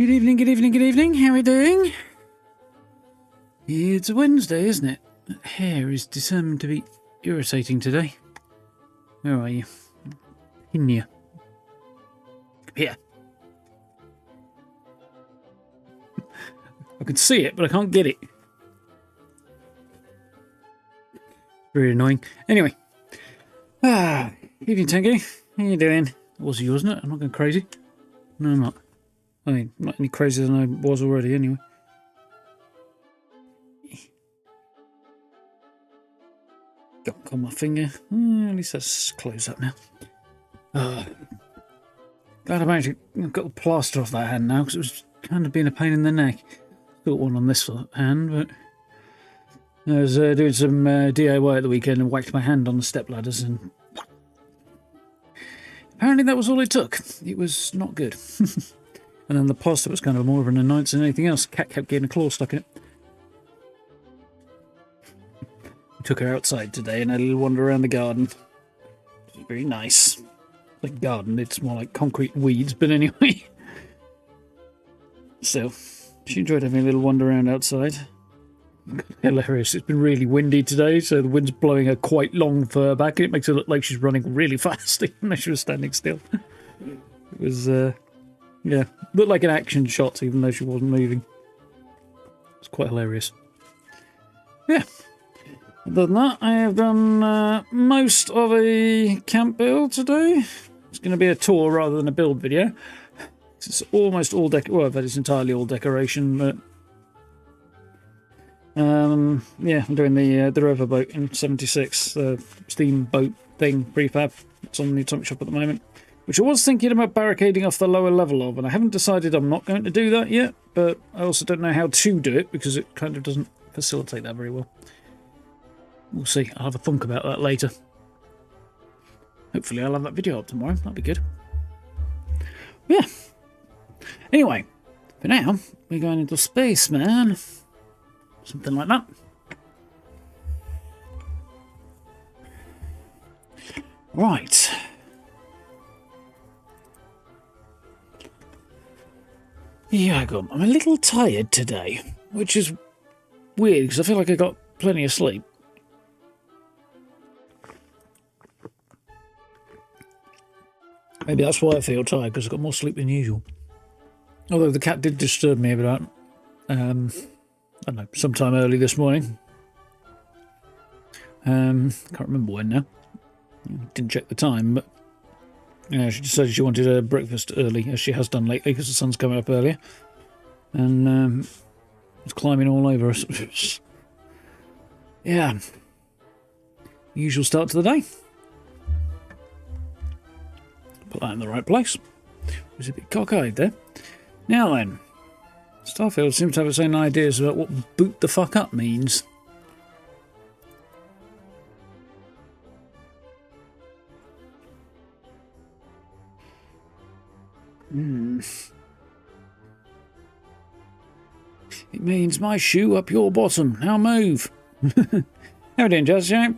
Good evening, good evening, good evening. How are we doing? It's Wednesday, isn't it? That hair is determined to be irritating today. Where are you? In here. Come here. I can see it, but I can't get it. Very annoying. Anyway. Evening, Tango. How you doing? It was you, wasn't it? I'm not going crazy. No, I'm not. I mean, not any crazier than I was already, anyway. Got on my finger. At least that's closed up now. Glad I've actually got the plaster off that hand now, because it was kind of being a pain in the neck. Got one on this hand, but I was doing some DIY at the weekend and whacked my hand on the step ladders, and apparently that was all it took. It was not good. And then the plaster was kind of more of an annoyance than anything else. Cat kept getting a claw stuck in it. We took her outside today and had a little wander around the garden. It was very nice. Like garden, it's more like concrete weeds, but anyway. So, she enjoyed having a little wander around outside. Hilarious. It's been really windy today, so the wind's blowing her quite long fur back, and it makes her look like she's running really fast, even though she was standing still. It was, yeah, looked like an action shot, even though she wasn't moving. It's quite hilarious. Yeah. Other than that, I have done most of a camp build today. It's going to be a tour rather than a build video. It's almost all well, that is entirely all decoration, but yeah, I'm doing the rover boat in 76, the steamboat thing, prefab. It's on the Atomic Shop at the moment, which I was thinking about barricading off the lower level of, and I haven't decided I'm not going to do that yet, but I also don't know how to do it, because it kind of doesn't facilitate that very well. We'll see. I'll have a thunk about that later. Hopefully I'll have that video up tomorrow. That'll be good. Yeah. Anyway, for now, we're going into space, man. Something like that. Right. Yeah, I'm a little tired today, which is weird because I feel like I got plenty of sleep. Maybe that's why I feel tired, because I got more sleep than usual. Although the cat did disturb me about, I don't know, sometime early this morning. Can't remember when now. Didn't check the time, but she decided she wanted her breakfast early, as she has done lately, because the sun's coming up earlier. And was climbing all over us. Yeah. Usual start to the day. Put that in the right place. Was a bit cockeyed there. Now then, Starfield seems to have its own ideas about what boot the fuck up means. It means my shoe up your bottom. Now move. How are you doing, Jazz? Yeah?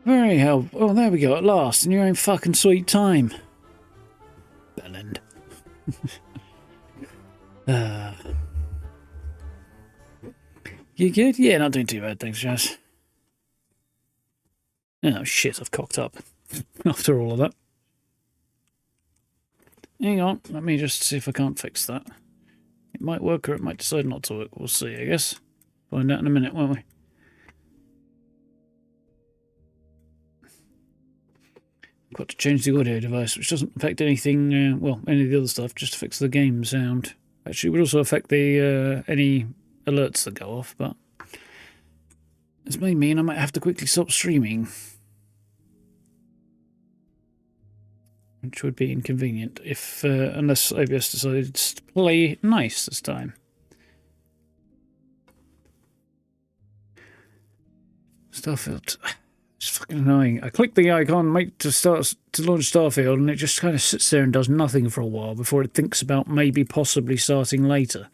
Very helpful. Oh, there we go, at last, in your own fucking sweet time. Bellend. You good? Yeah, not doing too bad, thanks, Jazz. Oh, shit, I've cocked up. After all of that. Hang on, let me just see if I can't fix that. It might work or it might decide not to work. We'll see, I guess. Find out in a minute, won't we? Got to change the audio device, which doesn't affect anything, well, any of the other stuff, just to fix the game sound. Actually, it would also affect the any alerts that go off, but this may mean I might have to quickly stop streaming, which would be inconvenient if, unless OBS decided to play nice this time. Starfield. It's fucking annoying. I click the icon, make to launch Starfield, and it just kind of sits there and does nothing for a while before it thinks about maybe possibly starting later.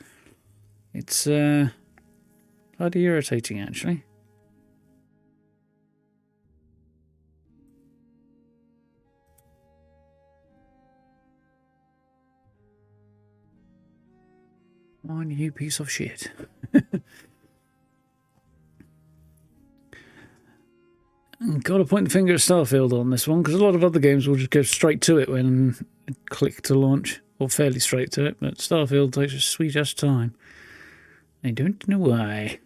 It's bloody irritating, actually. One you piece of shit. Gotta point the finger at Starfield on this one, because a lot of other games will just go straight to it when I click to launch, or fairly straight to it, but Starfield takes a sweet ass time. I don't know why.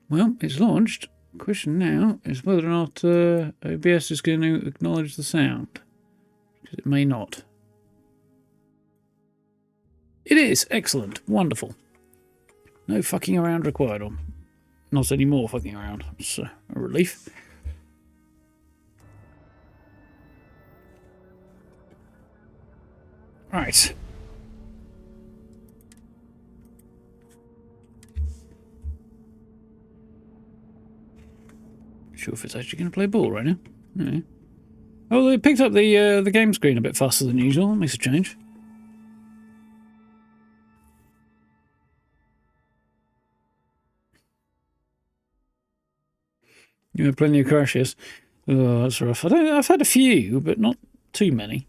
Well, it's launched. The question now is whether or not OBS is going to acknowledge the sound. Because it may not. It is! Excellent. Wonderful. No fucking around required. Or not any more fucking around. It's a relief. Right. Sure if it's actually going to play ball right now. No. Oh, they picked up the game screen a bit faster than usual. That makes a change. You have plenty of crashes. Oh, that's rough. I've had a few, but not too many.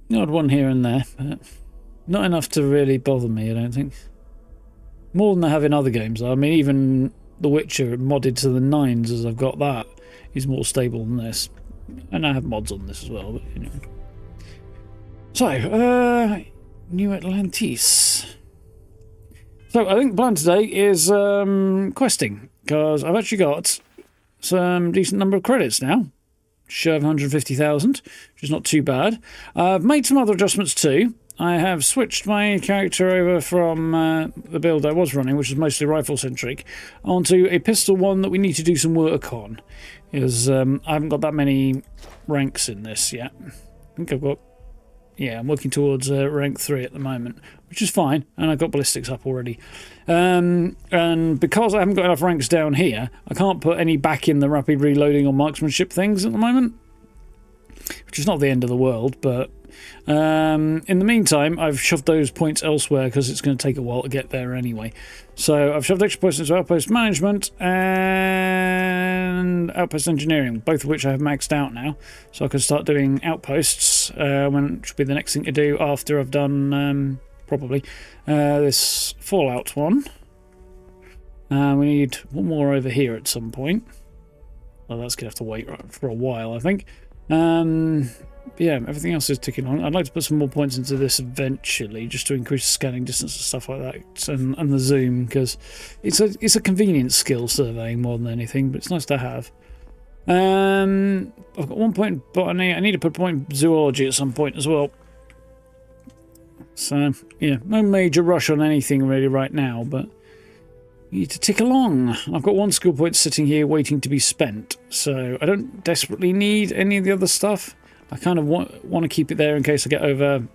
The odd one here and there, but not enough to really bother me, I don't think. More than I have in other games. I mean, even The Witcher modded to the 9s as I've got that is more stable than this. And I have mods on this as well, but you know. So, New Atlantis. So, I think the plan today is questing, because I've actually got some decent number of credits now. Sure of 150,000, which is not too bad. I've made some other adjustments too. I have switched my character over from the build I was running, which is mostly rifle-centric, onto a pistol one that we need to do some work on. Because I haven't got that many ranks in this yet. I think I've got... Yeah, I'm working towards rank 3 at the moment, which is fine, and I've got ballistics up already. And because I haven't got enough ranks down here, I can't put any back in the rapid reloading or marksmanship things at the moment, which is not the end of the world, but in the meantime, I've shoved those points elsewhere because it's going to take a while to get there anyway. So I've shoved extra points into outpost management and outpost engineering, both of which I have maxed out now. So I can start doing outposts, which will be the next thing to do after I've done probably this Fallout one. We need one more over here at some point. Well, that's going to have to wait for a while, I think. Yeah, everything else is ticking along. I'd like to put some more points into this eventually, just to increase the scanning distance and stuff like that, and the zoom, because it's a convenience skill surveying more than anything, but it's nice to have. I've got 1 point in botany. I need to put a point in zoology at some point as well. So yeah, no major rush on anything really right now, but you need to tick along. I've got 1 skill point sitting here waiting to be spent, so I don't desperately need any of the other stuff. I kind of want to keep it there in case I get over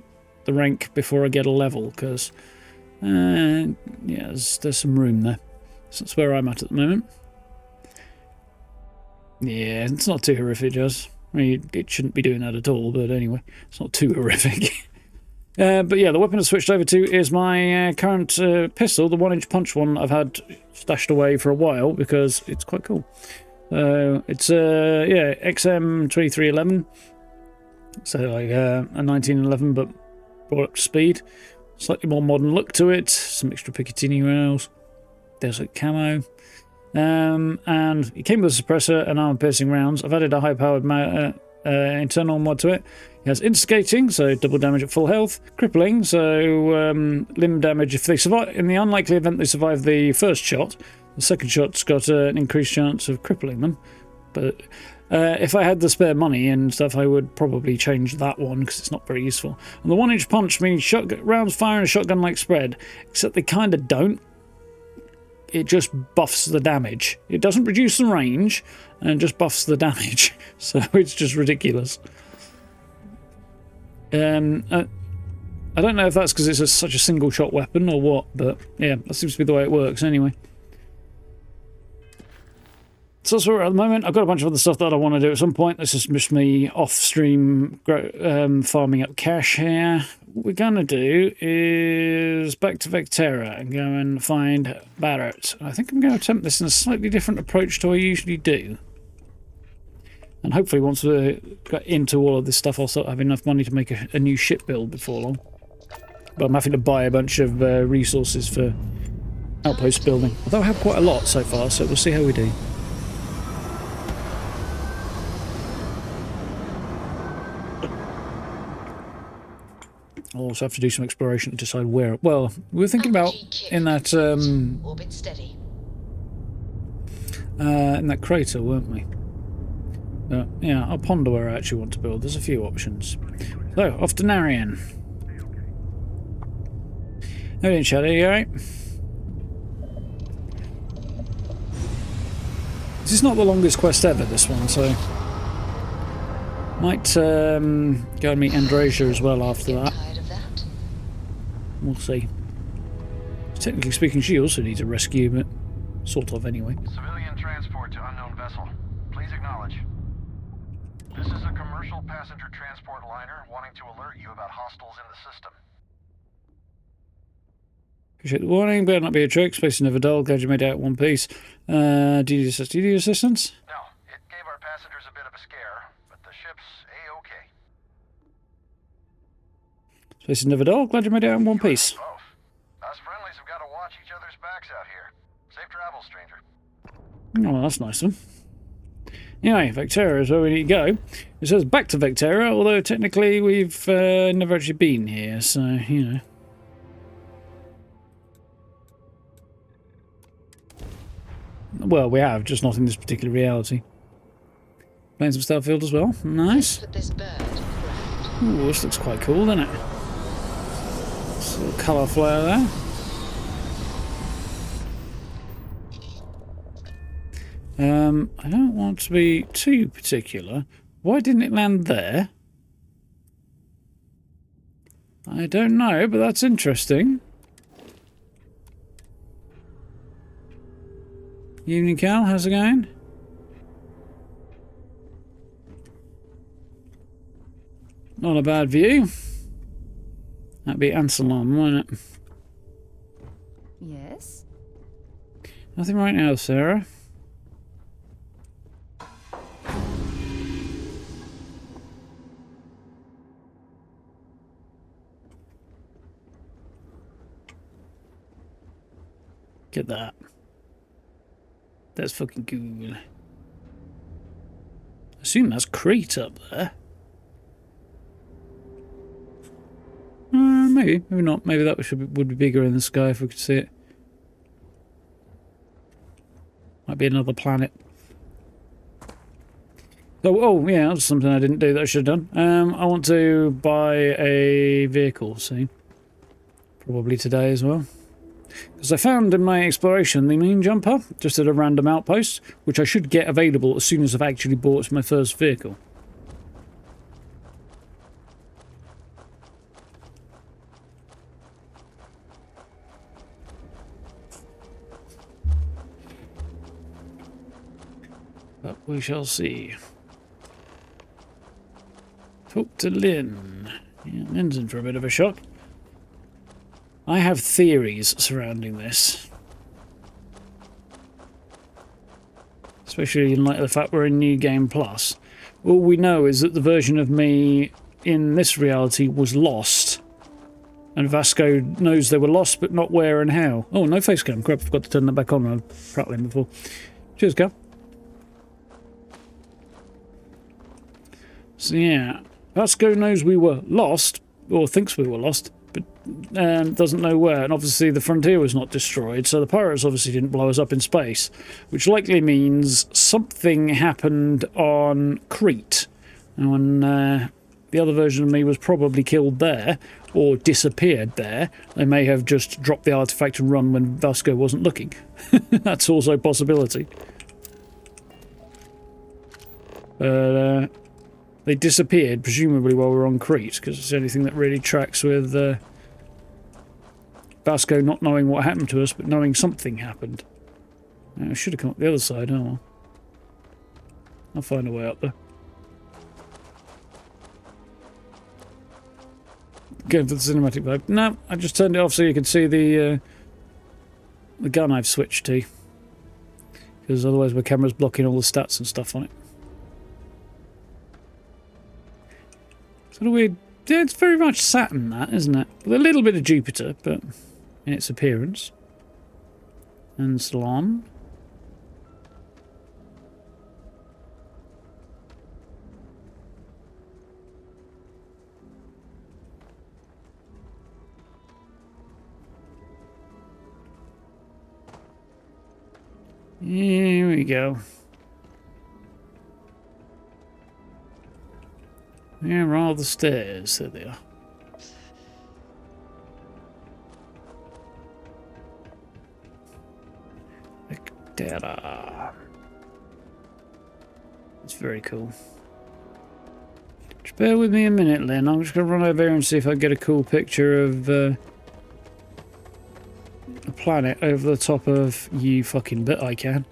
the rank before I get a level, because yeah, there's some room there. So that's where I'm at the moment. Yeah, it's not too horrific, Jazz. I mean, it shouldn't be doing that at all, but anyway, it's not too horrific. But yeah, the weapon I switched over to is my current pistol, the 1-inch punch one I've had stashed away for a while because it's quite cool. It's yeah, XM2311. So like a 1911, but brought up to speed. Slightly more modern look to it. Some extra Picatinny rails. Desert camo. And it came with a suppressor and armor-piercing rounds. I've added a high-powered internal mod to it. It has instigating, so double damage at full health. Crippling, so limb damage if they survive. In the unlikely event they survive the first shot, the second shot's got an increased chance of crippling them. But if I had the spare money and stuff, I would probably change that one because it's not very useful. And the 1-inch punch means rounds fire in a shotgun-like spread, except they kind of don't. it just buffs the damage. It doesn't reduce the range, and just buffs the damage. So it's just ridiculous. I don't know if that's because it's such a single shot weapon or what, but yeah, that seems to be the way it works anyway. So that's where we're at the moment. I've got a bunch of other stuff that I want to do at some point. This is just me off-stream farming up cash here. What we're going to do is back to Vectera and go and find Barrett. I think I'm going to attempt this in a slightly different approach to what I usually do. And hopefully once we get into all of this stuff, I'll start having enough money to make a new ship build before long. But I'm having to buy a bunch of resources for outpost building. Although I have quite a lot so far, so we'll see how we do. I'll also have to do some exploration to decide where. Well, we were thinking about in that orbit steady. In that crater, weren't we? Yeah, I'll ponder where I actually want to build. There's a few options. So, off to Narian. How are you doing, Shadow? You alright? This is not the longest quest ever, this one, so might go and meet Andrasia as well after that. We'll see. Technically speaking, she also needs a rescue, but sort of anyway. Civilian transport to unknown vessel. Please acknowledge. This is a commercial passenger transport liner wanting to alert you about hostiles in the system. Appreciate the warning. Better not be a trick. Space is never dull. Glad you made it out in one piece. Do you need assistance? No, it gave our passengers a bit of a scare, but the ship's A-okay. Space is never dull. Glad you made it out in one piece. Both. Us friendlies have got to watch each other's backs out here. Safe travels, stranger. Oh, well, that's nice of them. Anyway, Vectera is where we need to go. It says back to Vectera, although technically we've never actually been here, so, you know. Well, we have, just not in this particular reality. Playing some Starfield as well. Nice. Put this bird Ooh, this looks quite cool, doesn't it? This little colour flare there. I don't want to be too particular. Why didn't it land there? I don't know, but that's interesting. Evening, Cal. How's it going? Not a bad view. That'd be Anselm, wouldn't it? Yes? Nothing right now, Sarah. Get that. That's fucking cool. I assume that's Crete up there. Maybe not. Maybe that would be bigger in the sky if we could see it. Might be another planet. Oh yeah, that's something I didn't do that I should have done. I want to buy a vehicle soon. Probably today as well. Because I found in my exploration the main jumper, just at a random outpost, which I should get available as soon as I've actually bought my first vehicle. But we shall see. Talk to Lynn. Yeah, Lynn's in for a bit of a shock. I have theories surrounding this. Especially in light of the fact we're in New Game Plus. All we know is that the version of me in this reality was lost. And Vasco knows they were lost, but not where and how. Oh, no face cam. Crap, I forgot to turn that back on. I was prattling before. Cheers, Cal. So yeah, Vasco knows we were lost, or thinks we were lost, but doesn't know where. And obviously the frontier was not destroyed, so the pirates obviously didn't blow us up in space, which likely means something happened on Crete. And when the other version of me was probably killed there or disappeared there. They may have just dropped the artifact and run when Vasco wasn't looking. That's also a possibility. But they disappeared, presumably while we were on Crete, because it's the only thing that really tracks with Vasco not knowing what happened to us, but knowing something happened. I should have come up the other side, oh well. I'll find a way up there. Going for the cinematic vibe. No, I just turned it off so you can see the gun I've switched to. Because otherwise my camera's blocking all the stats and stuff on it. Sort of weird. Yeah, it's very much Saturn, that, isn't it? With a little bit of Jupiter, but in its appearance. And Salon. Here we go. Where are the stairs? There they are. Data. That's very cool. Just bear with me a minute, Lynn. I'm just going to run over here and see if I can get a cool picture of a planet over the top of you fucking bet I can.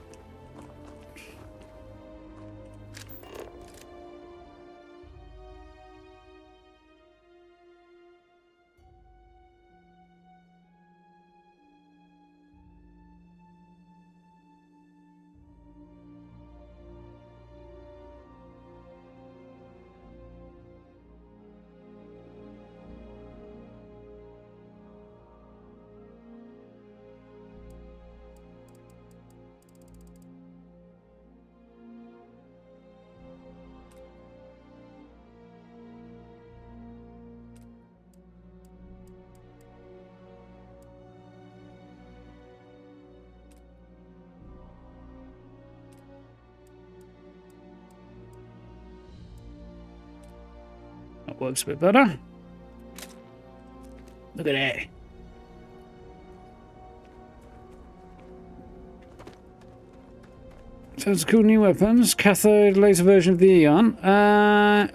That works a bit better. Look at that. Sounds cool. New weapons. Cathode laser version of the Xion.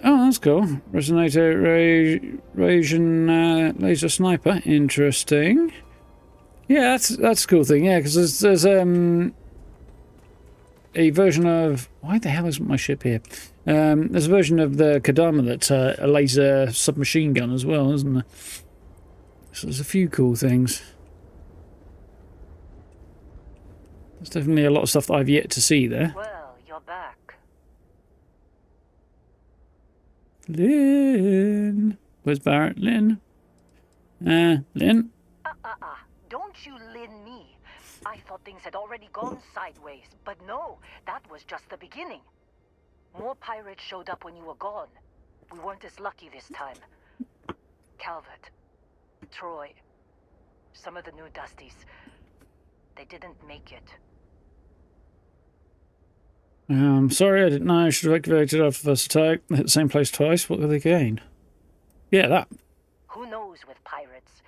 Oh, that's cool. Resonator Rasian laser sniper. Interesting. Yeah, that's a cool thing. Yeah, because there's a version of, why the hell isn't my ship here? There's a version of the Kodama that's a laser submachine gun as well, isn't there? So there's a few cool things. There's definitely a lot of stuff that I've yet to see there. Well, you're back. Lynn. Where's Barrett? Lynn? Lynn? Don't you lin me. I thought things had already gone sideways, but no, that was just the beginning. More pirates showed up when you were gone. We weren't as lucky this time. Calvert, Troy, some of the new Dusties, they didn't make it. I'm sorry, I didn't know. I should have activated after the first attack. They hit the same place twice. What did they gain? Yeah, that. Who knows with pirates?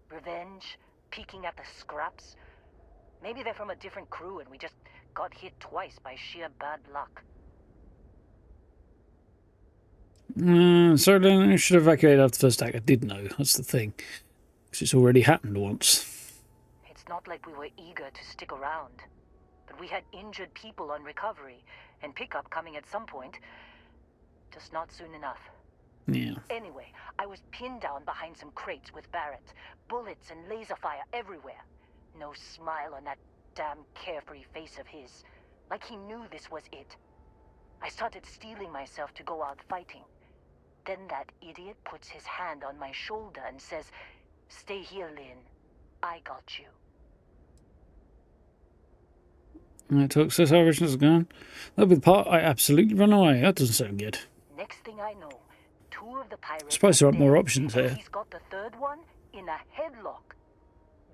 Revenge, peeking at the scraps. Maybe they're from a different crew and we just got hit twice by sheer bad luck. Sorry, then I should have evacuated after the first attack. I did know. That's the thing. Because it's already happened once. It's not like we were eager to stick around. But we had injured people on recovery and pickup coming at some point. Just not soon enough. Yeah. Anyway, I was pinned down behind some crates with Barrett. Bullets and laser fire everywhere. No smile on that damn carefree face of his. Like he knew this was it. I started steeling myself to go out fighting. Then that idiot puts his hand on my shoulder and says, "Stay here, Lynn. I got you." I took says our original's gone. That'll be the part I absolutely run away. That doesn't sound good. Next thing I know, two of the pirates. I suppose there aren't more options here. He's got the third one in a headlock.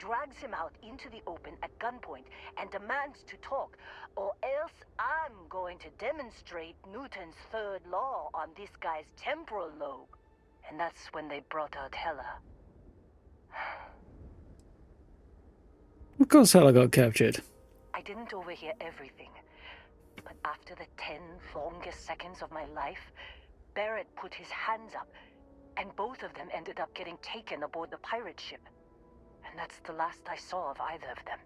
drags him out into the open at gunpoint and demands to talk, or else I'm going to demonstrate Newton's third law on this guy's temporal lobe. And that's when they brought out Hela. Of course Hela got captured. I didn't overhear everything, but after the 10 longest seconds of my life, Barrett put his hands up, and both of them ended up getting taken aboard the pirate ship. And that's the last I saw of either of them.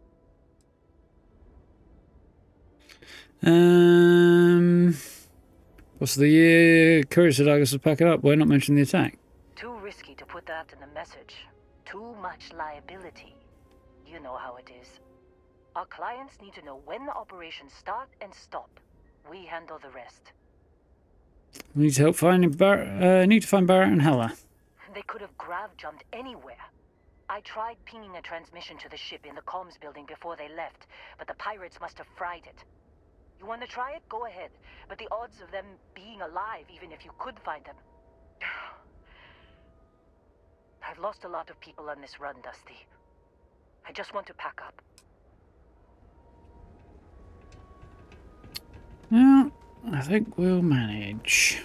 What's the courage said I guess to pack it up? Why not mention the attack? Too risky to put that in the message. Too much liability. You know how it is. Our clients need to know when the operations start and stop. We handle the rest. We need to help find Barrett and Hela. They could have grav-jumped anywhere. I tried pinging a transmission to the ship in the comms building before they left, but the pirates must have fried it. You want to try it? Go ahead. But the odds of them being alive, even if you could find them... I've lost a lot of people on this run, Dusty. I just want to pack up. Well, I think we'll manage.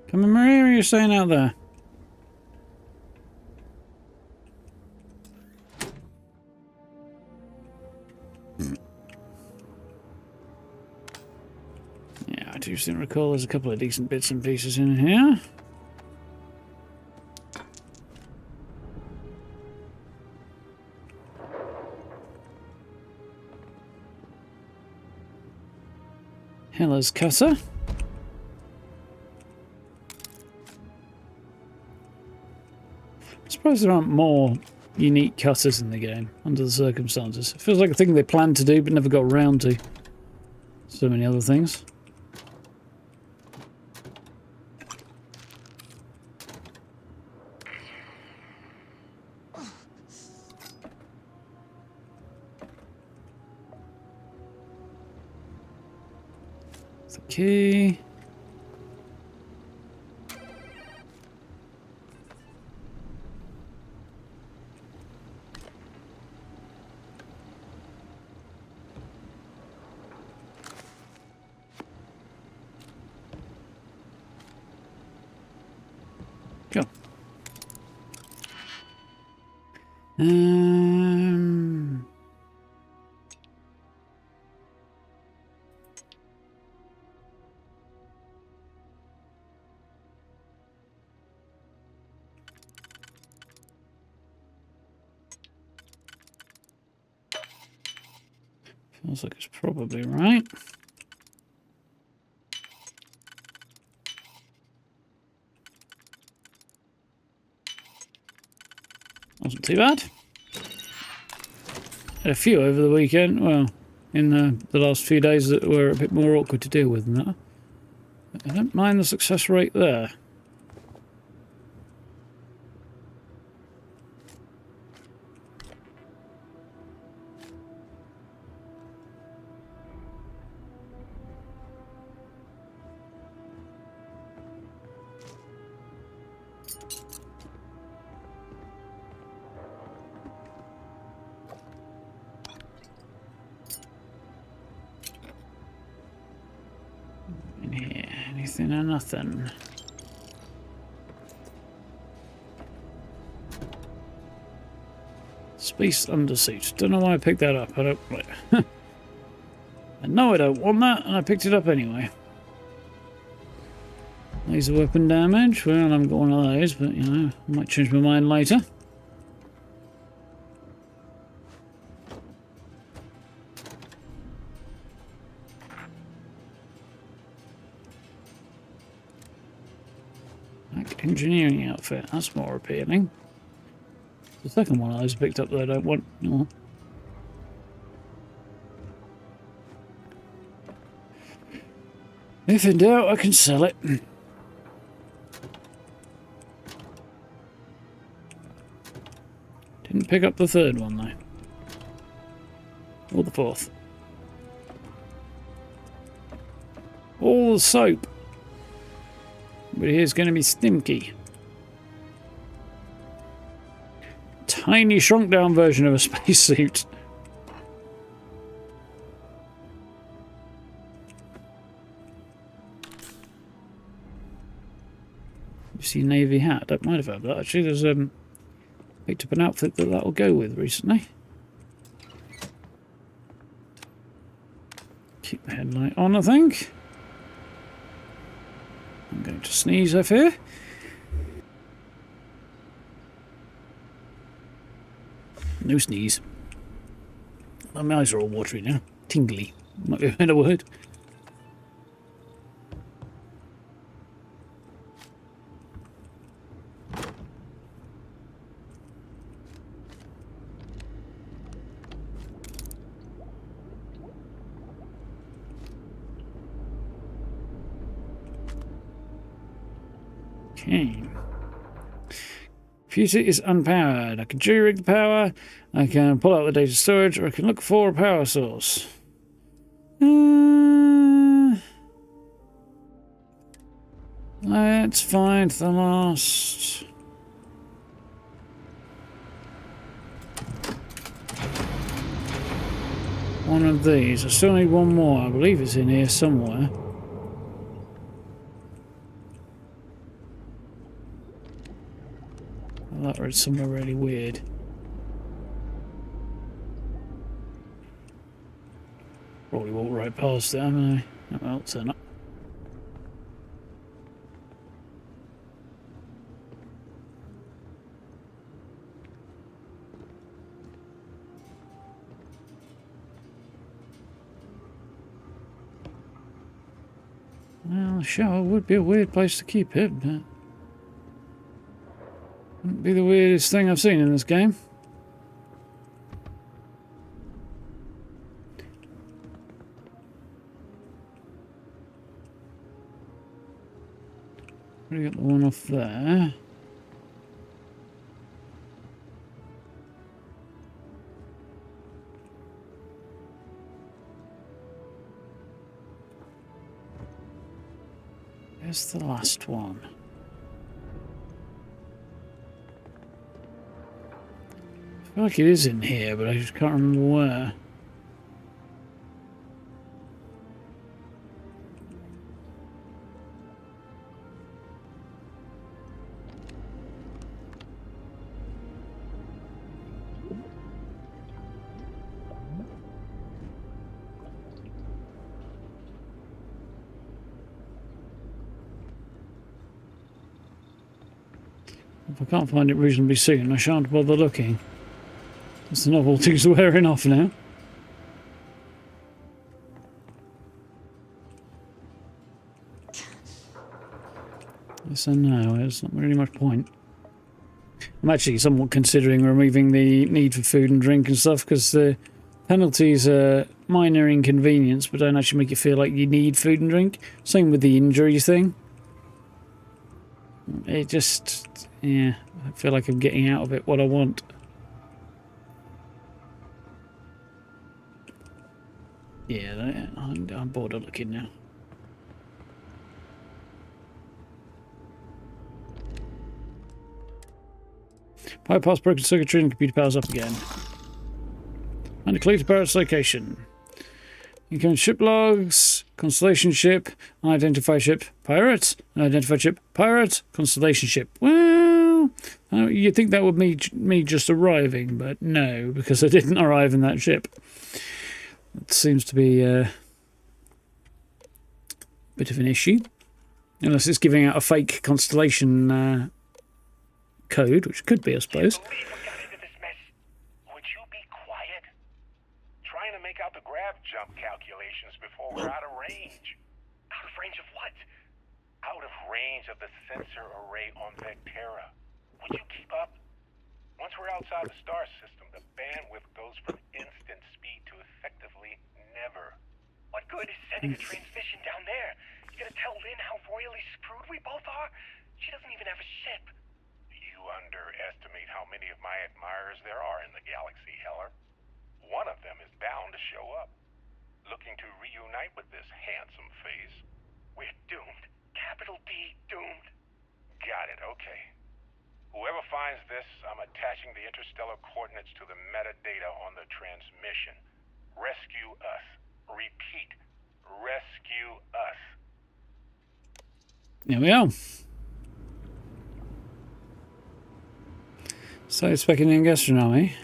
Come on, Maria, what are you saying out there? Yeah, I do seem to recall there's a couple of decent bits and pieces in here. Hela's cutter. I suppose there aren't more unique cutters in the game, under the circumstances. It feels like a thing they planned to do, but never got around to. So many other things. The key. Go. Feels like it's probably right. Wasn't too bad. Had a few over the weekend. Well, in the last few days that were a bit more awkward to deal with than that. I don't mind the success rate there. In here, anything or nothing. Space undersuit. Don't know why I picked that up. I don't. I know I don't want that, and I picked it up anyway. Laser weapon damage. Well, I haven't got one of those, but you know, I might change my mind later. Engineering outfit, that's more appealing. The second one I was picked up that I don't want. Oh. If in doubt, I can sell it. Didn't pick up the third one though. Or the fourth. All the soap. But here's going to be stinky. Tiny shrunk down version of a spacesuit. You see Navy hat. I might have had that actually. There's picked up an outfit that'll go with recently. Keep the headlight on, I think. I'm going to sneeze, I fear. No sneeze. My eyes are all watery now. Tingly. Might be a better word. Okay. Computer is unpowered. I can jury-rig the power, I can pull out the data storage, or I can look for a power source. Let's find the last... one of these. I still need one more. I believe it's in here somewhere. That read somewhere really weird. Probably walked right past it, haven't I? Oh, well, turn up. Well, the shower would be a weird place to keep it, but... wouldn't be the weirdest thing I've seen in this game. We got the one off there. Where's the last one? I feel like it is in here, but I just can't remember where. If I can't find it reasonably soon, I shan't bother looking. As the novelty's wearing off now. Yes and no, there's not really much point. I'm actually somewhat considering removing the need for food and drink and stuff, because the penalties are minor inconvenience, but don't actually make you feel like you need food and drink. Same with the injuries thing. It just... yeah, I feel like I'm getting out of it what I want. Yeah, I'm bored of looking now. Bypass broken circuitry and computer powers up again. And clear to Pirate's location. Incoming ship logs, Constellation ship, unidentified ship, pirate, unidentified ship, pirate, Constellation ship. Well, you'd think that would be me just arriving, but no, because I didn't arrive in that ship. It seems to be a bit of an issue. Unless it's giving out a fake Constellation code, which could be, I suppose. Jump calculations before we're out of range. Out of range of what? Out of range of the sensor array on Vectera. Would you keep up? Once we're outside the star system, the bandwidth goes from instant speed to effectively never. What good is sending a transmission down there? You gonna tell Lynn how royally screwed we both are? She doesn't even have a ship. You underestimate how many of my admirers there are in the galaxy, Heller. One of them is bound to show up. Looking to reunite with this handsome face. We're doomed. Capital D, doomed. Got it, okay. Whoever finds this, I'm attaching the interstellar coordinates to the metadata on the transmission. Rescue us. Repeat. Rescue us. Here we are. So specking in gastronomy.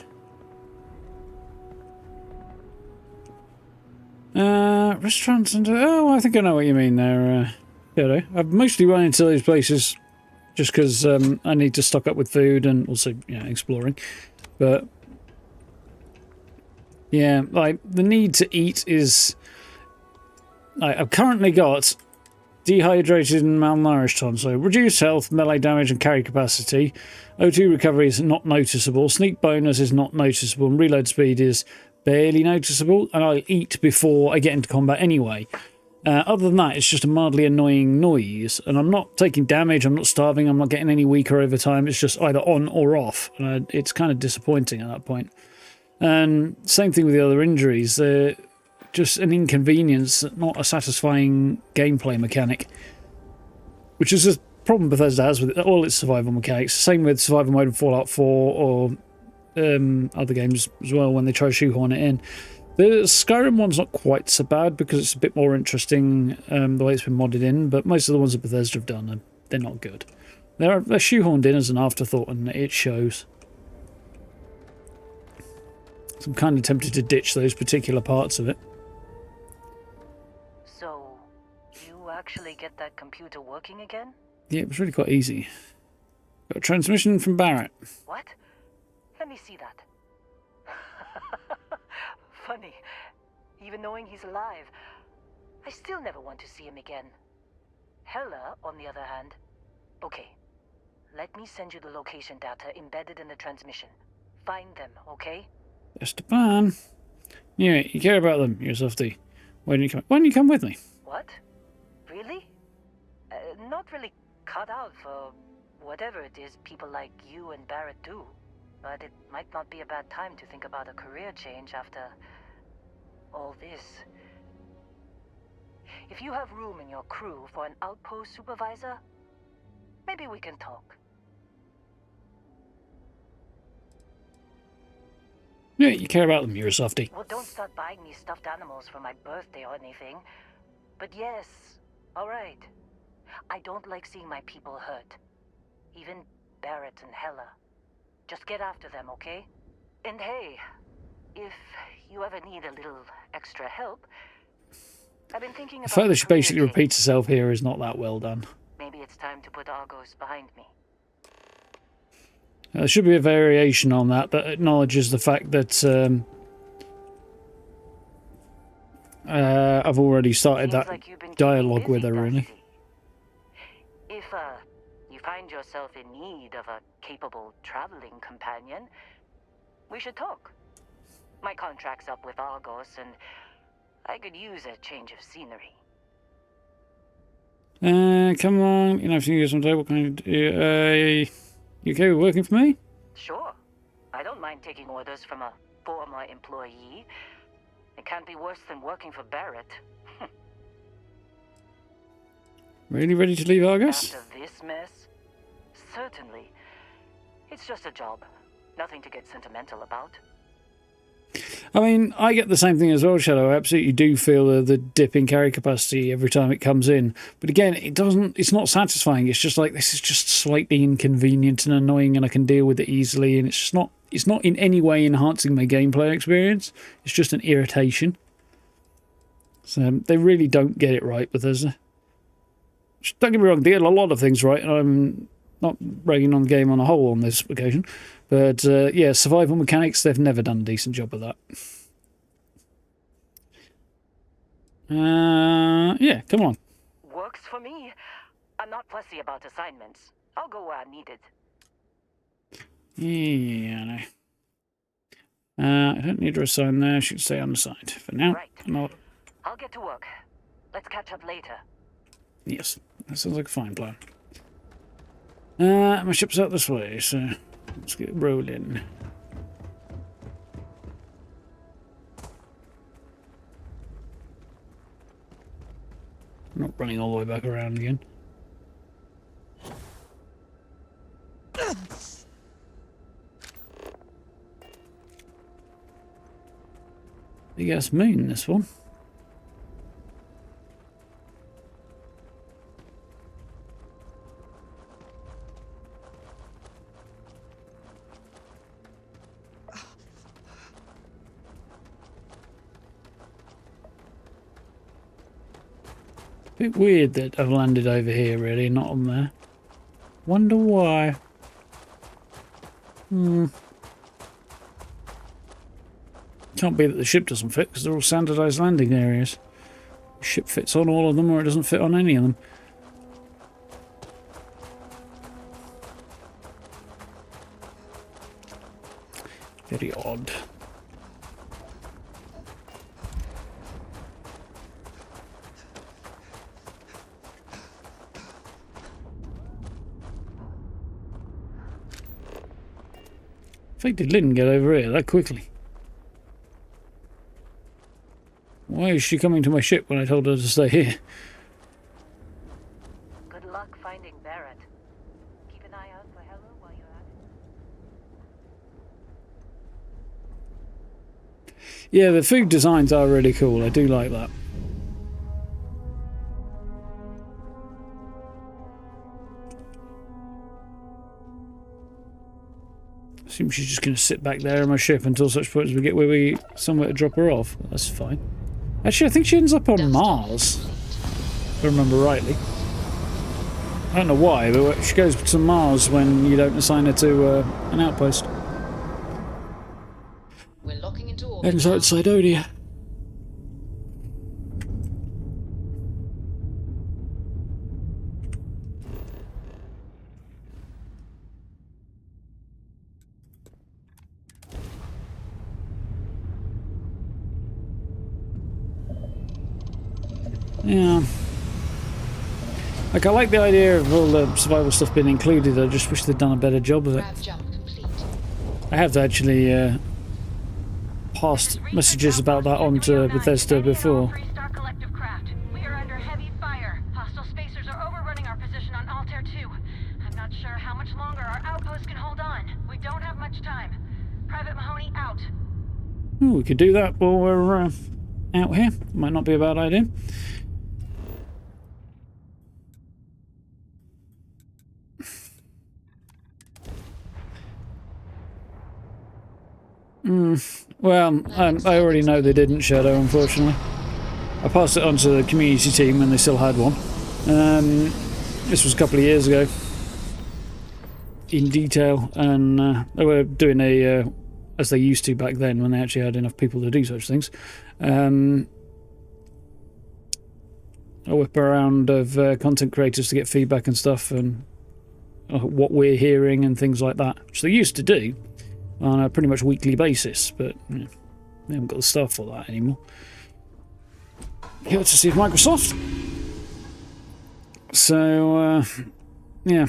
Restaurants and oh, I think I know what you mean there. I've mostly run into those places just because I need to stock up with food and also exploring. But yeah, like the need to eat is. I've currently got dehydrated and malnourished on, so reduced health, melee damage and carry capacity. O2 recovery is not noticeable, sneak bonus is not noticeable, and reload speed is barely noticeable, and I'll eat before I get into combat anyway. Other than that, it's just a mildly annoying noise, and I'm not taking damage, I'm not starving, I'm not getting any weaker over time, it's just either on or off, and it's kind of disappointing at that point. And same thing with the other injuries, they're just an inconvenience, not a satisfying gameplay mechanic, which is a problem Bethesda has with all its survival mechanics. Same with survival mode in Fallout 4 or other games as well when they try to shoehorn it in. The Skyrim one's not quite so bad because it's a bit more interesting the way it's been modded in, but most of the ones that Bethesda have done, they're not good. They're shoehorned in as an afterthought and it shows. So I'm kind of tempted to ditch those particular parts of it. So, you actually get that computer working again? Yeah, it was really quite easy. Got a transmission from Barrett. What? Let me see that. Funny. Even knowing he's alive, I still never want to see him again. Hella, on the other hand. Okay. Let me send you the location data embedded in the transmission. Find them, okay? Just a plan. Yeah, you care about them, you're softy. Why don't you come with me? What? Really? Not really cut out for whatever it is people like you and Barrett do. But it might not be a bad time to think about a career change after all this. If you have room in your crew for an outpost supervisor, maybe we can talk. Yeah, you care about them, you're a softy. Well, don't start buying me stuffed animals for my birthday or anything. But yes, alright. I don't like seeing my people hurt. Even Barrett and Hella. Just get after them, okay? And hey, if you ever need a little extra help, I've been thinking about the fact that she basically career repeats herself here is not that well done. Maybe it's time to put Argos behind me. There should be a variation on that acknowledges the fact that I've already started Seems that like you've been dialogue keeping with her, busy, really. Darcy. If you find yourself in need of a capable traveling companion, we should talk. My contract's up with Argos, and I could use a change of scenery. Come on, you know, if you get some day, what can I do? You okay with working for me? Sure. I don't mind taking orders from a former employee. It can't be worse than working for Barrett. Really ready to leave Argus? After this mess? Certainly. It's just a job. Nothing to get sentimental about. I mean, I get the same thing as well, Shadow. I absolutely do feel the dip in carry capacity every time it comes in. But again, it's not satisfying. It's just like, this is just slightly inconvenient and annoying and I can deal with it easily. And it's not in any way enhancing my gameplay experience. It's just an irritation. So they really don't get it right, Bethesda. Don't get me wrong, they get a lot of things right. And I'm not ragging on the game on a whole on this occasion. But, yeah, survival mechanics, they've never done a decent job of that. Yeah, come on. Works for me. I'm not fussy about assignments. I'll go where I'm needed. Yeah, I know. I don't need to assign there. I should stay on the side for now. Right. Not. I'll get to work. Let's catch up later. Yes, that sounds like a fine plan. My ship's out this way, so let's get rolling. Not running all the way back around again. Big ass moon, this one. Bit weird that I've landed over here, really, not on there. Wonder why. Can't be that the ship doesn't fit, because they're all standardised landing areas. The ship fits on all of them, or it doesn't fit on any of them. Very odd. I think they didn't get over here that quickly. Why is she coming to my ship when I told her to stay here? Good luck finding Barrett. Keep an eye out for Hello while you're at it. Yeah, the food designs are really cool. I do like that. Assume she's just going to sit back there in my ship until such point as we get somewhere to drop her off. That's fine. Actually, I think she ends up on Mars, if I remember rightly. I don't know why, but she goes to Mars when you don't assign her to an outpost. We're locking into orbit. Ends out Sidonia. Yeah. Like, I like the idea of all the survival stuff being included. I just wish they'd done a better job of it. Grav jump complete. I have actually passed messages about that on to Bethesda before. Three-star collective craft. We are under heavy fire. Hostile spacers are overrunning our position on Altair 2. I'm not sure how much longer our outpost can hold on. We don't have much time. Private Mahoney out. Ooh, we could do that while we're out here. Might not be a bad idea. Well, I already know they didn't, Shadow, unfortunately. I passed it on to the community team and they still had one. This was a couple of years ago. In detail, and they were doing as they used to back then when they actually had enough people to do such things. A whip around of content creators to get feedback and stuff and what we're hearing and things like that, which they used to do on a pretty much weekly basis, but you know, they haven't got the staff for that anymore. Here to see Microsoft. So, yeah,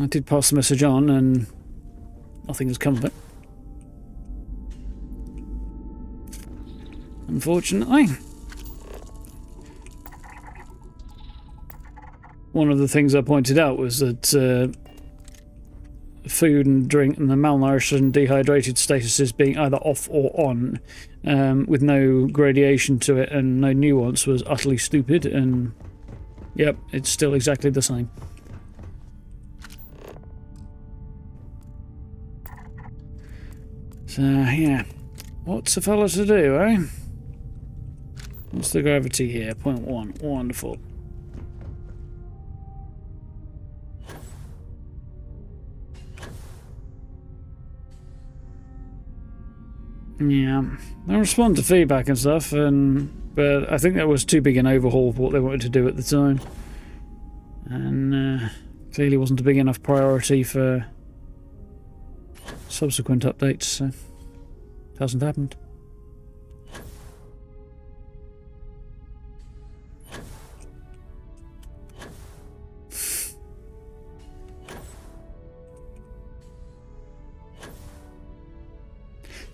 I did pass the message on and nothing has come of it. Unfortunately. One of the things I pointed out was that food and drink and the malnourished and dehydrated statuses being either off or on with no gradation to it and no nuance was utterly stupid, and yep, it's still exactly the same. So yeah, what's a fella to do, eh? What's the gravity here? 0.1. Wonderful. Yeah, I respond to feedback and stuff, but I think that was too big an overhaul for what they wanted to do at the time, and clearly wasn't a big enough priority for subsequent updates, so it hasn't happened.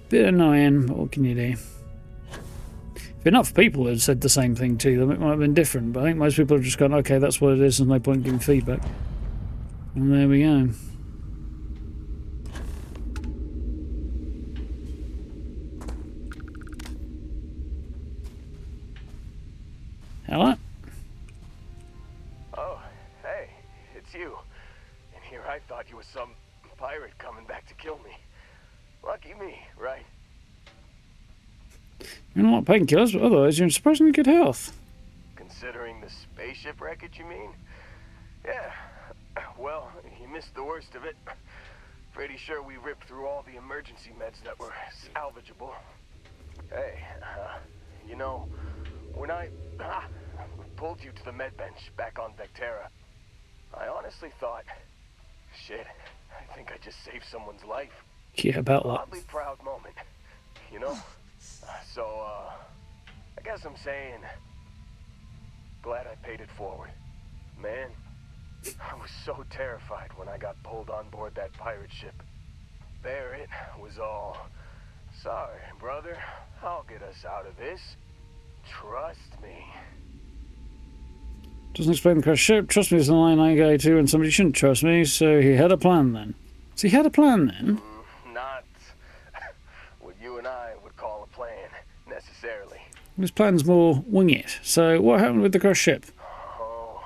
Bit annoying, but what can you do? If enough people had said the same thing to them, it might have been different. But I think most people have just gone, okay, that's what it is, and no point giving feedback. And there we go. Hello? Oh, hey, it's you. And here I thought you was some pirate coming back to kill me. Lucky me, right? You're not painkillers, but otherwise you're in surprisingly good health. Considering the spaceship wreckage, you mean? Yeah. Well, you missed the worst of it. Pretty sure we ripped through all the emergency meds that were salvageable. Hey, you know, when I pulled you to the med bench back on Vectera, I honestly thought, shit, I think I just saved someone's life. Yeah, about that. Oddly proud moment, you know? So, I guess I'm saying, glad I paid it forward. Man, I was so terrified when I got pulled on board that pirate ship. There it was all, sorry, brother, I'll get us out of this. Trust me. Doesn't explain the crash ship. Trust me is the line I go to, and somebody shouldn't trust me, so he had a plan then. So he had a plan then? Not what you and I would call a plan, necessarily. His plan's more wing it. So what happened with the crash ship? Oh,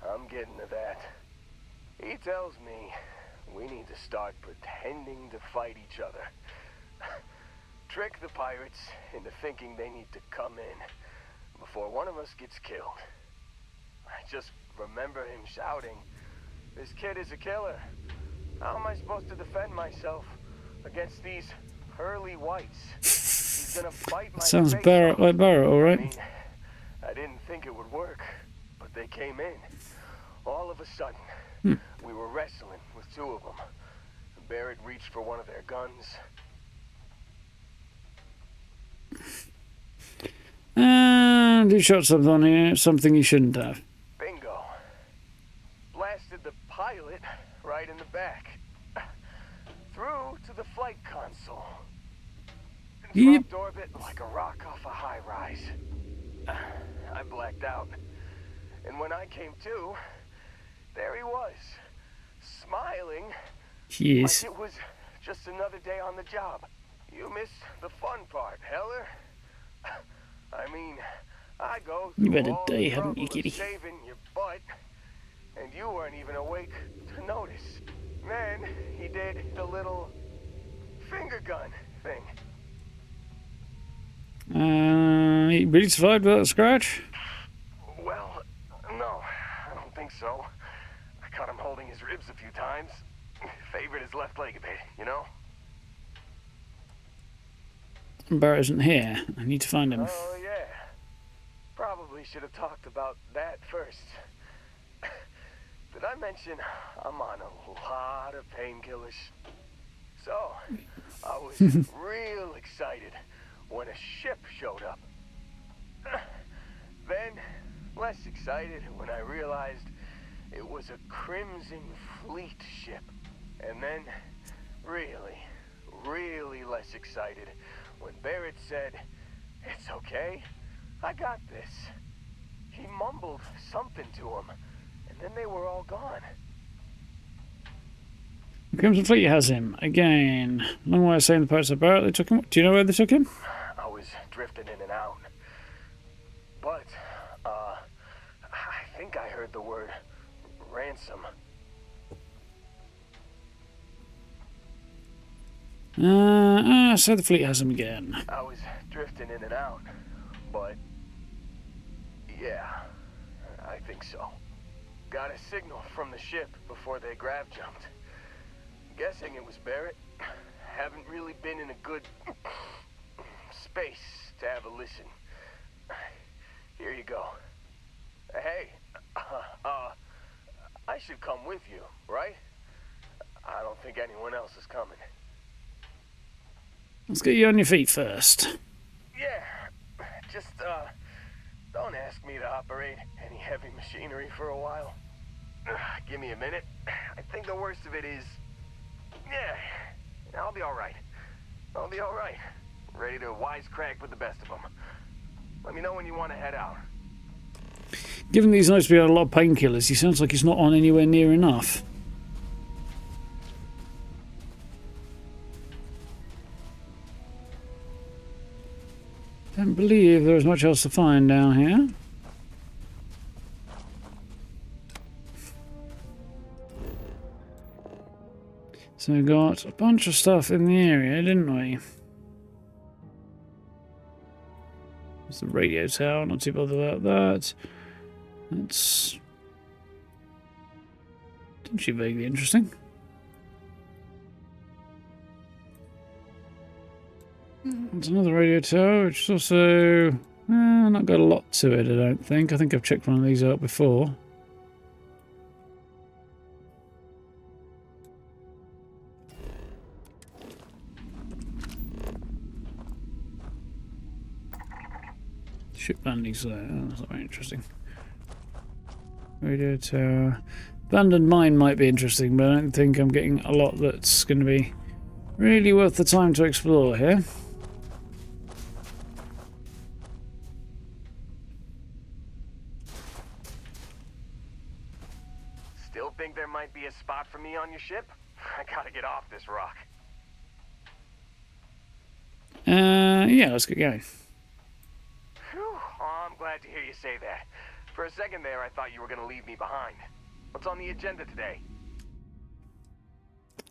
I'm getting to that. He tells me we need to start pretending to fight each other. Trick the pirates into thinking they need to come in before one of us gets killed. I just remember him shouting, "This kid is a killer. How am I supposed to defend myself against these pearly whites? He's gonna bite my Sounds face Barrett off." like Barrett, alright. I mean, I didn't think it would work, but they came in. All of a sudden, we were wrestling with two of them. Barrett reached for one of their guns. And he shot something on here, something he shouldn't have. Bingo. Blasted the pilot right in the back. Through to the flight console. Yep. Dropped orbit like a rock off a high rise. I blacked out. And when I came to, there he was. Smiling. Yes. Like it was just another day on the job. You missed the fun part, Heller. I mean, I go through You've had a all day, the haven't you, trouble of kitty? saving your butt, and you weren't even awake to notice. Then he did the little finger gun thing. He really survived without a scratch? Well, no, I don't think so. I caught him holding his ribs a few times. Favored his left leg a bit, you know? Barrett isn't here. I need to find him. Oh, yeah. Probably should have talked about that first. Did I mention I'm on a lot of painkillers? So, I was real excited when a ship showed up. Then, less excited when I realized it was a Crimson Fleet ship. And then, really less excited when Barrett said, "It's okay, I got this." He mumbled something to him, and then they were all gone. Crimson Fleet has him. Again. Long way of saying the pirates of Barrett, they took him. Do you know where they took him? I was drifting in and out. But, I think I heard the word ransom. So the fleet has him again. I was drifting in and out, but yeah, I think so. Got a signal from the ship before they grav jumped. Guessing it was Barrett. Haven't really been in a good space to have a listen. Here you go. Hey, I should come with you, right? I don't think anyone else is coming. Let's get you on your feet first. Yeah, just, don't ask me to operate any heavy machinery for a while. Give me a minute. I think the worst of it is, yeah, I'll be alright. I'll be alright. Ready to wisecrack with the best of them. Let me know when you want to head out. Given these notes to be on a lot of painkillers, he sounds like he's not on anywhere near enough. Don't believe there's much else to find down here. So we got a bunch of stuff in the area, didn't we? There's the radio tower, not too bothered about that. That's potentially vaguely interesting. There's another radio tower, which is also not got a lot to it, I don't think. I think I've checked one of these out before. Ship landings there. Oh, that's not very interesting. Radio tower. Abandoned mine might be interesting, but I don't think I'm getting a lot that's going to be really worth the time to explore here. Still think there might be a spot for me on your ship? I gotta get off this rock. Yeah, let's get going. Whew. Oh, I'm glad to hear you say that. For a second there, I thought you were gonna leave me behind. What's on the agenda today?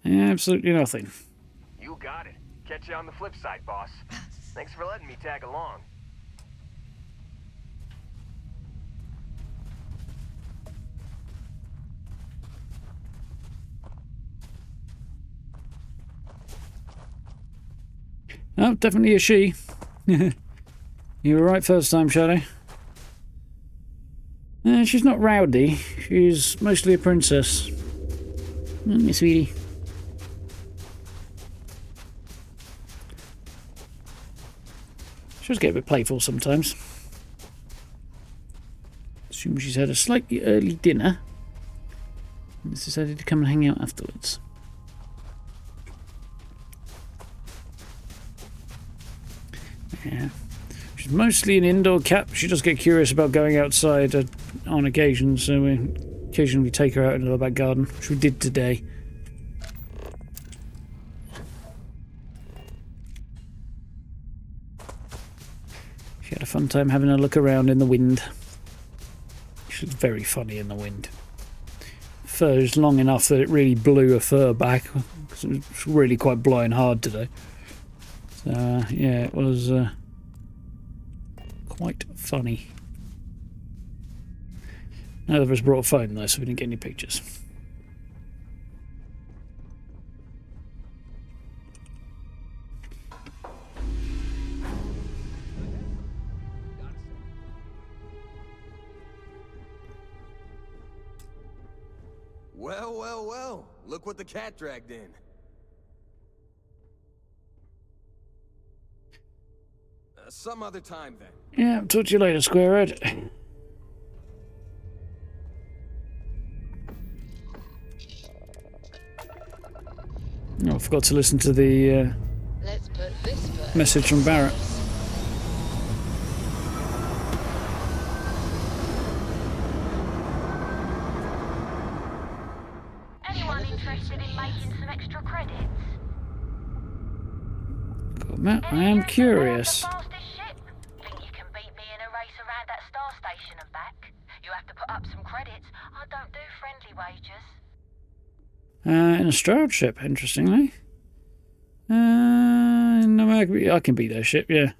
Absolutely nothing. You got it. Catch you on the flip side, boss. Thanks for letting me tag along. Oh, definitely a she. You were right first time, Shadow. She's not rowdy. She's mostly a princess. Isn't you, sweetie? She does get a bit playful sometimes. Assume she's had a slightly early dinner and decided to come and hang out afterwards. Yeah. She's mostly an indoor cat. She does get curious about going outside on occasion, so we occasionally take her out into the back garden, which we did today. She had a fun time having a look around in the wind. She was very funny in the wind. Fur is long enough that it really blew her fur back, because it was really quite blowing hard today. So, yeah, it was quite funny. Neither of us brought a phone though, so we didn't get any pictures. Well, well, well. Look what the cat dragged in. Some other time, then. Yeah, talk to you later, Squarehead. Oh, I forgot to listen to the Let's put this first. message from Barrett. Anyone interested in making some extra credits? God, Matt, I am curious. The fastest ship? Think you can beat me in a race around that star station and back? You have to put up some credits. I don't do friendly wagers. In a Stroud ship, interestingly. No, I can beat their ship, yeah.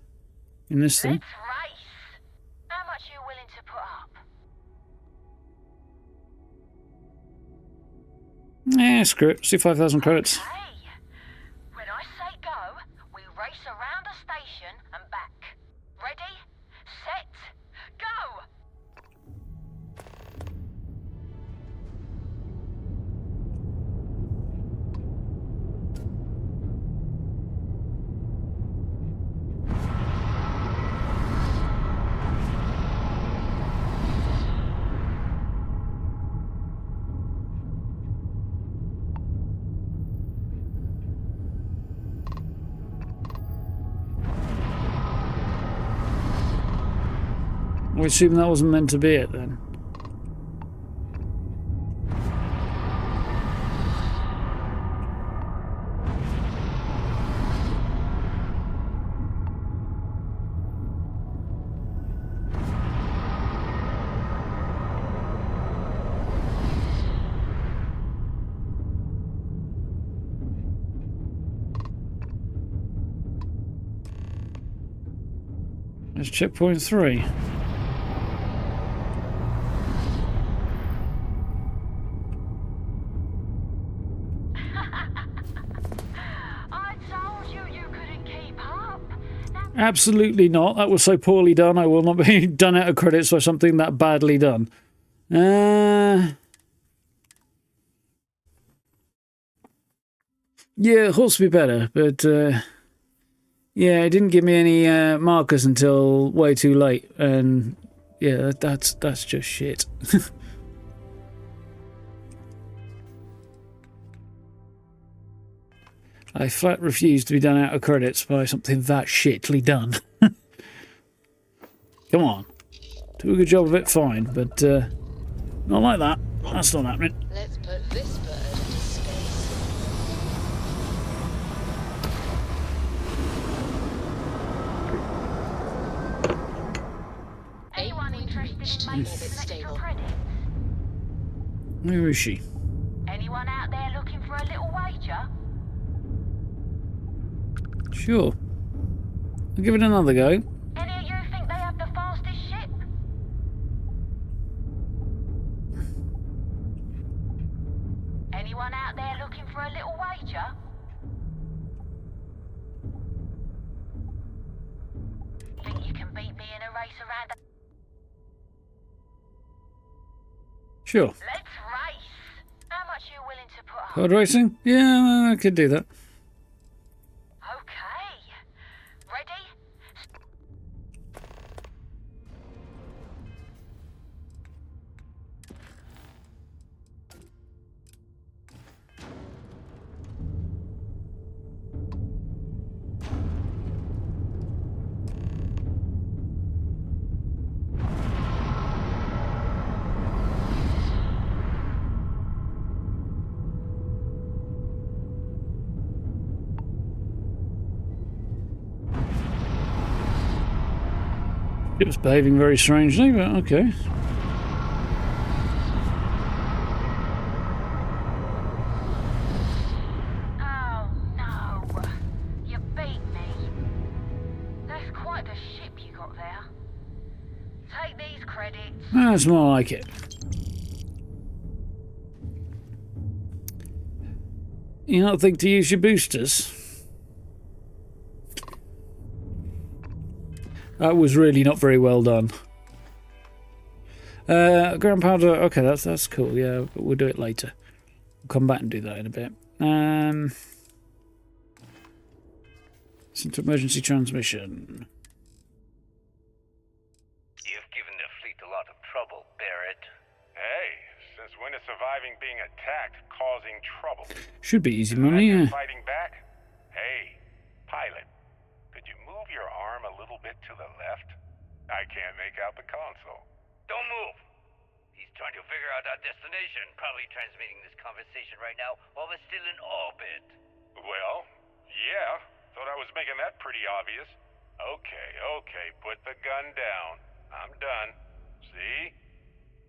In this thing. Let's race. How much are you willing to put up? Yeah, screw it. Let's do 5,000 credits. Okay. When I say go, we race around a station and back. Ready? Set? Go! we assume that wasn't meant to be it then? There's checkpoint 3. I told you you couldn't keep up. Absolutely not. That was so poorly done. I will not be done out of credits for something that badly done. Yeah, horse would be better, but yeah, it didn't give me any markers until way too late, and yeah, that's just shit. I flat refuse to be done out of credits by something that shitly done. Come on. Do a good job of it, fine, but not like that. That's not happening. Let's put this bird into space. Anyone interested in making some extra credits? Where is she? Anyone out there looking for a little wager? Sure. I'll give it another go. Any of you think they have the fastest ship? Anyone out there looking for a little wager? Think you can beat me in a race around the... Sure. Let's race! How much are you willing to put up? Pod racing? Yeah, I could do that. Okay. Ready? It was behaving very strangely, but okay. Oh, no. You beat me. That's quite the ship you got there. Take these credits. That's more like it. You not think to use your boosters? That was really not very well done. Ground powder, okay, that's cool, yeah, but we'll do it later. We'll come back and do that in a bit. Into emergency transmission. You've given the fleet a lot of trouble, Barrett. Hey, since when is surviving being attacked causing trouble? Should be easy money, yeah. Fighting back? Hey, pilot, could you move your arm a little bit to the left? I can't make out the console. Don't move. He's trying to figure out our destination. Probably transmitting this conversation right now while we're still in orbit. Well, yeah. Thought I was making that pretty obvious. Okay, put the gun down. I'm done. See?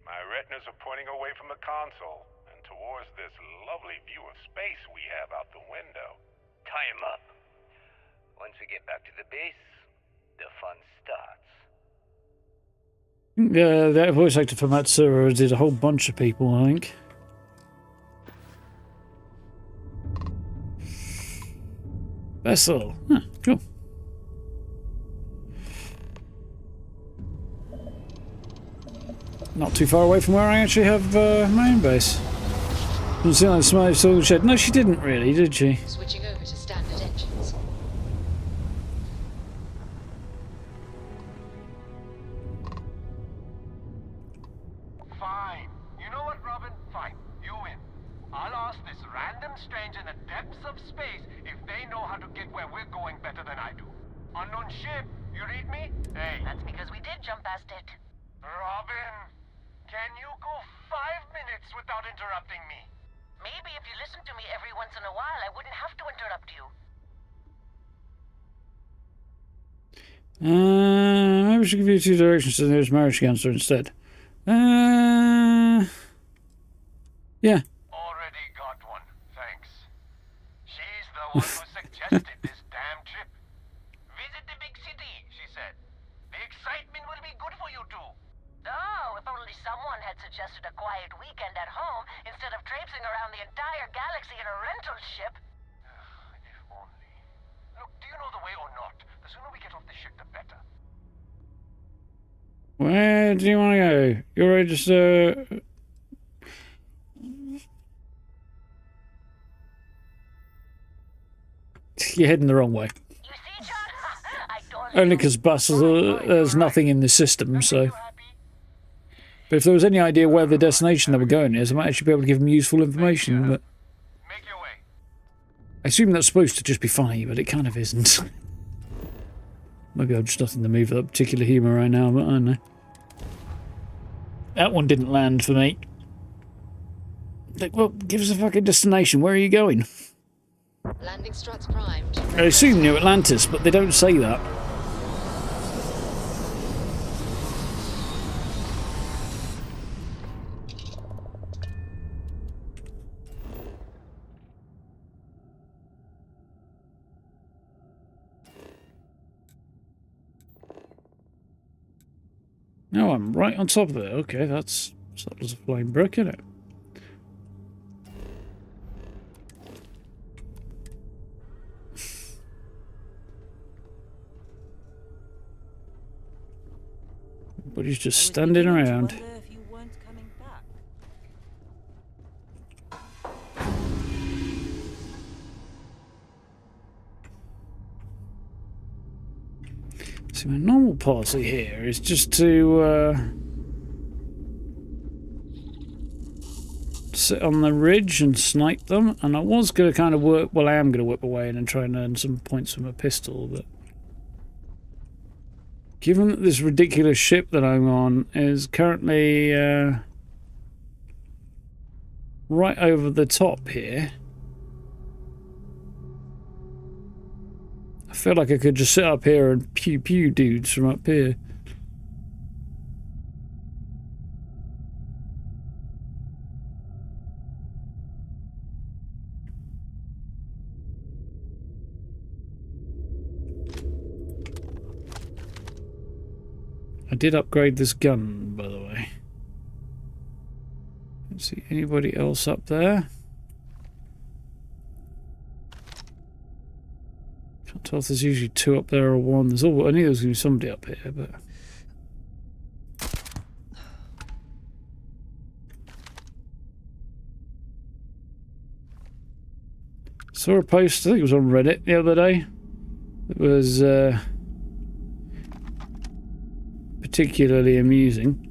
My retinas are pointing away from the console and towards this lovely view of space we have out the window. Tie him up. Once we get back to the base, the fun starts. The voice actor for Matsura did a whole bunch of people, I think. Vessel. Huh, cool. Not too far away from where I actually have my own base. Doesn't seem like somebody saw the shed. No, she didn't really, did she? Switching over to standard engines. Fine. You know what, Robin? Fine. You win. I'll ask this random stranger in the depths of space if they know how to get where we're going better than I do. Unknown ship, you read me? Hey. That's because we did jump past it. Robin, can you go 5 minutes without interrupting me? Maybe if you listen to me every once in a while, I wouldn't have to interrupt you. Maybe we should give you 2 directions to the nearest marriage counselor instead. Yeah. Already got one, thanks. She's the one who suggested this damn trip. Visit the big city, she said. The excitement will be good for you two. Oh, if only someone had suggested a quiet weekend at home instead of traipsing around the entire galaxy in a rental ship. If only. Look, do you know the way or not? The sooner we get off the ship, the better. Where do you want to go? You're ready to... You're heading the wrong way. You see, John? I told Only you. because buses there's nothing in the system, so... But if there was any idea where the destination they were going is, I might actually be able to give them useful information, but... Make your way. I assume that's supposed to just be funny, but it kind of isn't. Maybe I'm just not in the mood for that particular humour right now, but I don't know. That one didn't land for me. Like, well, give us a fucking destination. Where are you going? Landing struts primed. I assume New Atlantis, but they don't say that. No, I'm right on top of it. Okay, that's subtle as a flying brick, isn't it? Everybody's just standing around. See, my normal policy here is just to sit on the ridge and snipe them, and I was going to kind of work, well, I am going to whip away and try and earn some points from a pistol, but given that this ridiculous ship that I'm on is currently right over the top here, I feel like I could just sit up here and pew pew dudes from up here. I did upgrade this gun, by the way. Don't see anybody else up there. Can't tell if there's usually 2 up there or 1. There's all, I knew there was going to be somebody up here, but... Saw a post, I think it was on Reddit the other day. It was particularly amusing.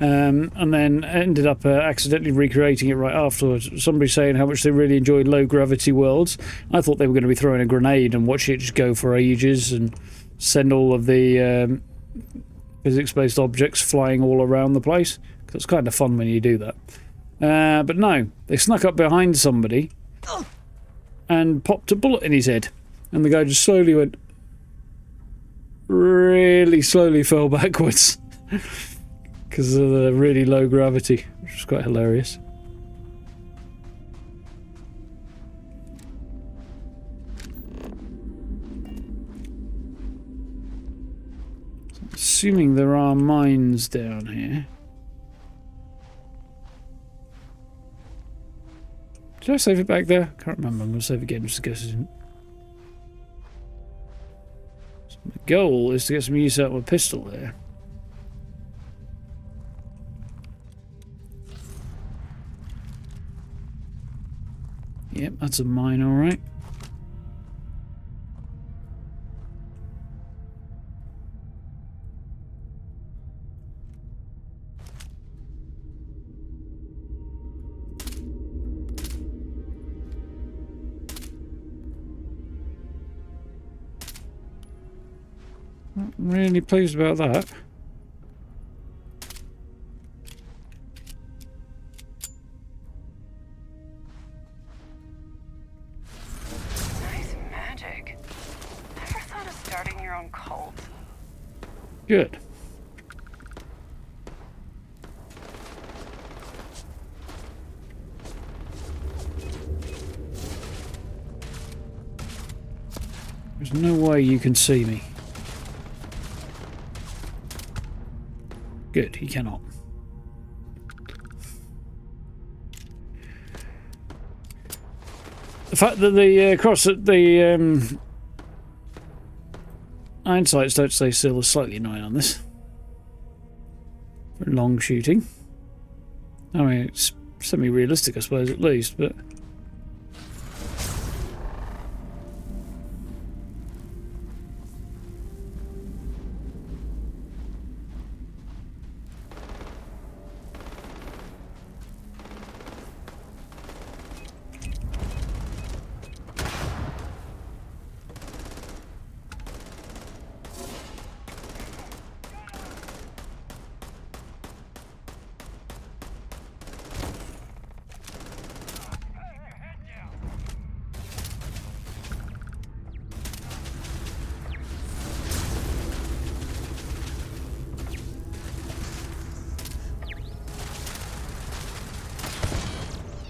And then ended up accidentally recreating it right afterwards. Somebody saying how much they really enjoyed low gravity worlds. I thought they were going to be throwing a grenade and watch it just go for ages and send all of the physics-based objects flying all around the place. Because it's kind of fun when you do that. But no, they snuck up behind somebody and popped a bullet in his head. And the guy just slowly went... really slowly fell backwards. Because of the really low gravity, which was quite hilarious. So I'm assuming there are mines down here. Did I save it back there? Can't remember. I'm going to save it again just in case I didn't. So my goal is to get some use out of my pistol there. Yep, that's a mine, alright. Not really pleased about that. Nice magic. Ever thought of starting your own cult? Good. There's no way you can see me. Good, he cannot. The fact that the iron sights don't stay still is slightly annoying on this. For long shooting. I mean, it's semi-realistic, I suppose, at least, but...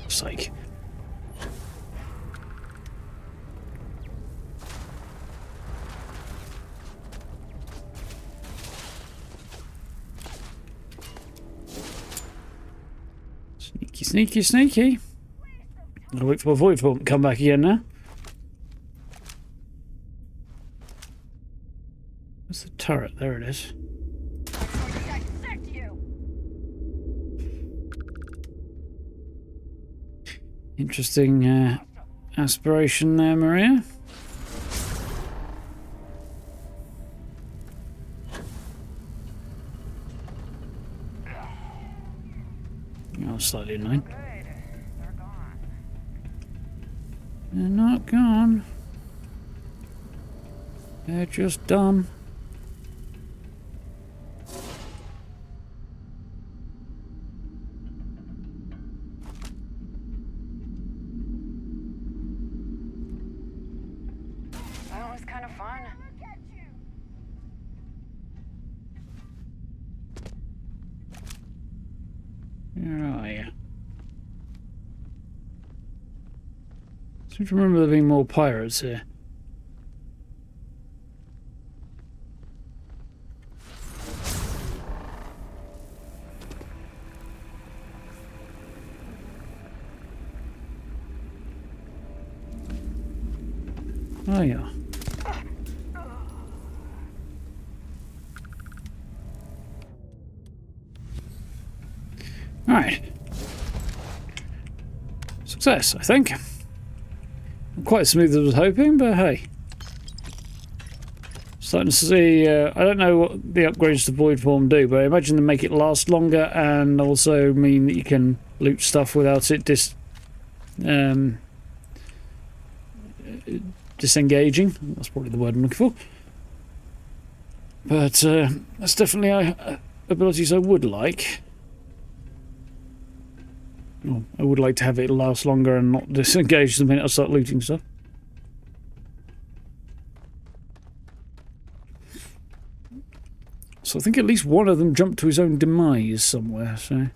sake. Sneaky, sneaky, sneaky. I'll wait for my void form to come back again now. Where's the turret? There it is. Interesting aspiration there, Maria. Oh, slightly annoying. They're not gone. They're just done. I seem to remember there being more pirates here. Oh yeah. Alright. Success, I think. Not quite as smooth as I was hoping, but hey. Starting to see, I don't know what the upgrades to Void Form do, but I imagine they make it last longer and also mean that you can loot stuff without it disengaging. That's probably the word I'm looking for. But that's definitely abilities I would like. Well, I would like to have it last longer and not disengage the minute I start looting stuff. So I think at least one of them jumped to his own demise somewhere, so...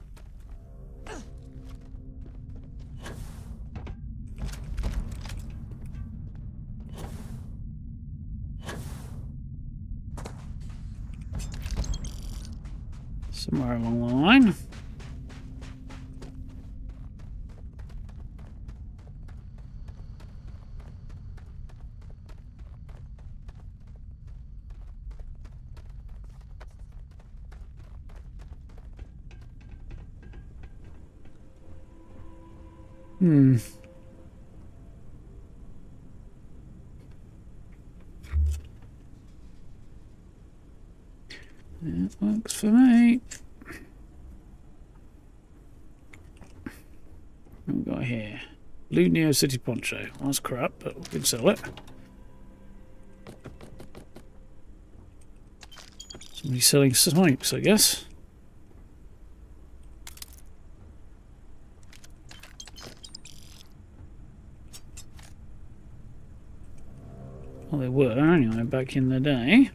somewhere along the line. It works for me. What have we got here? Blue Neo City Poncho. Well, that's crap, but we can sell it. Somebody selling snipes, I guess. Well, they were anyway back in the day.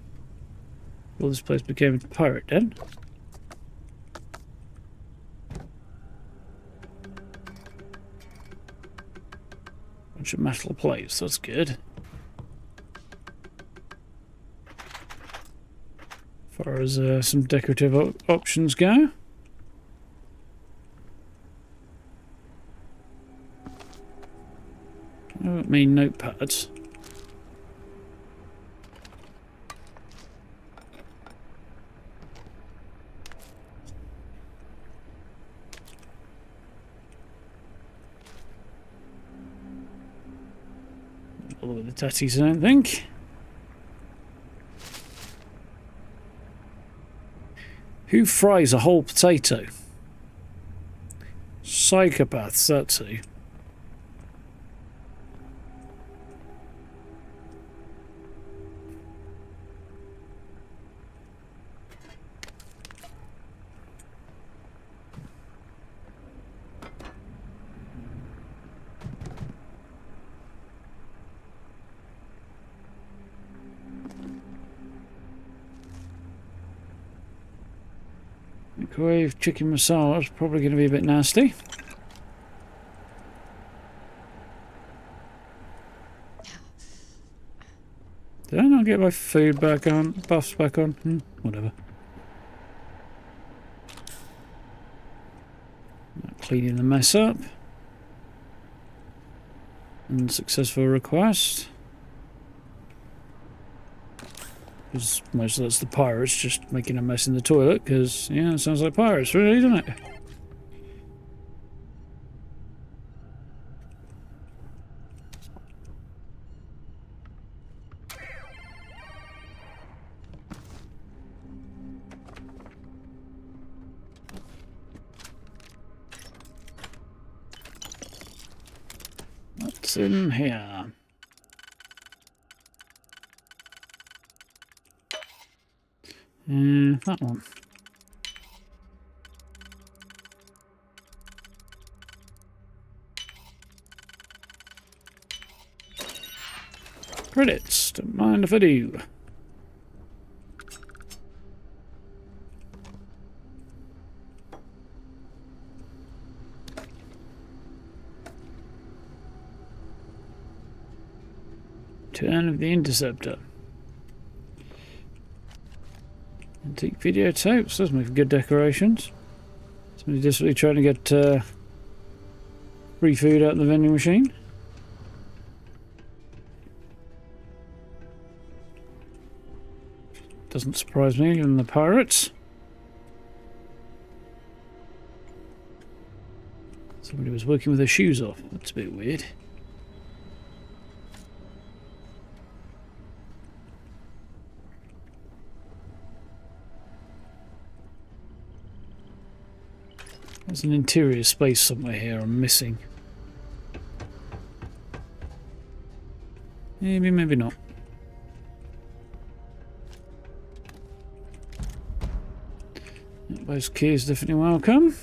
Well, this place became a pirate den. Bunch of metal plates, that's good. As far as some decorative options go. I don't mean notepads. All of the tatties, I don't think. Who fries a whole potato? Psychopaths, that's who. Microwave chicken masala is probably going to be a bit nasty. Did I not get my food back on? Buffs back on? Whatever. Cleaning the mess up. Unsuccessful request. Because most of that's the pirates just making a mess in the toilet, because, yeah, it sounds like pirates, really, doesn't it? What's in here? That one. Credits, don't mind if I do. Turn of the Interceptor. Antique videotapes, those make good decorations. Somebody desperately trying to get free food out of the vending machine. Doesn't surprise me, given the pirates. Somebody was working with their shoes off. That's a bit weird. There's an interior space somewhere here I'm missing. Maybe, maybe not. Those keys definitely welcome.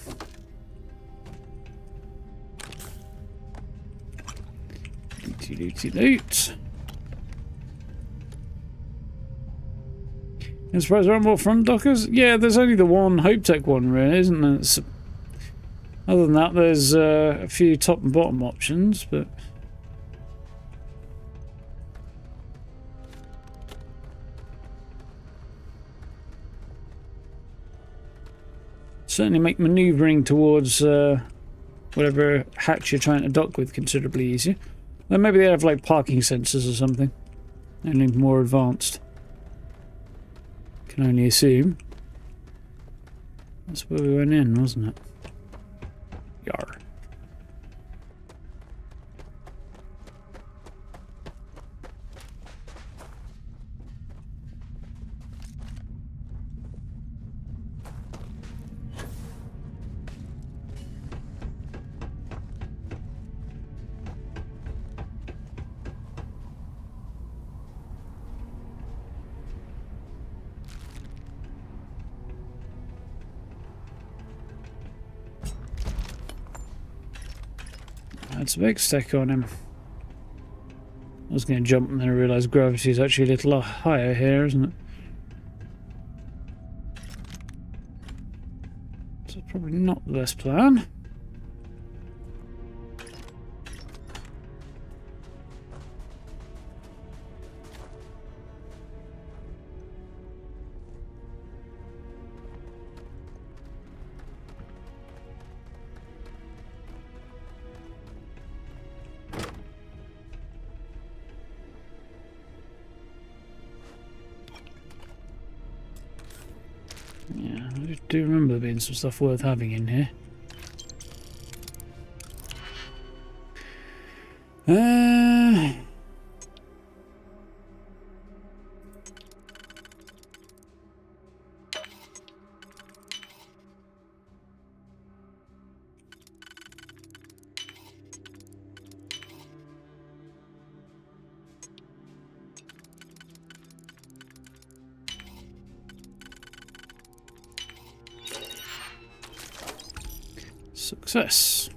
Loot. I'm surprised there aren't more front dockers. Yeah, there's only the one Hope Tech one, really, isn't there? It's, other than that, there's a few top and bottom options, but certainly make manoeuvring towards whatever hatch you're trying to dock with considerably easier. Then maybe they have like parking sensors or something, only more advanced. Can only assume. That's where we went in, wasn't it? Yar. That's a big stick on him. I was going to jump and then I realised gravity is actually a little higher here, isn't it? So probably not the best plan. Yeah, I do remember there being some stuff worth having in here. Success.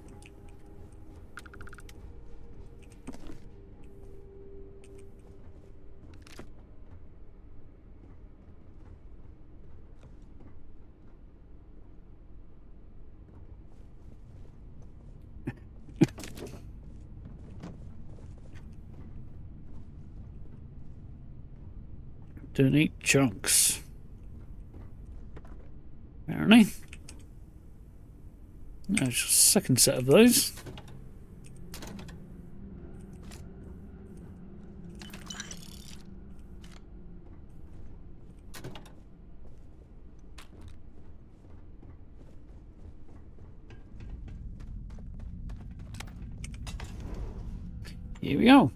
Don't eat chunks. Apparently. There's a second set of those. Here we go.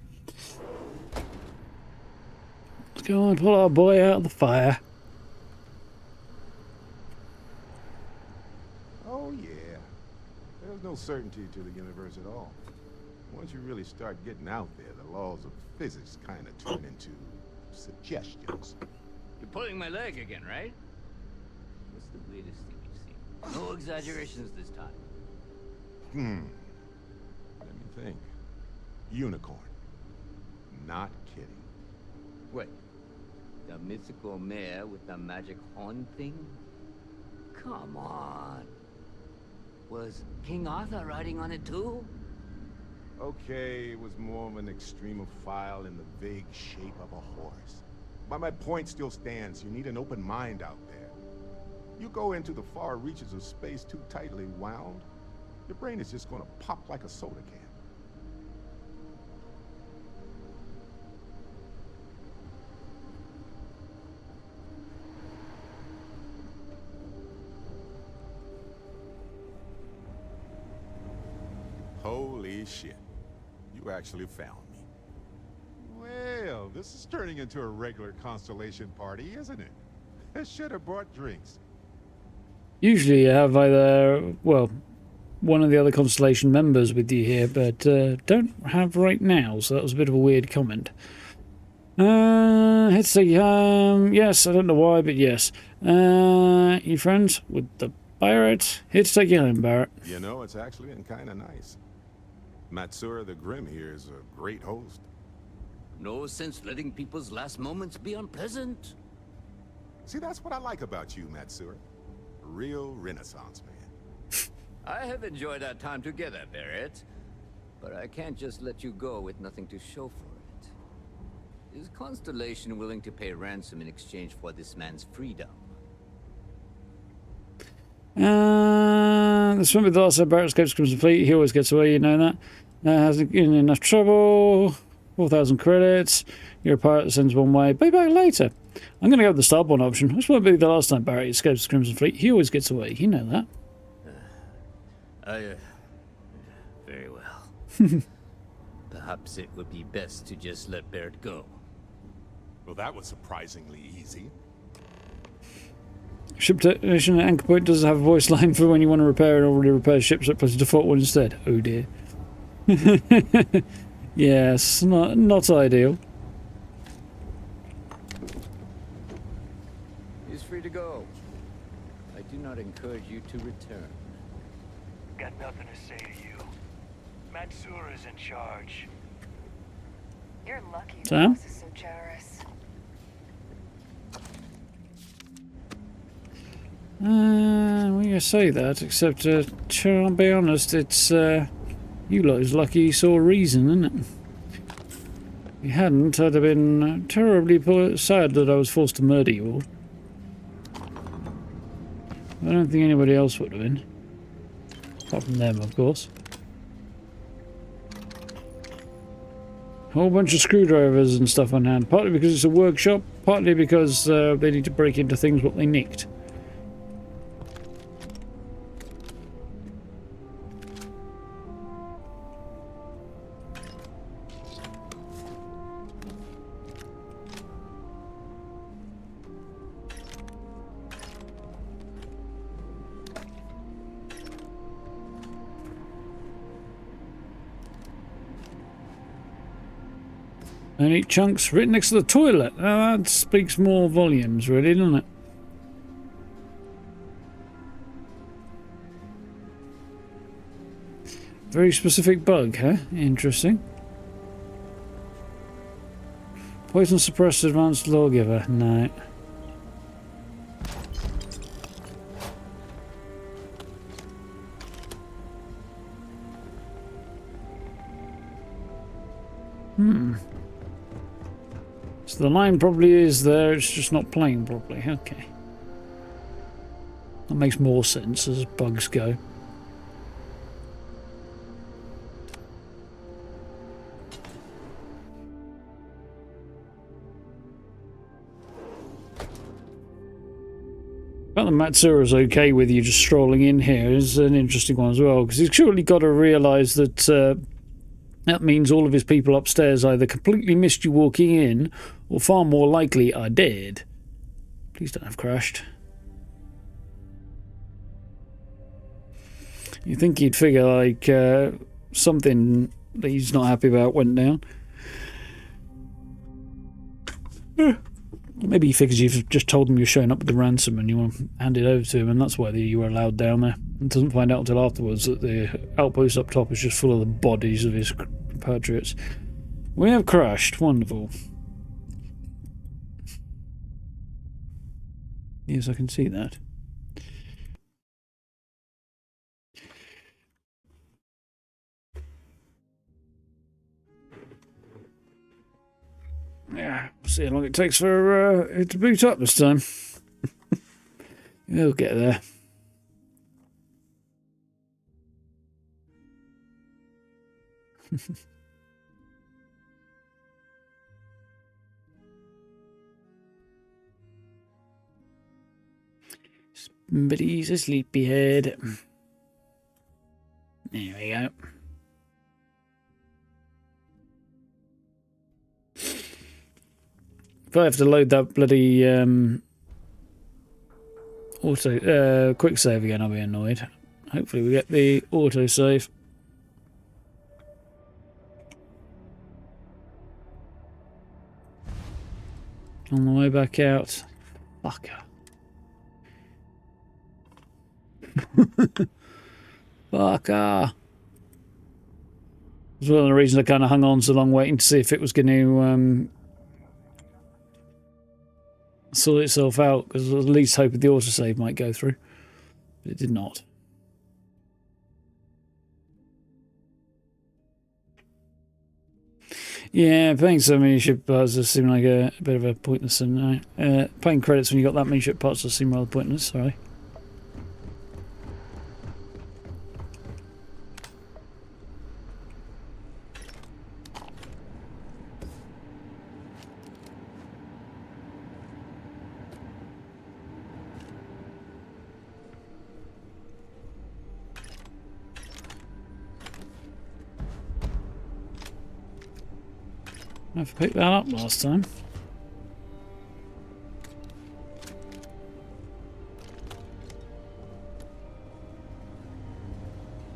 Let's go and pull our boy out of the fire. Oh yeah. There's no certainty to the universe at all. Once you really start getting out there, the laws of physics kind of turn into suggestions. You're pulling my leg again, right? What's the weirdest thing you've seen? No exaggerations this time. Let me think. Unicorn. Not kidding. What? The mythical mare with the magic horn thing? Come on. Was King Arthur riding on it too? Okay, it was more of an extremophile in the vague shape of a horse. But my point still stands. You need an open mind out there. You go into the far reaches of space too tightly wound, your brain is just gonna pop like a soda can. Holy shit. You actually found me. Well, this is turning into a regular Constellation party, isn't it? I should have brought drinks. Usually you have either, well, one of the other Constellation members with you here, but don't have right now, so that was a bit of a weird comment. Let's see, yes, I don't know why, but yes. You friends with the pirate? Here to take you home, Barrett. You know, it's actually been kind of nice. Matsura the Grim here is a great host. No sense letting people's last moments be unpleasant. See, that's what I like about you, Matsura. A real Renaissance man. I have enjoyed our time together, Barrett. But I can't just let you go with nothing to show for it. Is Constellation willing to pay ransom in exchange for this man's freedom? The swim with the last Barrett escapes Crimson Fleet. He always gets away, you know that. Hasn't been in enough trouble. 4,000 credits. You're a pirate that sends one way. Pay back later. I'm going to go with the starboard option. This won't be the last time Barrett escapes Crimson Fleet. He always gets away. You know that. Very well. Perhaps it would be best to just let Barrett go. Well, that was surprisingly easy. Ship technician at Anchor Point does have a voice line for when you want to repair an already repaired ship, so it plays a default one instead. Oh dear. Yes, not ideal. He's free to go. I do not encourage you to return. Got nothing to say to you. Matsura's in charge. You're lucky the Sam? boss is so generous. Well, you say that, except, I'll be honest, it's, you lot is lucky you saw reason, isn't it? If you hadn't, I'd have been terribly sad that I was forced to murder you all. I don't think anybody else would have been. Apart from them, of course. A whole bunch of screwdrivers and stuff on hand, partly because it's a workshop, partly because they need to break into things what they nicked. And eat chunks right next to the toilet. Now that speaks more volumes, really, doesn't it? Very specific bug, huh? Interesting. Poison suppressed advanced lawgiver. No. So the line probably is there, it's just not playing properly. Okay. That makes more sense as bugs go. Well, the Matsura's okay with you just strolling in here is an interesting one as well, because he's surely got to realise that that means all of his people upstairs either completely missed you walking in, or far more likely are dead. Please don't have crashed. You think he'd figure like something that he's not happy about went down. Maybe he figures you've just told him you're showing up with the ransom and you want to hand it over to him, and that's why you were allowed down there. And doesn't find out until afterwards that the outpost up top is just full of the bodies of his compatriots. We have crashed. Wonderful. Yes, I can see that. Yeah, we'll see how long it takes for it to boot up this time. We'll get there. Somebody's a sleepyhead. There we go. If I have to load that bloody quick save again, I'll be annoyed. Hopefully we get the auto save. On the way back out. Fucker. Fucker. It's one of the reasons I kind of hung on so long, waiting to see if it was going to sort itself out, because I was at least hoping the autosave might go through. But it did not. Yeah, paying so many ship parts does seem like a bit of a pointless thing. Paying credits when you got that many ship parts does seem rather pointless, sorry. I've picked that up last time.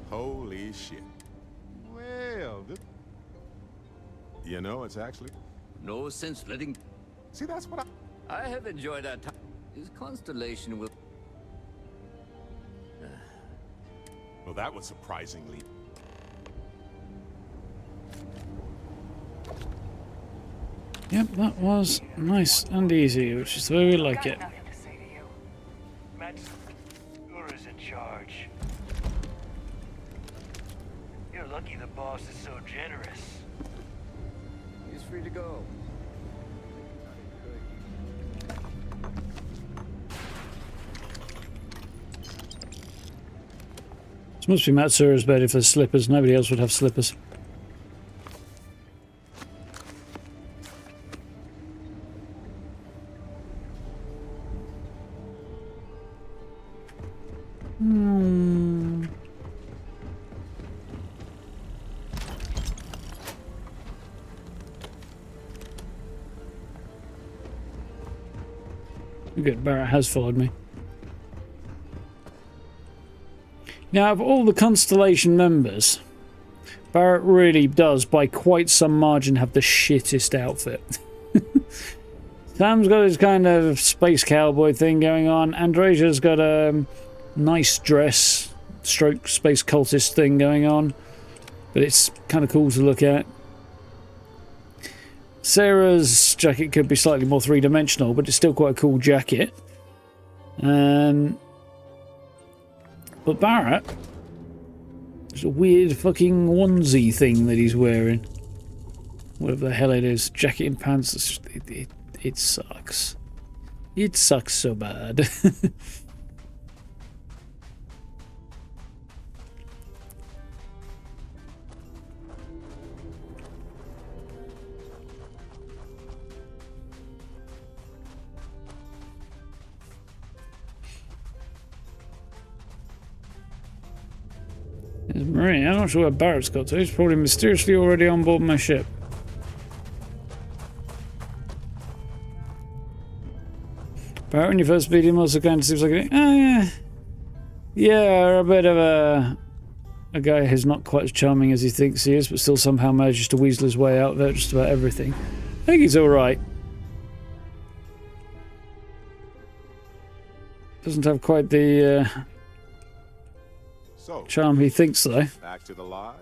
Holy shit. Well, you know, it's actually... No sense letting... See, that's what I have enjoyed our time. His constellation will... Well, that was surprisingly... Yep, that was nice and easy, which is the way we like it. Nothing to say to you. Matsura's in charge. You're lucky the boss is so generous. He's free to go. This must be Matsura's bed if there's slippers. Nobody else would have slippers. Good, Barrett has followed me. Now, of all the Constellation members, Barrett really does, by quite some margin, have the shittest outfit. Sam's got his kind of space cowboy thing going on. Andresia's got a nice dress, stroke space cultist thing going on. But it's kind of cool to look at. Sarah's jacket could be slightly more three-dimensional, but it's still quite a cool jacket. But Barrett, there's a weird fucking onesie thing that he's wearing. Whatever the hell it is. Jacket and pants. It's just, it sucks. It sucks so bad. There's Marine. I'm not sure where Barrett's got to. He's probably mysteriously already on board my ship. Barrett, when you first beat him, also kind of seems like yeah, a bit of a guy who's not quite as charming as he thinks he is, but still somehow manages to weasel his way out of just about everything. I think he's all right. Doesn't have quite the charm he thinks, though. Back to the lodge.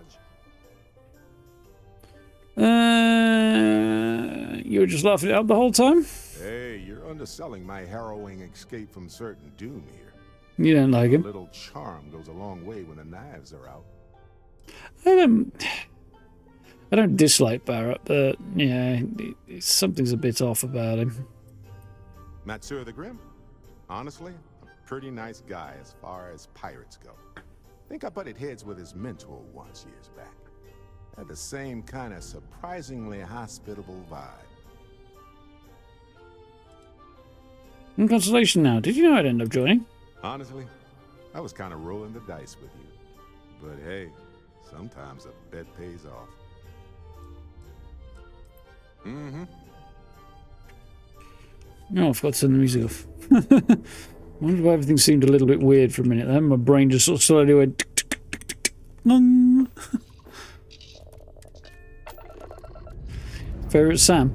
You were just laughing it up the whole time? Hey, you're underselling my harrowing escape from certain doom here. You don't like him. A little charm goes a long way when the knives are out. I don't dislike Barrett, but yeah, something's a bit off about him. Matsura the Grim? Honestly, a pretty nice guy as far as pirates go. Think I butted heads with his mentor once years back. Had the same kind of surprisingly hospitable vibe. In Constellation now, did you know I'd end up joining? Honestly, I was kind of rolling the dice with you. But hey, sometimes a bet pays off. Mm-hmm. Oh, I forgot to turn the music off. I wonder why everything seemed a little bit weird for a minute then. My brain just sort of slowly went tick, tick, tick, tick, tick, long. Favourite Sam?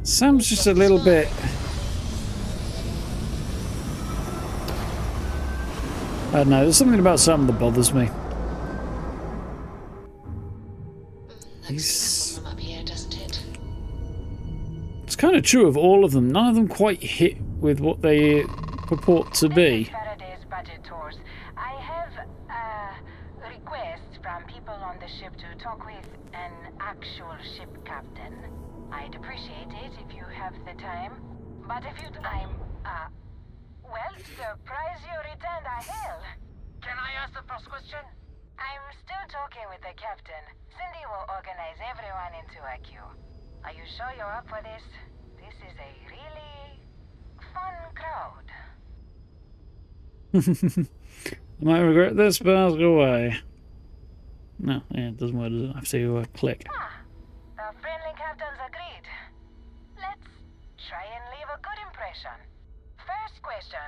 Sam's just a little bit... I don't know, there's something about Sam that bothers me. Looks like a problem up here, doesn't it? It's kind of true of all of them. None of them quite hit with what they purport to be. Faraday's budget tours. I have a request from people on the ship to talk with an actual ship captain. I'd appreciate it if you have the time. But if you'd... well, surprise you returned a hell. Can I ask the first question? I'm still talking with the captain. Cindy will organize everyone into a queue. Are you sure you're up for this? This is a really fun crowd. I might regret this, but I'll go away. No, yeah, it doesn't work, does it? I have to click. The friendly captains agreed. Let's try and leave a good impression. First question.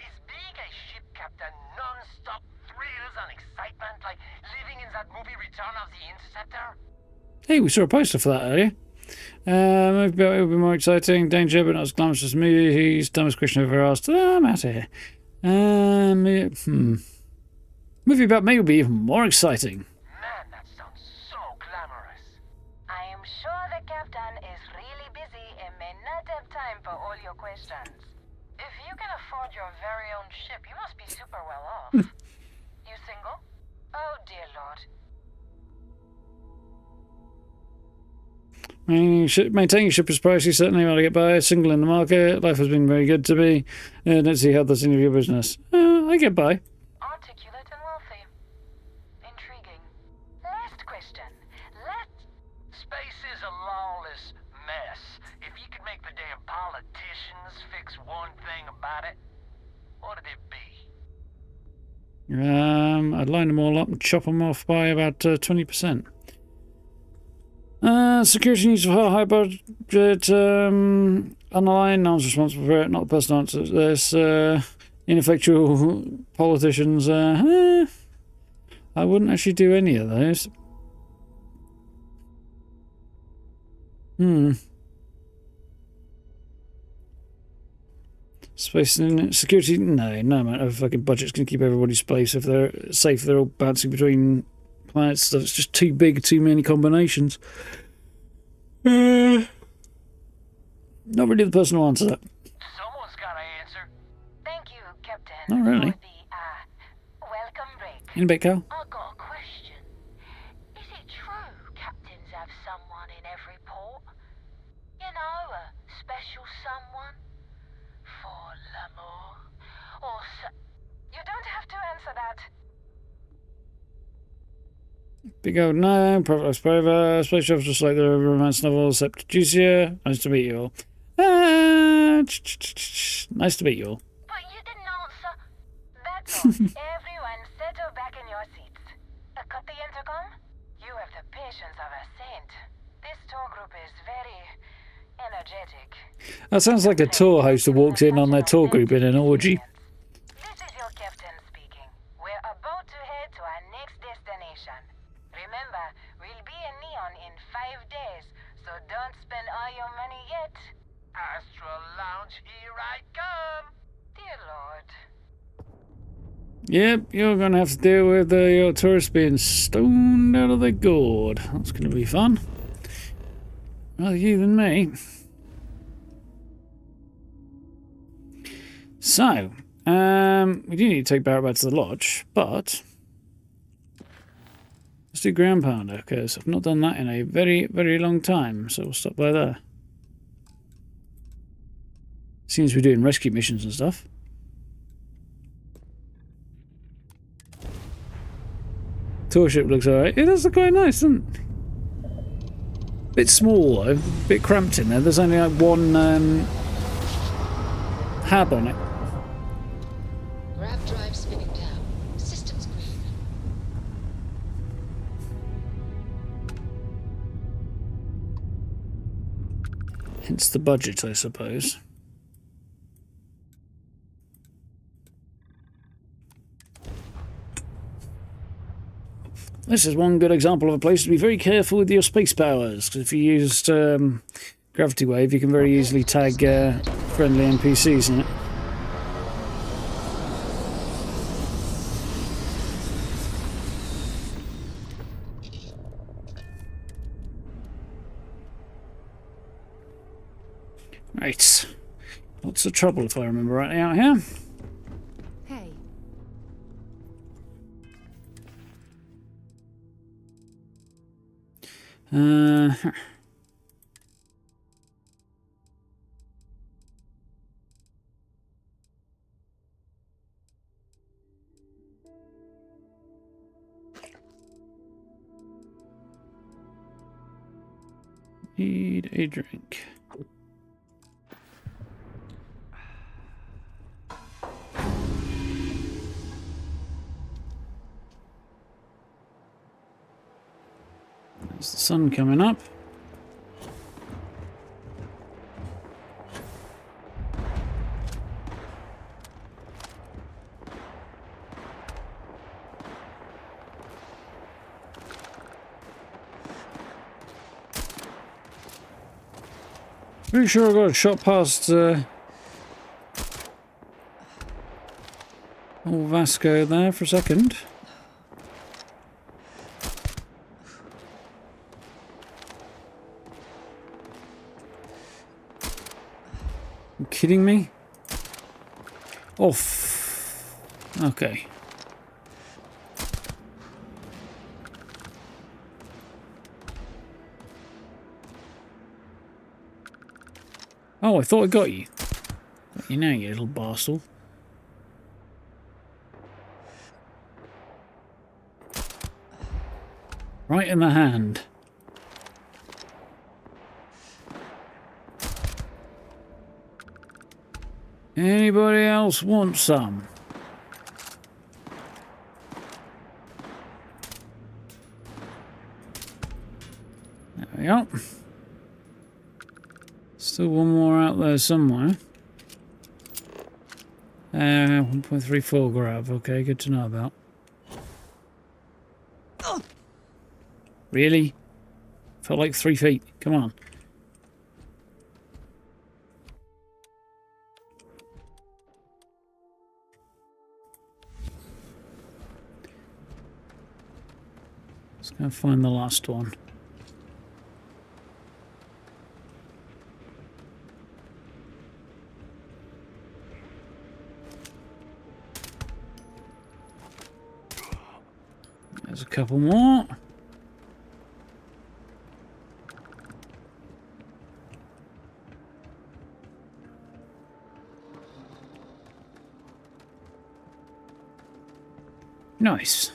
Is being a ship captain non-stop thrills and excitement like living in that movie Return of the Interceptor? Hey, we saw a poster for that earlier. Maybe it would be more exciting. Danger, but not as glamorous as movies. Dumbest question I've ever asked. I'm out of here. Movie about me would be even more exciting. Man, that sounds so glamorous. I am sure the captain is time for all your questions. If you can afford your very own ship, you must be super well off. You single? Oh, dear Lord. Maintaining ship is pricey, certainly while I get by. Single in the market. Life has been very good to me. Don't see how that's any of your business. I get by. Articulate and wealthy. Intriguing. Last question. Space is a lawless mess. If you could make the damn politicians fix one thing about it, what'd it be? I'd line them all up and chop them off by about 20%. Security needs for high budget, unaligned, no one's responsible for it, not the person answers this, ineffectual politicians, I wouldn't actually do any of those. Space and security, no amount of fucking budget's gonna keep everybody's place if they're safe. They're all bouncing between planets, stuff. It's just too big, too many combinations. Not really the person who answers that. Someone's gotta answer. Thank you, Captain. Not really. For the, welcome break. In a bit, Cal. I got a question. Is it true captains have someone in every port? You know, a special someone? For l'amour? Or you don't have to answer that. Big old no, Private Spoiler, Space Shuttle's just like the romance novel, except juicier. Nice to meet you all. Nice to meet you all. But you didn't answer. That's all. Everyone settle back in your seats. Cut the intercom? You have the patience of a saint. This tour group is very energetic. That sounds like a tour host who walked in on their tour group in an orgy. This is your captain speaking. We're about to head to our next destination. Remember, we'll be in Neon in 5 days, so don't spend all your money yet. Astral Lounge, here I come. Dear Lord. Yep, you're going to have to deal with your tourists being stoned out of their gourd. That's going to be fun. Rather you than me. So, we do need to take Barrett back to the lodge, but let's do ground pounder, because I've not done that in a very, very long time, so we'll stop by there. Seems we're doing rescue missions and stuff. Tour ship looks alright. It does look quite nice, doesn't it? Bit small though, bit cramped in there. There's only like one hab on it. Grav drive spinning down. Systems green. Hence the budget, I suppose. This is one good example of a place to be very careful with your space powers, because if you used gravity wave, you can very easily tag friendly NPCs in it. Right. Lots of trouble, if I remember rightly, out here. Hey. Need a drink. There's the sun coming up. Pretty sure I got a shot past old Vasco there for a second. You kidding me? Oh, okay. Oh, I thought I got you. Got you now, you little bastard. Right in the hand. Anybody else want some? There we go. Still one more out there somewhere. 1.34 grav. Okay, good to know about. Really? Felt like 3 feet. Come on. Let's go find the last one. There's a couple more. Nice.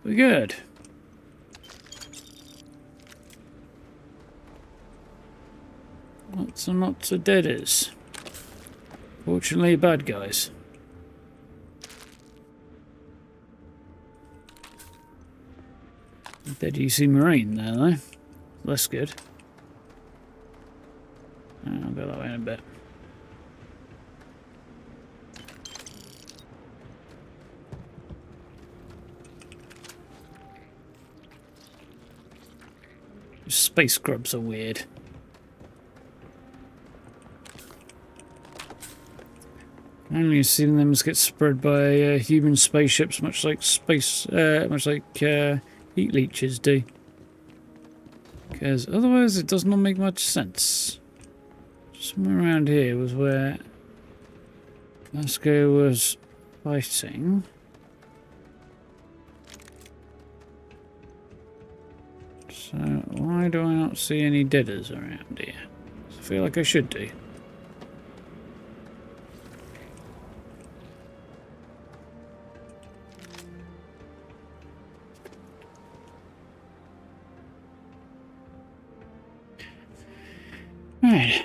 We're good. Lots and lots of deaders. Fortunately, bad guys. Dead UC Marine there, though. That's good. I'll go that way in a bit. Space grubs are weird. I only seen them get spread by human spaceships, much like heat leeches do. Because otherwise, it does not make much sense. Somewhere around here was where Lasco was fighting. So why do I not see any deaders around here? I feel like I should do. Right.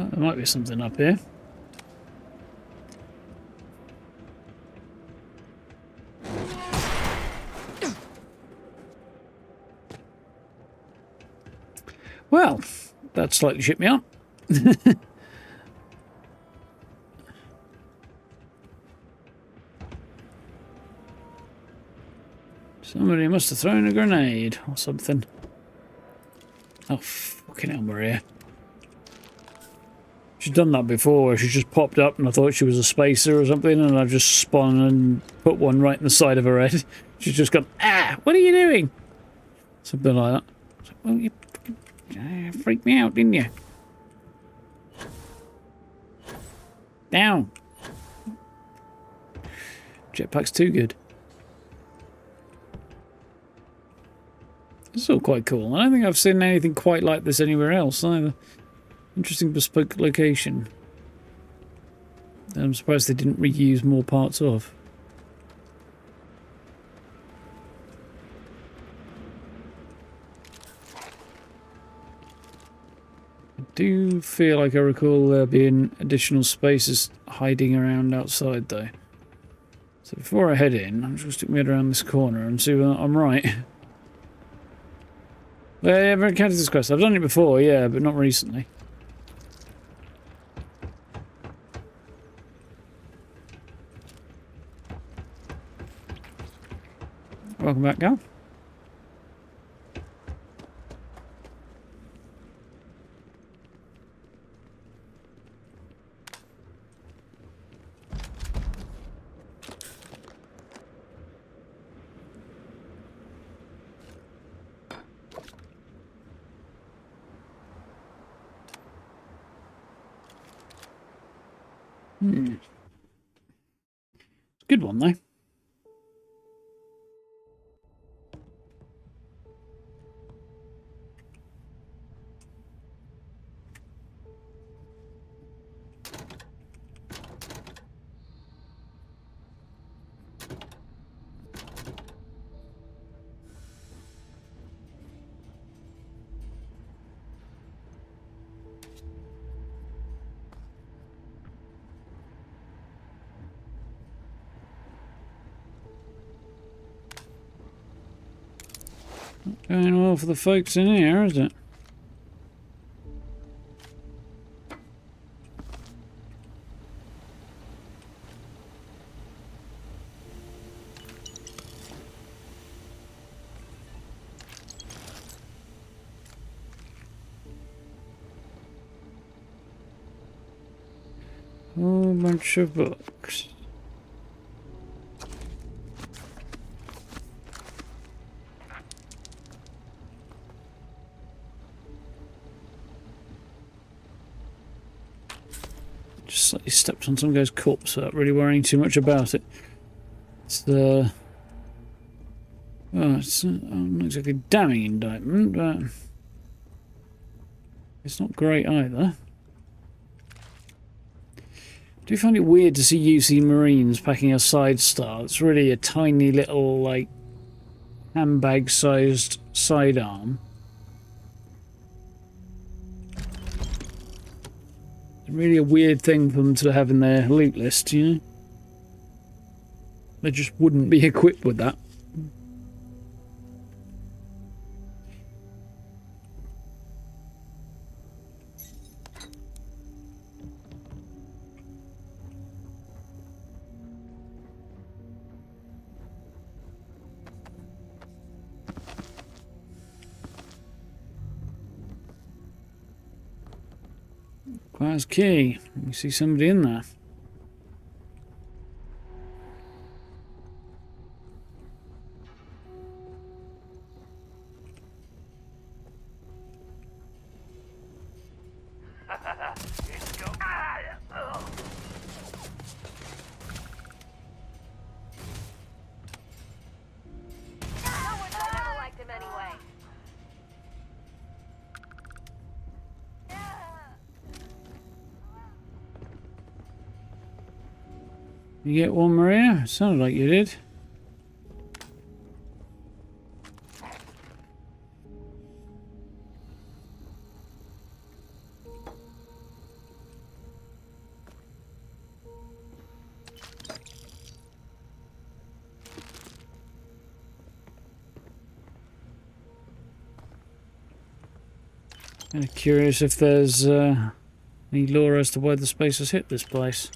Oh, there might be something up here. Well, that slightly shit me up. Somebody must have thrown a grenade or something. Oh, fucking hell, Maria. She's done that before, where she just popped up and I thought she was a spacer or something, and I've just spun and put one right in the side of her head. She's just gone, ah, what are you doing? Something like that. Well, you freaked me out, didn't you? Down. Jetpack's too good. This is all quite cool. I don't think I've seen anything quite like this anywhere else either. Interesting bespoke location. I'm surprised they didn't reuse more parts of. I do feel like I recall there being additional spaces hiding around outside though. So before I head in, I'm just going to stick my head around this corner and see whether I'm right. Well, I haven't encountered this quest. I've done it before, yeah, but not recently. Welcome back, Gal. Good one, though. Going well for the folks in here, is it? Whole bunch of books. Just slightly stepped on some guy's corpse without really worrying too much about it. It's the... Well, it's not exactly a damning indictment, but... It's not great either. Do you find it weird to see UC Marines packing a side star? It's really a tiny little, like, handbag-sized sidearm. It's really a weird thing for them to have in their loot list, you know? They just wouldn't be equipped with that. Requires key. You see somebody in there. You get one, Maria? It sounded like you did. Kind of curious if there's any lore as to why the spacers hit this place.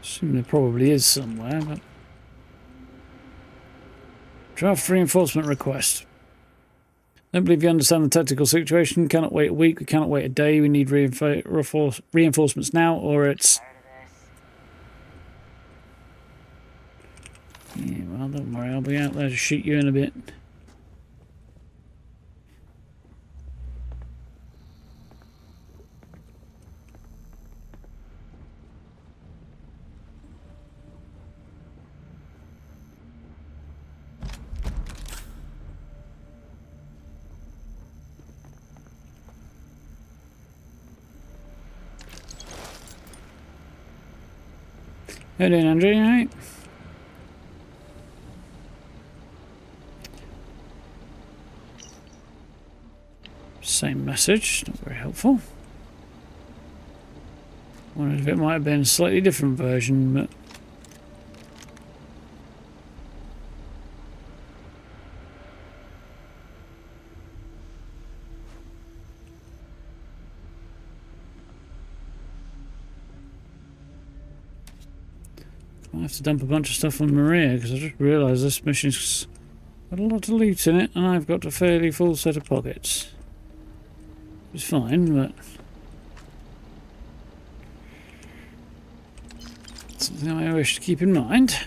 Assume there probably is somewhere, but... Draft reinforcement request. Don't believe you understand the tactical situation. Cannot wait a week. We cannot wait a day. We need reinforcements now, or it's... Yeah, well, don't worry. I'll be out there to shoot you in a bit. How you doing, Andrew? You alright? Same message, not very helpful. Wondered if it might have been a slightly different version, but... I have to dump a bunch of stuff on Maria because I just realised this mission's got a lot of loot in it and I've got a fairly full set of pockets. It's fine, but something I wish to keep in mind.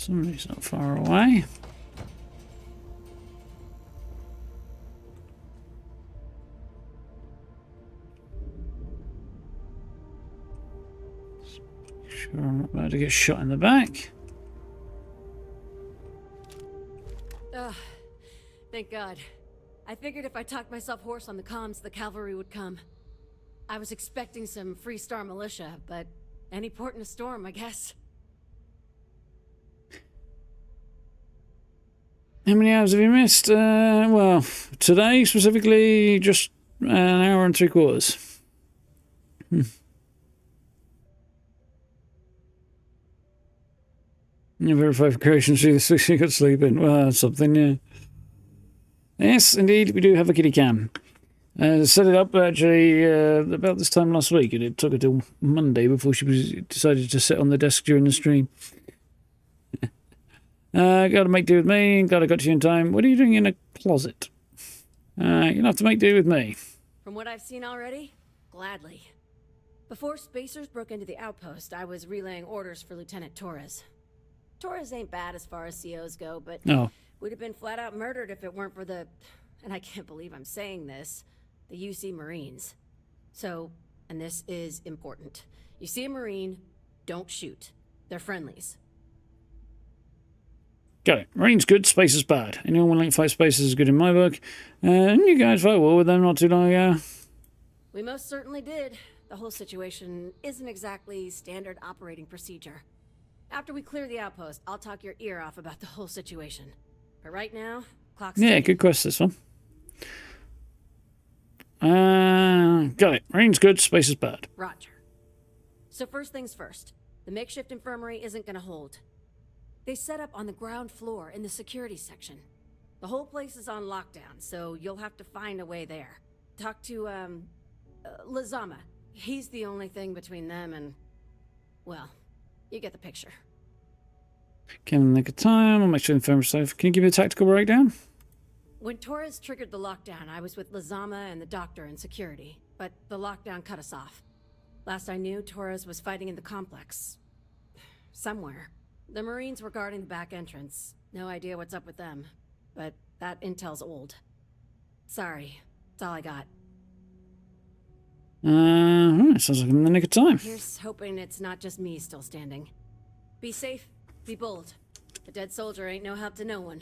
Somebody's not far away. Sure I'm not about to get shot in the back. Ugh. Thank God. I figured if I talked myself hoarse on the comms, the cavalry would come. I was expecting some Freestar militia, but any port in a storm, I guess. How many hours have you missed? Well, today specifically, just an hour and 3/4. You verify for creation, see the 6 you could sleep in. Well, that's something, yeah. Yes, indeed, we do have a kitty cam. Set it up actually about this time last week, and it took her till Monday before she decided to sit on the desk during the stream. Gotta make do with me. Glad I got to you in time. What are you doing in a closet? You'll have to make do with me. From what I've seen already, gladly. Before Spacers broke into the outpost, I was relaying orders for Lieutenant Torres. Torres ain't bad as far as COs go, but we'd have been flat out murdered if it weren't for the, and I can't believe I'm saying this, the UC Marines. So, and this is important. You see a Marine, don't shoot. They're friendlies. Got it. Marine's good, space is bad. Anyone willing to fight spaces is good in my book. And you guys fight well with them not too long ago. We most certainly did. The whole situation isn't exactly standard operating procedure. After we clear the outpost, I'll talk your ear off about the whole situation. But right now, clock's Yeah, ticking. good quest, this one. Got it. Marine's good, space is bad. Roger. So first things first. The makeshift infirmary isn't gonna hold. They set up on the ground floor in the security section. The whole place is on lockdown, so you'll have to find a way there. Talk to, Lazama. He's the only thing between them and... well, you get the picture. Came in the nick of time. I'll make sure the infirmary's safe. Can you give me a tactical breakdown? When Torres triggered the lockdown, I was with Lazama and the doctor in security, but the lockdown cut us off. Last I knew, Torres was fighting in the complex. Somewhere. The Marines were guarding the back entrance. No idea what's up with them. But that intel's old. Sorry. That's all I got. Sounds like I'm in the nick of time. Here's hoping it's not just me still standing. Be safe. Be bold. A dead soldier ain't no help to no one.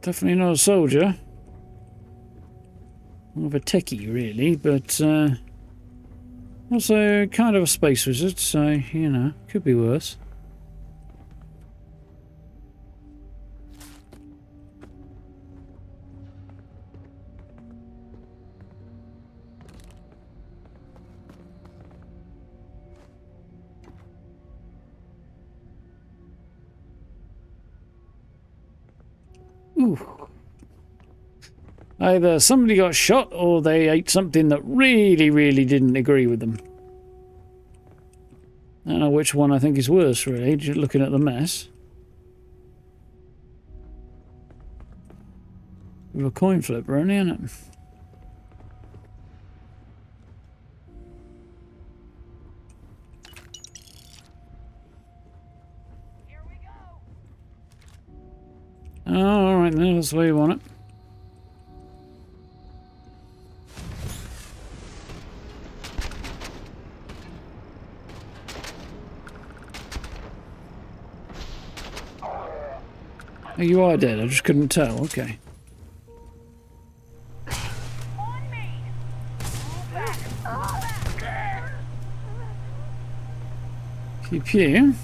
Definitely not a soldier. More of a techie, really, but also kind of a space wizard, so, you know, could be worse. Ooh. Either somebody got shot or they ate something that really, really didn't agree with them. I don't know which one I think is worse, really, just looking at the mess. With a coin flipper, only, isn't it? Oh, alright then, that's the way you want it. Oh, you are dead, I just couldn't tell, okay. Pew pew.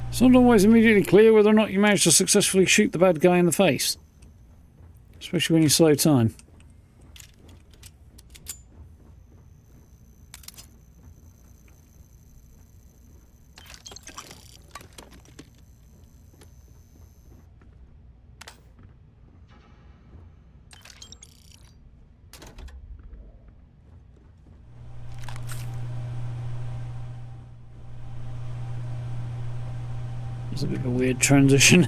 It's not always immediately clear whether or not you manage to successfully shoot the bad guy in the face. Especially when you slow time. It's a bit of a weird transition.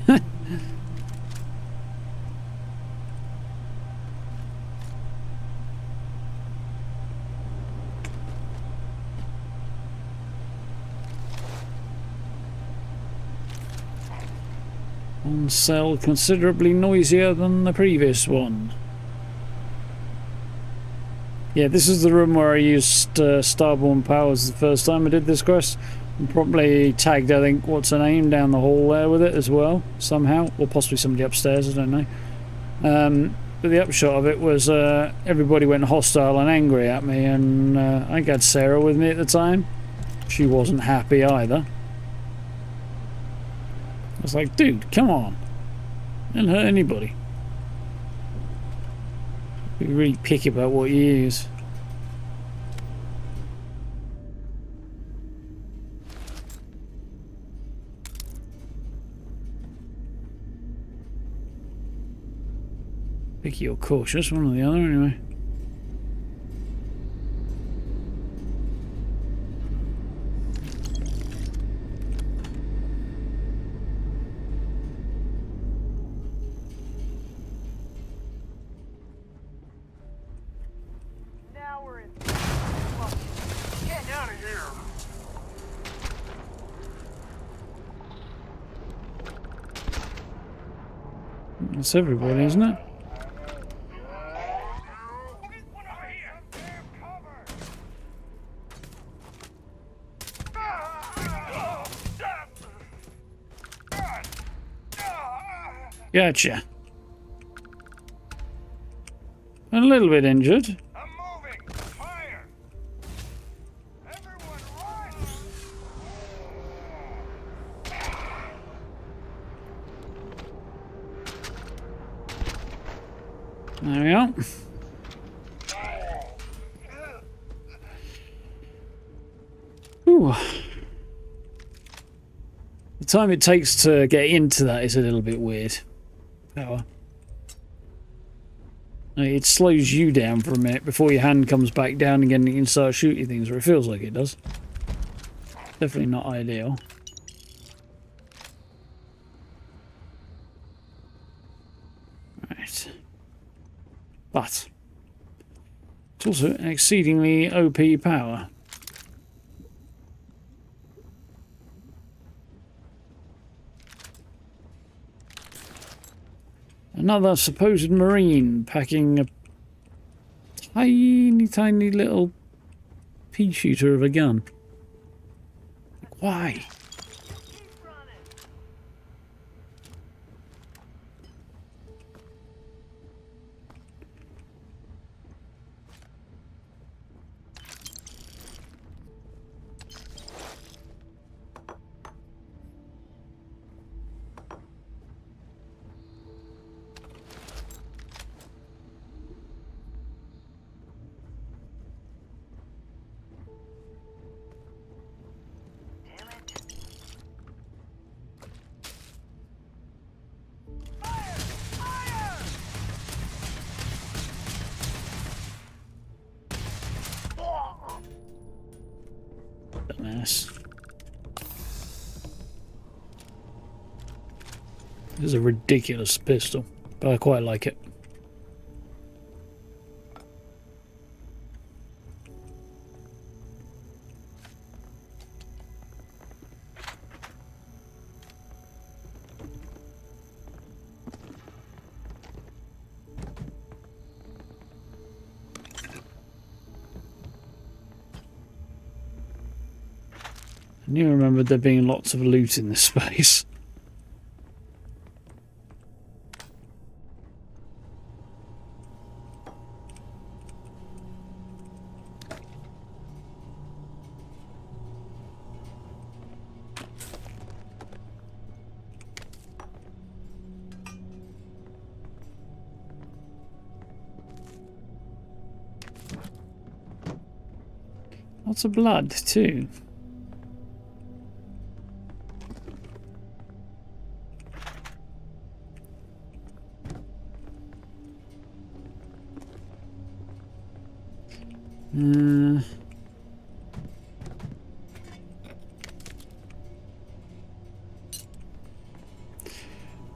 One cell considerably noisier than the previous one. Yeah, this is the room where I used Starborn powers the first time I did this quest. And probably tagged, I think, what's her name, down the hall there with it as well, somehow. Or possibly somebody upstairs, I don't know. But the upshot of it was everybody went hostile and angry at me, and I think I had Sarah with me at the time. She wasn't happy either. I was like, dude, come on. Don't hurt anybody. Be really picky about what you use. Picky or cautious, one or the other anyway. Now we're in. Get out of here! That's everybody, isn't it? Gotcha. A little bit injured. I'm moving! Fire! Everyone run! There we are. Ooh. The time it takes to get into that is a little bit weird. Power. It slows you down for a minute before your hand comes back down again and you can start shooting things, or it feels like it does. Definitely not ideal. Right. But it's also an exceedingly OP power. Another supposed Marine packing a tiny little pea shooter of a gun. Why? Dumbass. This is a ridiculous pistol, but I quite like it. I knew I remembered there being lots of loot in this space. Lots of blood too.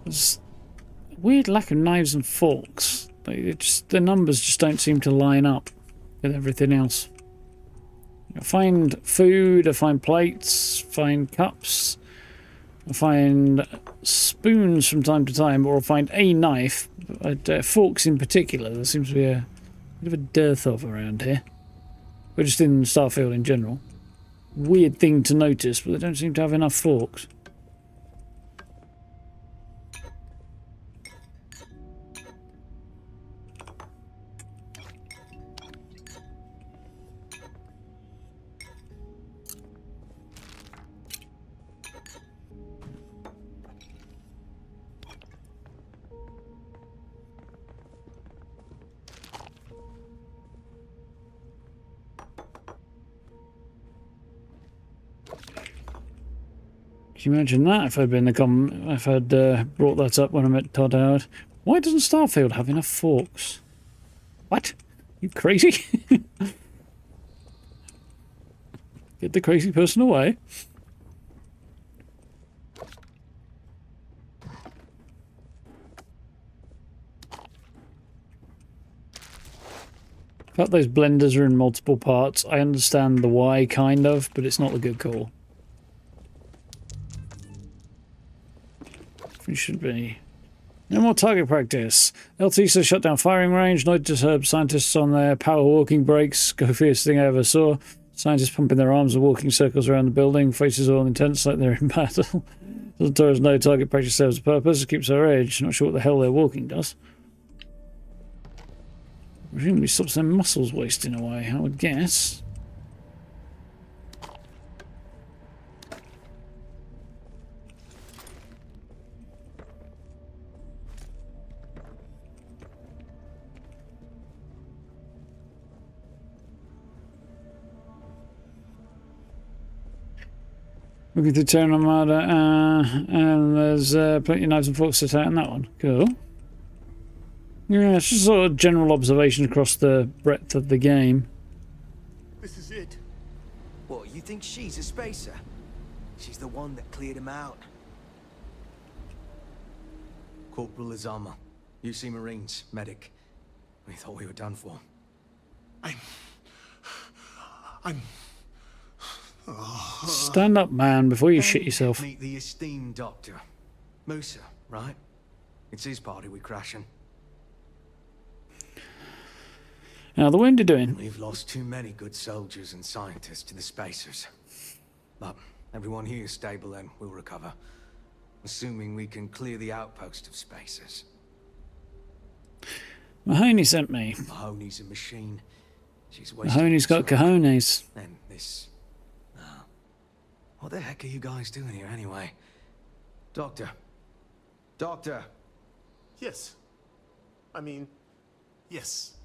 There's a weird lack of knives and forks. The numbers just don't seem to line up with everything else. I find food, I find plates, find cups, I find spoons from time to time, or I'll find a knife, but forks in particular. There seems to be a bit of a dearth of around here. We're just in Starfield in general. Weird thing to notice, but they don't seem to have enough forks. Can you imagine that if I'd been if I'd brought that up when I met Todd Howard? Why doesn't Starfield have enough forks? What? You crazy? Get the crazy person away. The fact those blenders are in multiple parts, I understand the why, kind of, but it's not a good call. It should be. No more target practice. LT says shut down firing range. Not disturbed scientists on their power walking breaks. Goofiest thing I ever saw. Scientists pumping their arms and walking circles around the building. Faces all intense like they're in battle. Doesn't tell us no target practice serves a purpose. It keeps our edge. Not sure what the hell their walking does. Presumably stops their muscles wasting away, I would guess. Looking through Terran Armada, and there's plenty of knives and forks set out in that one. Cool. Yeah, it's just sort of general observation across the breadth of the game. This is it. What, you think she's a spacer? She's the one that cleared him out. Corporal Azama, UC Marines, medic. We thought we were done for. I'm... Stand up, man, before you shit yourself. Meet the esteemed doctor. Musa, right? It's his party we're crashing. How the wind are doing? We've lost too many good soldiers and scientists to the spacers. But everyone here is stable and we'll recover. Assuming we can clear the outpost of spacers. Mahoney sent me. Mahoney's a machine. She's Mahoney's got cojones. And this... What the heck are you guys doing here anyway? Doctor. Doctor. Yes. Yes.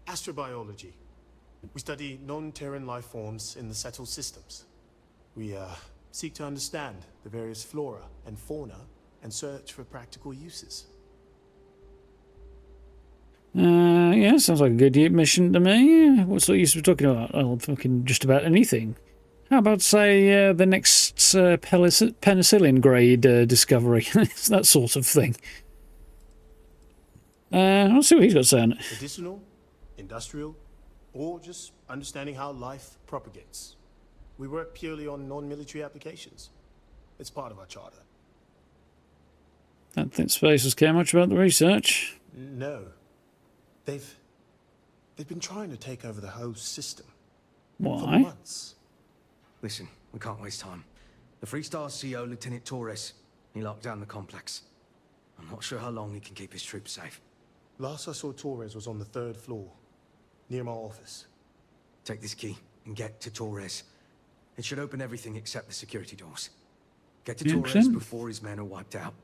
Astrobiology. We study non-Terran life forms in the settled systems. We seek to understand the various flora and fauna and search for practical uses. Yeah, sounds like a good mission to me. What sort of use are we talking about? Oh, fucking just about anything. How about, say, the next penicillin grade discovery? That sort of thing. I'll see what he's got to say on it. Medicinal, industrial, or just understanding how life propagates. We work purely on non-military applications. It's part of our charter. Don't think spacers care much about the research. No. They've been trying to take over the whole system. Why? For months. Listen, we can't waste time. The Freestar CO, Lieutenant Torres, he locked down the complex. I'm not sure how long he can keep his troops safe. Last I saw Torres was on the 3rd floor, near my office. Take this key and get to Torres. It should open everything except the security doors. Get to Torres before his men are wiped out.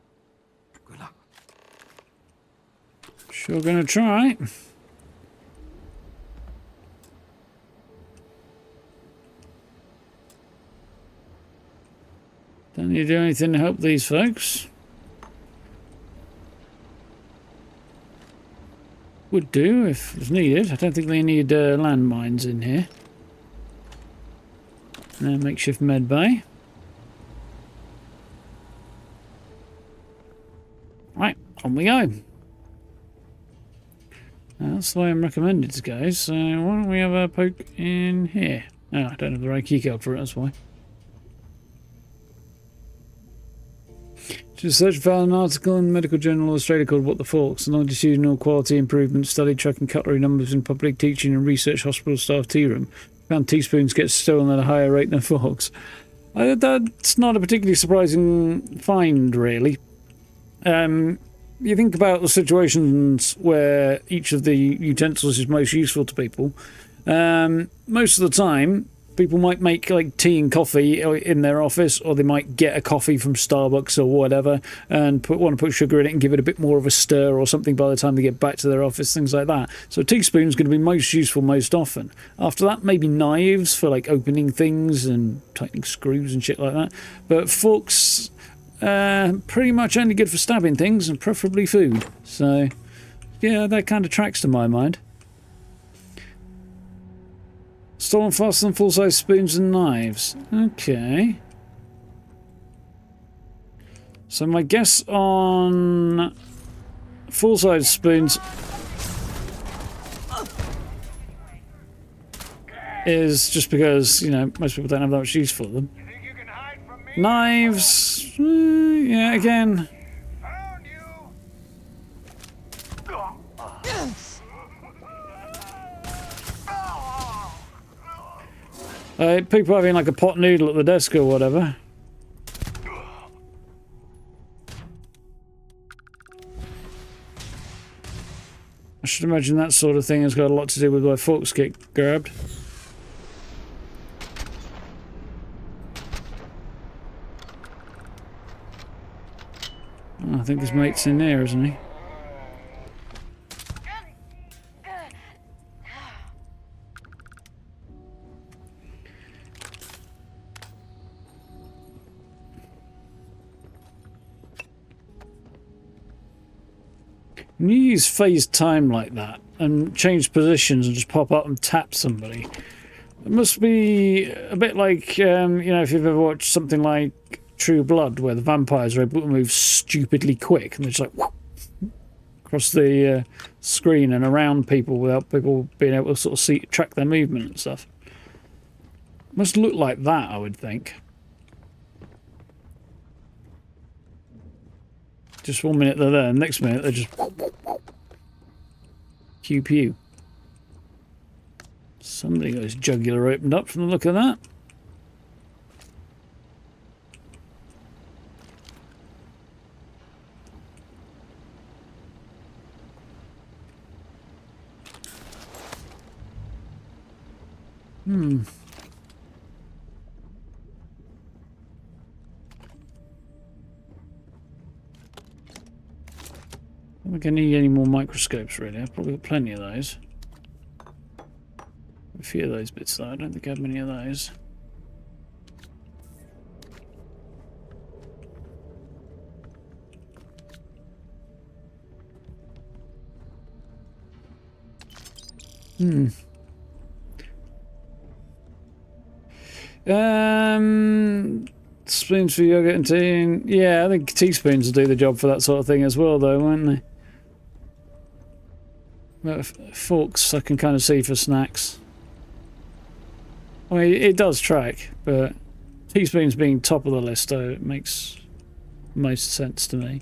Good luck. Sure gonna try. Don't you do anything to help these folks? Would do if it was needed. I don't think they need landmines in here. Makeshift med bay. Right, on we go. That's the way I'm recommended to go, so why don't we have a poke in here? Oh, I don't have the right keycard for it, that's why. Just search for an article in the Medical Journal of Australia called What the Forks, a longitudinal quality improvement study tracking cutlery numbers in public teaching and research hospital staff tea room. Found teaspoons get stolen at a higher rate than forks. That's not a particularly surprising find, really. You think about the situations where each of the utensils is most useful to people. Most of the time, people might make like tea and coffee in their office, or they might get a coffee from Starbucks or whatever and want to put sugar in it and give it a bit more of a stir or something by the time they get back to their office, things like that. So a teaspoon is going to be most useful most often. After that, maybe knives for like opening things and tightening screws and shit like that. But forks, pretty much only good for stabbing things and preferably food. So yeah, that kind of tracks to my mind. Stolen faster than full-size spoons and knives. Okay. So my guess on full-size spoons is just because, you know, most people don't have that much use for them. Knives, yeah, again. People having like a pot noodle at the desk or whatever. I should imagine that sort of thing has got a lot to do with why forks get grabbed. Oh, I think his mate's in there, isn't he? When you use phase time like that and change positions and just pop up and tap somebody, it must be a bit like, you know, if you've ever watched something like True Blood, where the vampires are able to move stupidly quick and they're just like whoop, across the screen and around people without people being able to sort of track their movement and stuff. It must look like that, I would think. Just 1 minute they're there, next minute they're just pew pew. Somebody got his jugular opened up from the look of that. I don't think I need any more microscopes, really. I've probably got plenty of those. A few of those bits, though. I don't think I have many of those. Spoons for yogurt and tea. Yeah, I think teaspoons will do the job for that sort of thing as well, though, won't they? But forks I can kind of see for snacks. I mean, it does track, but teaspoons being top of the list, though, it makes most sense to me.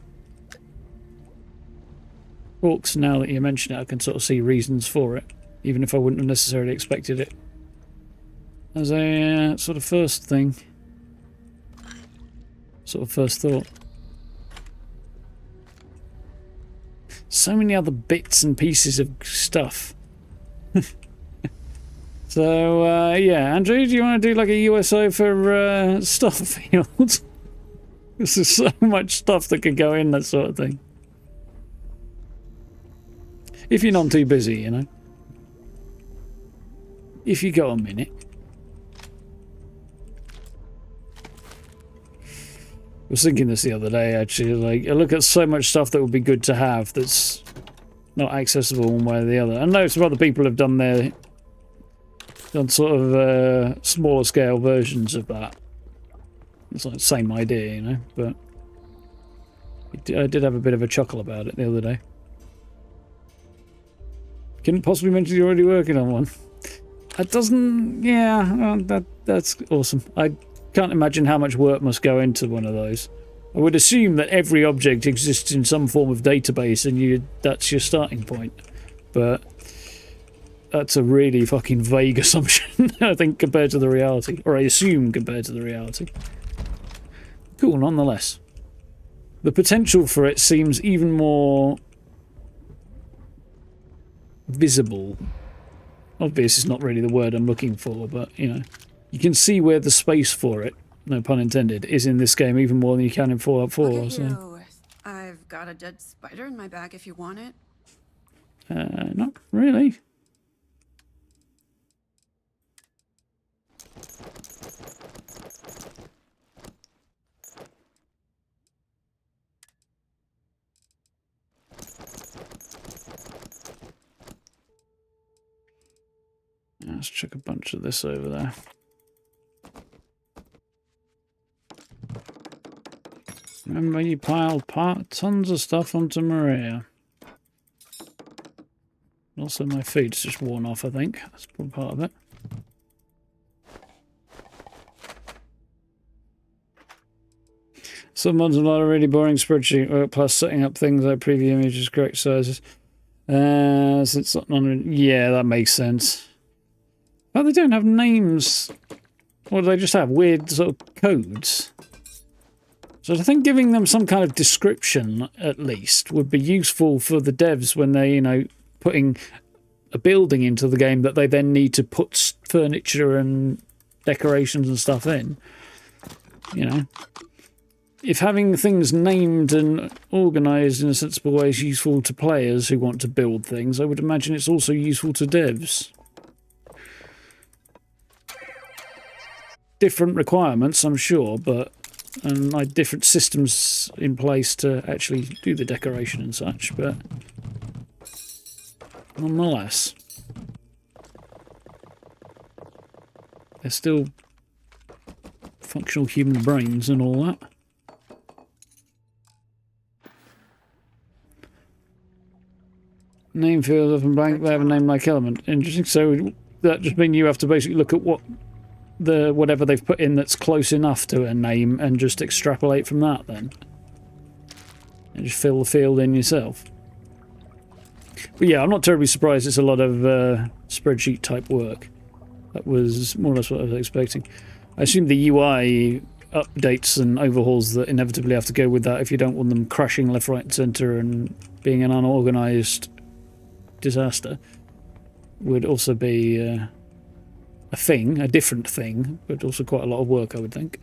Forks, now that you mention it, I can sort of see reasons for it, even if I wouldn't have necessarily expected it as a sort of first thing. Sort of first thought. So many other bits and pieces of stuff. So, yeah, Andrew, do you want to do like a USO for Starfield? There's so much stuff that could go in, that sort of thing. If you're not too busy, you know. If you got a minute. I was thinking this the other day, actually. Like, I look at so much stuff that would be good to have that's not accessible one way or the other. I know some other people have done sort of smaller scale versions of that. It's like the same idea, you know, but I did have a bit of a chuckle about it the other day. Couldn't possibly mention you're already working on one. That doesn't... yeah, that's awesome. I can't imagine how much work must go into one of those. I would assume that every object exists in some form of database and that's your starting point. But that's a really fucking vague assumption, I think, compared to the reality. Or I assume compared to the reality. Cool, nonetheless. The potential for it seems even more visible. Obvious is not really the word I'm looking for, but, you know, you can see where the space for it, no pun intended, is in this game even more than you can in Fallout 4. Okay, so. I've got a dead spider in my bag if you want it. Not really. Let's chuck a bunch of this over there. Remember, you piled tons of stuff onto Maria. Also, my feet's just worn off, I think. That's probably part of it. Some mods have a lot of really boring spreadsheet work, plus setting up things like preview images, correct sizes. Since yeah, that makes sense. But they don't have names. Or do they just have weird sort of codes? So I think giving them some kind of description, at least, would be useful for the devs when they, you know, putting a building into the game that they then need to put furniture and decorations and stuff in. You know, if having things named and organised in a sensible way is useful to players who want to build things, I would imagine it's also useful to devs. Different requirements, I'm sure, but and like different systems in place to actually do the decoration and such, but nonetheless, they're still functional human brains and all that. Name field often blank, they have a name-like element. Interesting. So that just means you have to basically look at whatever they've put in that's close enough to a name and just extrapolate from that then. And just fill the field in yourself. But yeah, I'm not terribly surprised it's a lot of spreadsheet type work. That was more or less what I was expecting. I assume the UI updates and overhauls that inevitably have to go with that if you don't want them crashing left, right and centre and being an unorganised disaster would also be a thing, a different thing, but also quite a lot of work, I would think.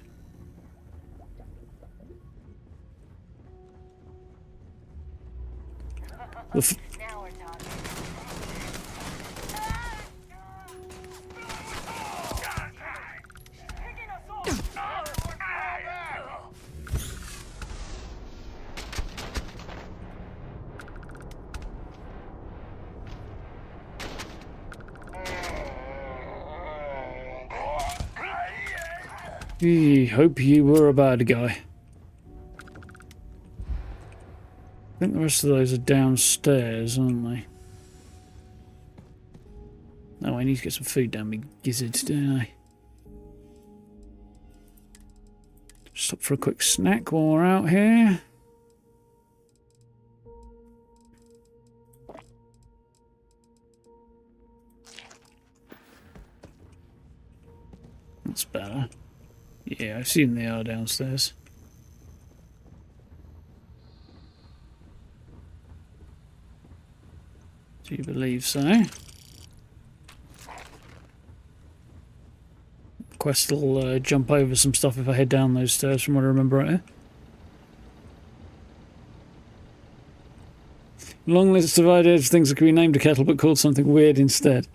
Hope you were a bad guy. I think the rest of those are downstairs, aren't they? Oh, I need to get some food down me gizzards, don't I? Stop for a quick snack while we're out here. That's better. Yeah, I assume they are downstairs. Do you believe so? Quest will jump over some stuff if I head down those stairs from what I remember right here. Long list of ideas, things that could be named a kettle but called something weird instead.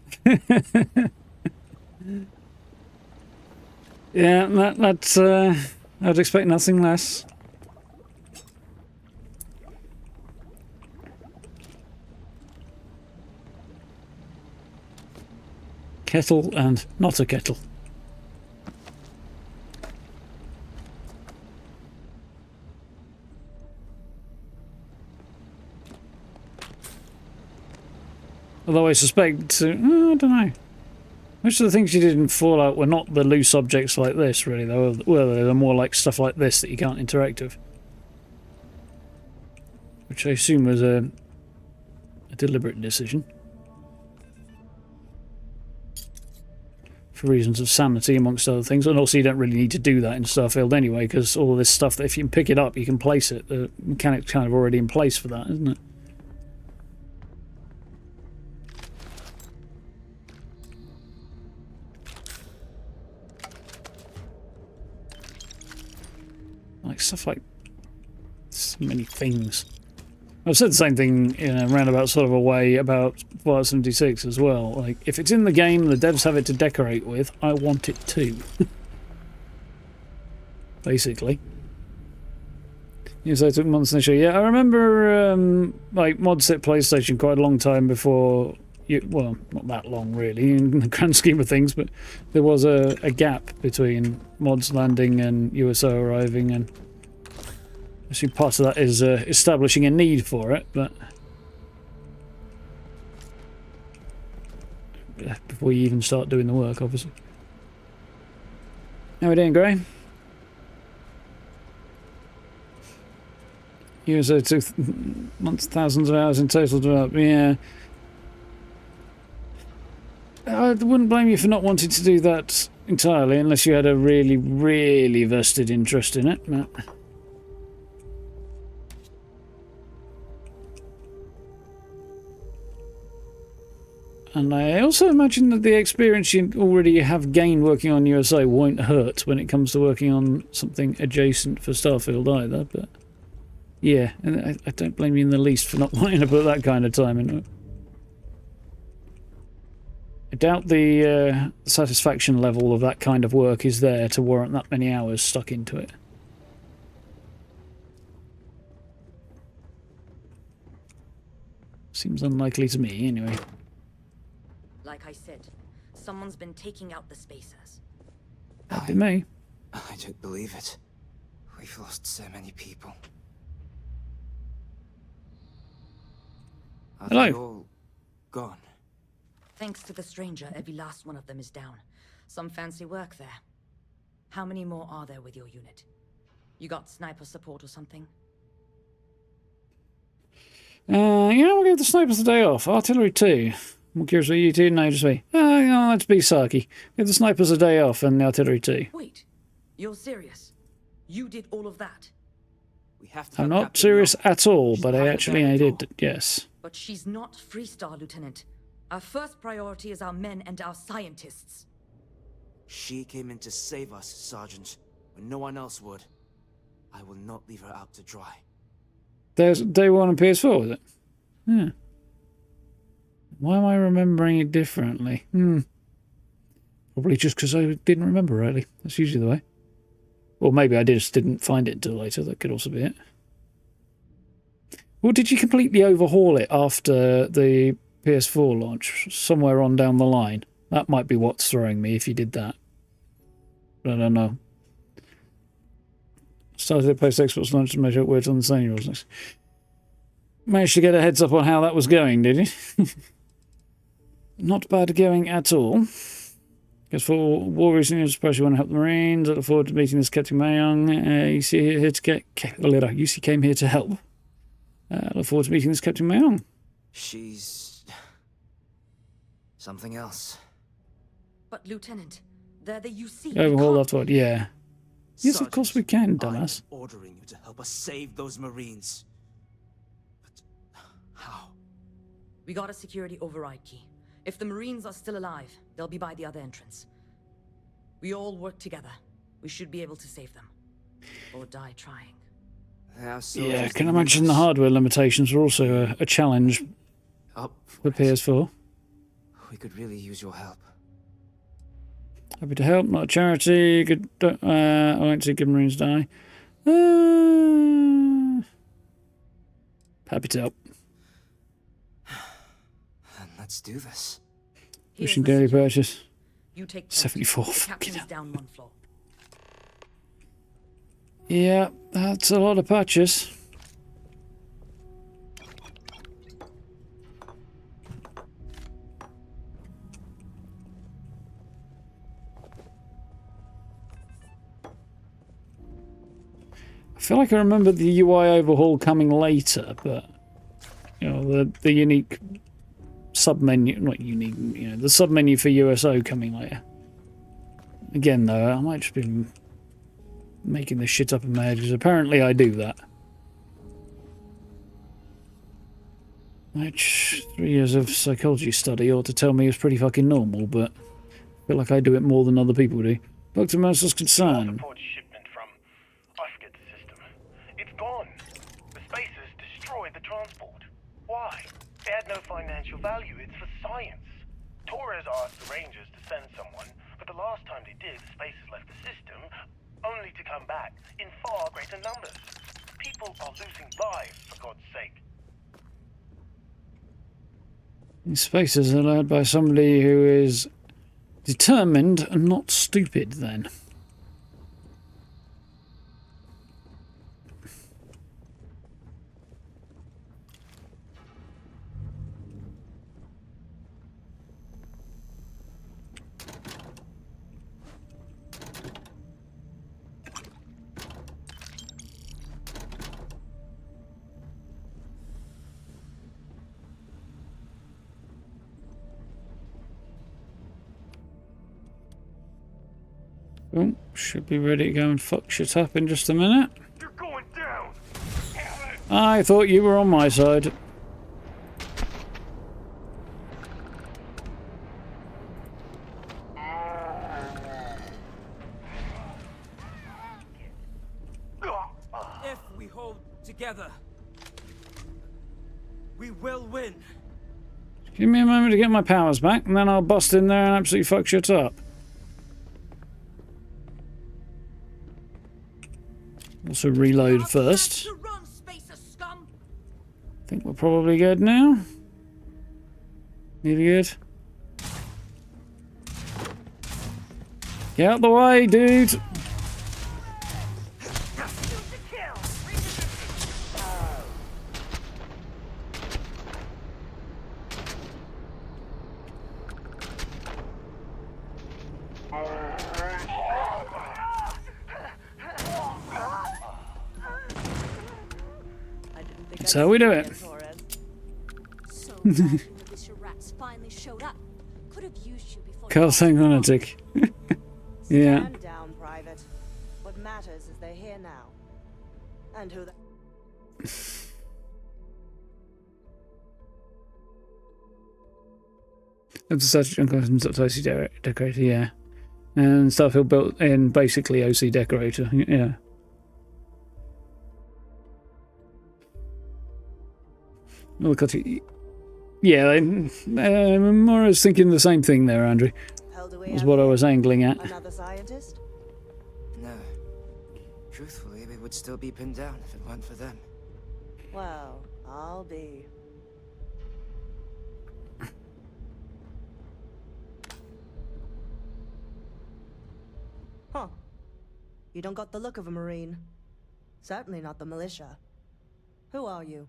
Yeah, that's I'd expect nothing less. Kettle and not a kettle. Although I suspect, I don't know. Most of the things you did in Fallout were not the loose objects like this, really, though. Well, they're more like stuff like this that you can't interact with. which I assume was a deliberate decision. For reasons of sanity, amongst other things. And also you don't really need to do that in Starfield anyway, because all of this stuff, that if you can pick it up, you can place it. The mechanic's kind of already in place for that, isn't it? Like, stuff like... so many things. I've said the same thing in a roundabout sort of a way about Fallout 76 as well. Like, if it's in the game, the devs have it to decorate with, I want it too. Basically. Yes, I took months initially. Yeah, I remember, like, mods hit PlayStation quite a long time before... well, not that long, really, in the grand scheme of things, but there was a gap between mods landing and USO arriving, and... I assume part of that is establishing a need for it, but before you even start doing the work, obviously. How are we doing, Gray? USO took months, thousands of hours in total to develop. Yeah. I wouldn't blame you for not wanting to do that entirely, unless you had a really, really vested interest in it. But... and I also imagine that the experience you already have gained working on USA won't hurt when it comes to working on something adjacent for Starfield either, but yeah, and I don't blame you in the least for not wanting to put that kind of time into it. I doubt the satisfaction level of that kind of work is there to warrant that many hours stuck into it. Seems unlikely to me, anyway. Like I said, someone's been taking out the spacers. That'd be me. I don't believe it. We've lost so many people. Are Hello. they all gone? Thanks to the stranger, every last one of them is down. Some fancy work there. How many more are there with your unit? You got sniper support or something? We'll give the snipers a day off. Artillery 2. I'm curious what you two know, just me. Let's be sarky. Give the snipers a day off and the artillery 2. Wait, you're serious? You did all of that? We have to I'm not serious at all, but I did, yes. But she's not Freestar, Lieutenant. Our first priority is our men and our scientists. She came in to save us, Sergeant, when no one else would. I will not leave her out to dry. There's day one on PS4, was it? Yeah. Why am I remembering it differently? Probably just because I didn't remember rightly. That's usually the way. Or maybe I just didn't find it until later. That could also be it. Well, did you completely overhaul it after the PS4 launch? Somewhere on down the line? That might be what's throwing me if you did that. But I don't know. Started post Xbox launch to measure words on the same rules. Managed to get a heads up on how that was going, did you? Not bad going at all. Because for war recently, I suppose you want to help the Marines. I look forward to meeting this Captain Mayong. You see here to get UC came here to help. I look forward to meeting this Captain Mayong. She's something else. But Lieutenant, they're the UC. Overhaul afterward, yeah. Yes, of course we can, dumbass. I'm ordering you to help us save those Marines. But how? We got a security override key. If the Marines are still alive, they'll be by the other entrance. We all work together. We should be able to save them. Or die trying. Yeah, I can imagine the hardware limitations are also a challenge for PS4. We could really use your help. Happy to help, not a charity. Good. I won't see good Marines die. Happy to help. Let's do this. Pushing daily purchase. You take 74. Captain's down one floor. Yeah, that's a lot of patches. I feel like I remember the UI overhaul coming later, but you know, the unique submenu, not unique, you know, the submenu for USO coming later. Again, though, I might just be making this shit up in my head, because apparently I do that. Which 3 years of psychology study ought to tell me is pretty fucking normal, but I feel like I do it more than other people do. Dr. Mercer's concern. Shipment from, I forget the system. It's gone. The spacers destroyed the transport. Why? It had no financial value. It's for science. Torres asked the Rangers to send someone, but the last time they did, the spacers left the system, only to come back in far greater numbers. People are losing lives, for God's sake. These spacers are led by somebody who is determined and not stupid, then. Oh, should be ready to go and fuck shit up in just a minute. You're going down. I thought you were on my side. If we hold together, we will win. Give me a moment to get my powers back, and then I'll bust in there and absolutely fuck shit up. Also reload first. I think we're probably good now. Nearly good. Get out the way, dude! That's how we do it. Carl Sangonatic. Yeah. Stand down, Private. What matters is they're here now. And who the... It's such a customs OC decorator, yeah. And Starfield built in basically OC decorator, yeah. Yeah, more I was thinking the same thing there, Andrew. Was what I was angling at. Another scientist? No. Truthfully, we would still be pinned down if it weren't for them. Well, I'll be. Huh. You don't got the look of a Marine. Certainly not the militia. Who are you?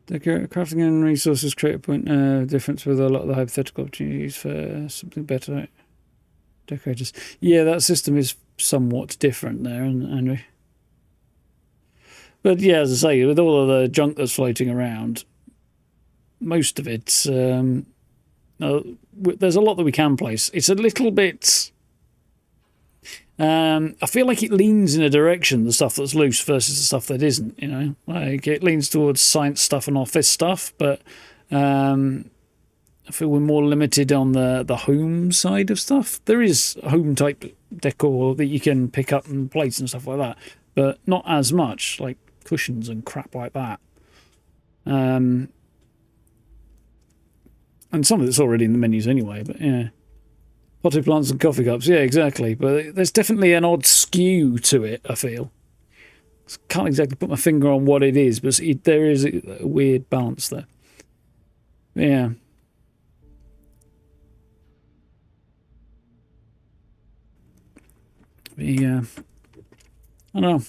Crafting and resources create a point difference with a lot of the hypothetical opportunities for something better. Decorators. Yeah, that system is somewhat different there, Andrew. But yeah, as I say, with all of the junk that's floating around, most of it, there's a lot that we can place. It's a little bit... I feel like it leans in a direction, the stuff that's loose versus the stuff that isn't, you know. Like, it leans towards science stuff and office stuff, but I feel we're more limited on the home side of stuff. There is home-type decor that you can pick up and place and stuff like that, but not as much, like cushions and crap like that. And some of it's already in the menus anyway, but yeah. Potted plants and coffee cups, yeah, exactly. But there's definitely an odd skew to it, I feel. Can't exactly put my finger on what it is, but there is a weird balance there. Yeah. Yeah. I don't know.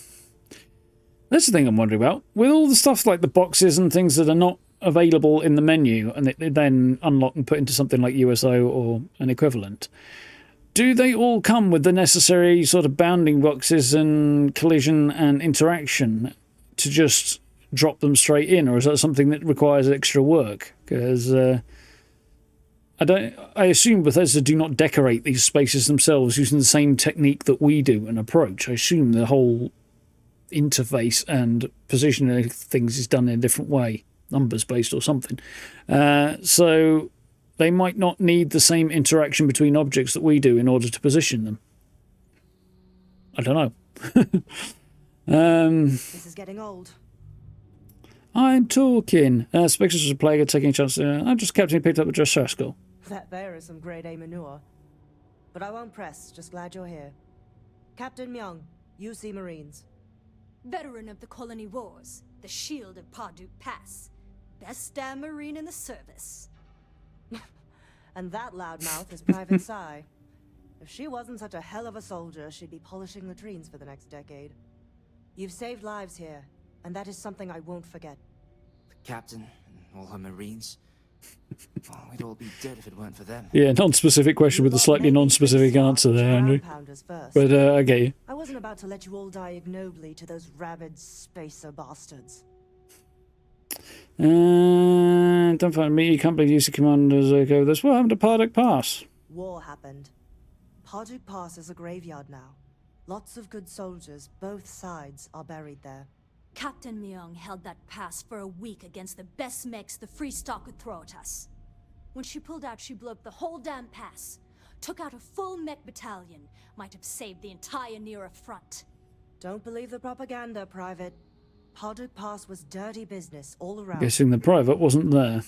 That's the thing I'm wondering about. With all the stuff like the boxes and things that are not available in the menu and it then unlock and put into something like USO or an equivalent, Do they all come with the necessary sort of bounding boxes and collision and interaction to just drop them straight in, or is that something that requires extra work? Because I assume Bethesda do not decorate these spaces themselves using the same technique that we do and approach. I assume the whole interface and positioning things is done in a different way, numbers based or something. So they might not need the same interaction between objects that we do in order to position them. I don't know. This is getting old. I'm talking. Spectres was a plague, taking a chance. I just captain picked up the dress rascal. That there is some grade A manure. But I won't press, just glad you're here. Captain Myung, UC Marines. Veteran of the Colony Wars, the shield of Parduk Pass. Best damn Marine in the service. And that loudmouth is Private Psy. If she wasn't such a hell of a soldier, she'd be polishing latrines for the next decade. You've saved lives here, and that is something I won't forget. The captain and all her Marines. Oh, we'd all be dead if it weren't for them. Yeah, non-specific question with a slightly non-specific answer there, Andrew. But I get you. I wasn't about to let you all die ignobly to those rabid spacer bastards. Don't find me. You can't believe UC commanders go with this. What happened to Parduk Pass? War happened. Parduk Pass is a graveyard now. Lots of good soldiers, both sides, are buried there. Captain Myung held that pass for a week against the best mechs the free stock could throw at us. When she pulled out, she blew up the whole damn pass. Took out a full mech battalion. Might have saved the entire Nera front. Don't believe the propaganda, Private. Parduk Pass was dirty business all around. Guessing the private wasn't there.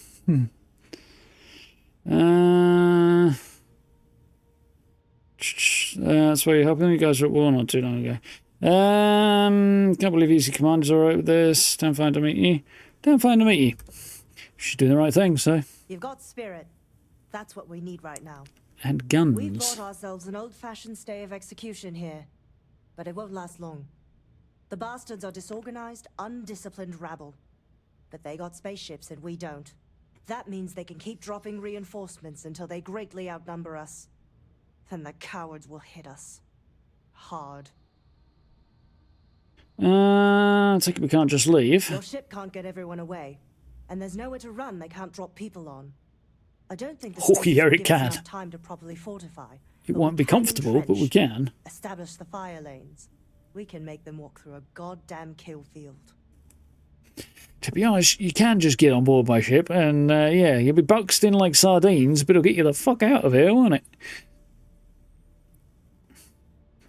That's why you're helping. You guys were at war not too long ago. Can't believe Easy Commander's alright with this. Don't find to meet you. Don't find to meet you. She's doing the right thing, so. You've got spirit. That's what we need right now. And guns. We've bought ourselves an old-fashioned stay of execution here, but it won't last long. The bastards are disorganized, undisciplined rabble. But they got spaceships and we don't. That means they can keep dropping reinforcements until they greatly outnumber us. Then the cowards will hit us. Hard. I think we can't just leave. Your ship can't get everyone away. And there's nowhere to run they can't drop people on. I don't think the space will give us enough time to properly fortify. It won't be comfortable, but we can. Establish the fire lanes. We can make them walk through a goddamn kill field. To be honest, you can just get on board my ship and, yeah, you'll be boxed in like sardines, but it'll get you the fuck out of here, won't it?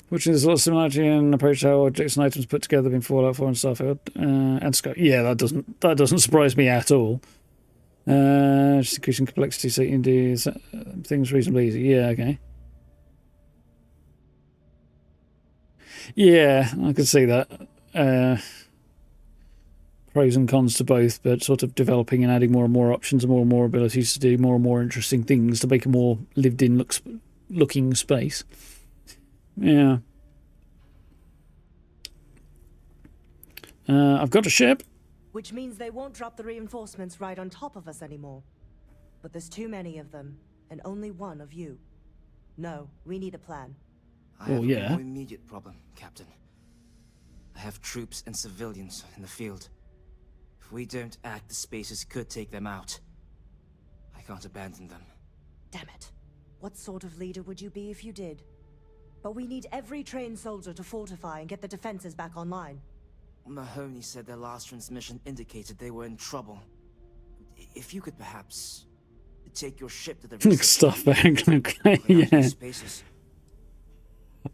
Which is a lot of similarity in approach to how objects and items put together in Fallout 4 and Starfield. And Sky. Yeah, that doesn't surprise me at all. Just increasing complexity so you can do things reasonably easy. Yeah, okay. Yeah, I could see that. Pros and cons to both, but sort of developing and adding more and more options and more abilities to do more and more interesting things to make a more lived-in looking space. Yeah. I've got a ship. Which means they won't drop the reinforcements right on top of us anymore. But there's too many of them, and only one of you. No, we need a plan. I have a more immediate problem, Captain. I have troops and civilians in the field. If we don't act, the spacers could take them out. I can't abandon them. Damn it. What sort of leader would you be if you did? But we need every trained soldier to fortify and get the defenses back online. Mahoney said their last transmission indicated they were in trouble. If you could perhaps take your ship to the stuff back. Okay, yeah.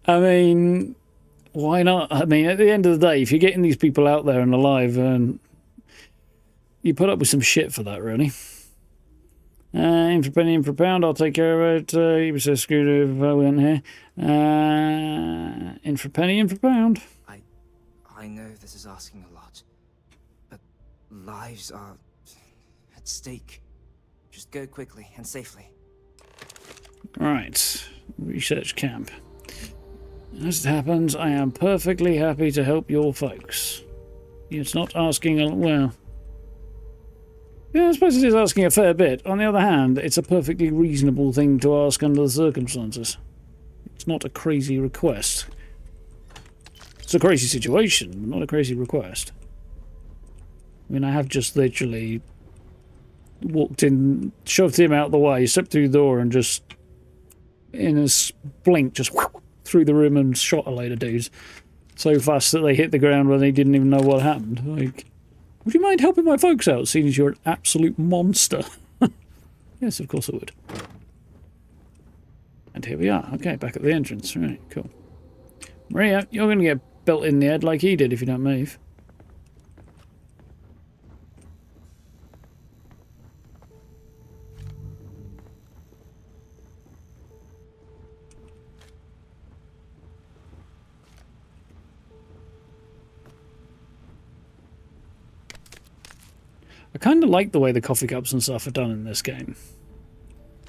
I mean, why not? I mean, at the end of the day, if you're getting these people out there and alive, you put up with some shit for that, really. In for penny, in for pound, I'll take care of it. You were so screwed if I weren't here. In for penny, in for pound. I know this is asking a lot, but lives are at stake. Just go quickly and safely. Right. Research camp. As it happens, I am perfectly happy to help your folks. It's not asking a... well... yeah, I suppose it is asking a fair bit. On the other hand, it's a perfectly reasonable thing to ask under the circumstances. It's not a crazy request. It's a crazy situation, but not a crazy request. I mean, I have just literally walked in, shoved him out the way, stepped through the door, and just, in a blink, just through the room and shot a load of dudes so fast that they hit the ground when they didn't even know what happened. Like, would you mind helping my folks out, seeing as you're an absolute monster? Yes, of course I would. And here we are. Okay, back at the entrance. Right, cool. Maria, you're going to get built in the head like he did if you don't move. I kind of like the way the coffee cups and stuff are done in this game.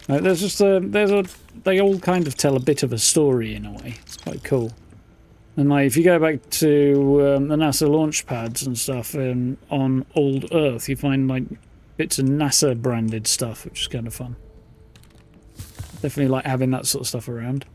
There's just they all kind of tell a bit of a story in a way. It's quite cool. And like, if you go back to the NASA launch pads and stuff on old Earth, you find like bits of NASA branded stuff, which is kind of fun. Definitely like having that sort of stuff around.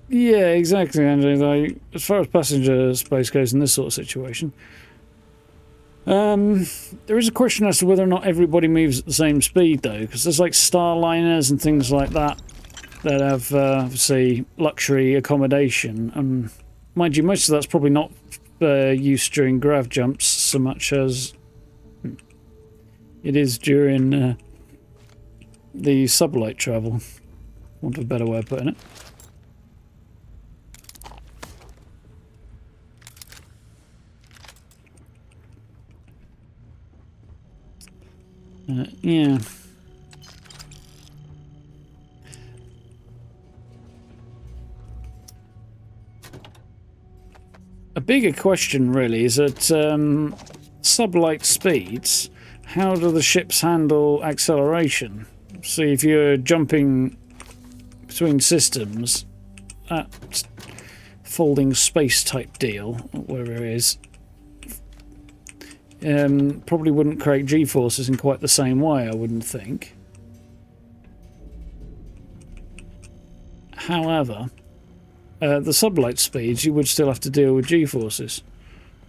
Yeah, exactly, Andrew. Like, as far as passenger space goes in this sort of situation, there is a question as to whether or not everybody moves at the same speed, though, because there's like starliners and things like that that have, obviously, luxury accommodation. And mind you, most of that's probably not used during grav jumps so much as it is during the sublight travel. Want a better way of putting it. Yeah. A bigger question really is at sublight speeds, how do the ships handle acceleration? See, if you're jumping between systems, that folding space type deal, whatever it is, probably wouldn't create G-forces in quite the same way, I wouldn't think. However, the sublight speeds, you would still have to deal with G-forces.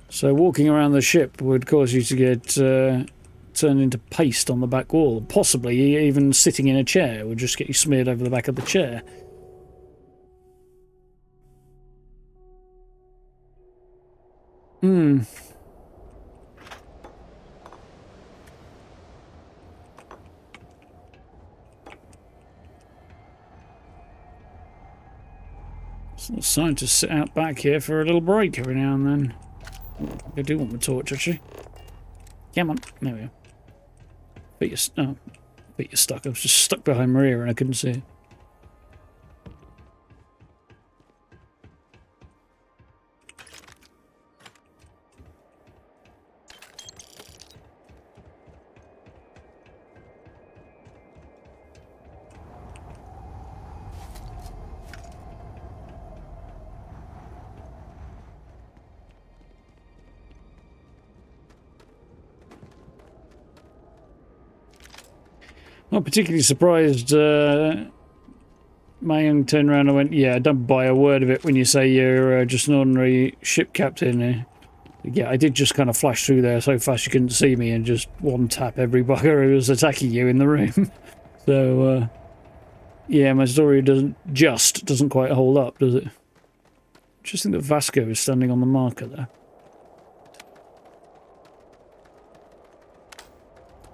So walking around the ship would cause you to get turned into paste on the back wall. Possibly even sitting in a chair would just get you smeared over the back of the chair. So the scientists sit out back here for a little break every now and then. They do want the torch, actually. Come on, there we go. Feet are stuck. I was just stuck behind Maria and I couldn't see it. Not particularly surprised. My young turned around and went, yeah, don't buy a word of it when you say you're just an ordinary ship captain. Yeah, I did just kind of flash through there so fast you couldn't see me and just one tap every bugger who was attacking you in the room. So, yeah, my story doesn't quite hold up, does it? Interesting that Vasco is standing on the marker there.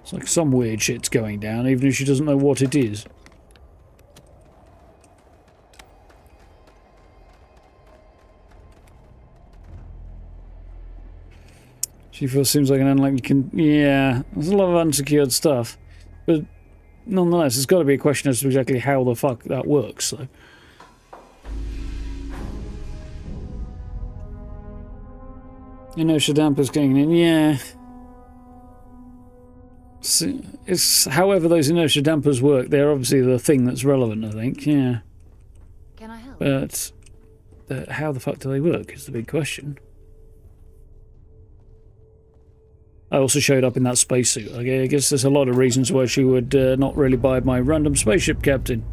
It's like some weird shit's going down, even if she doesn't know what it is. G-force seems like an unlikely yeah, there's a lot of unsecured stuff. But nonetheless, there's got to be a question as to exactly how the fuck that works, so. Inertia dampers going in, yeah. It's however those inertia dampers work, they're obviously the thing that's relevant, I think, yeah. Can I help? But how the fuck do they work is the big question. I also showed up in that spacesuit. I guess there's a lot of reasons why she would not really buy my random spaceship captain.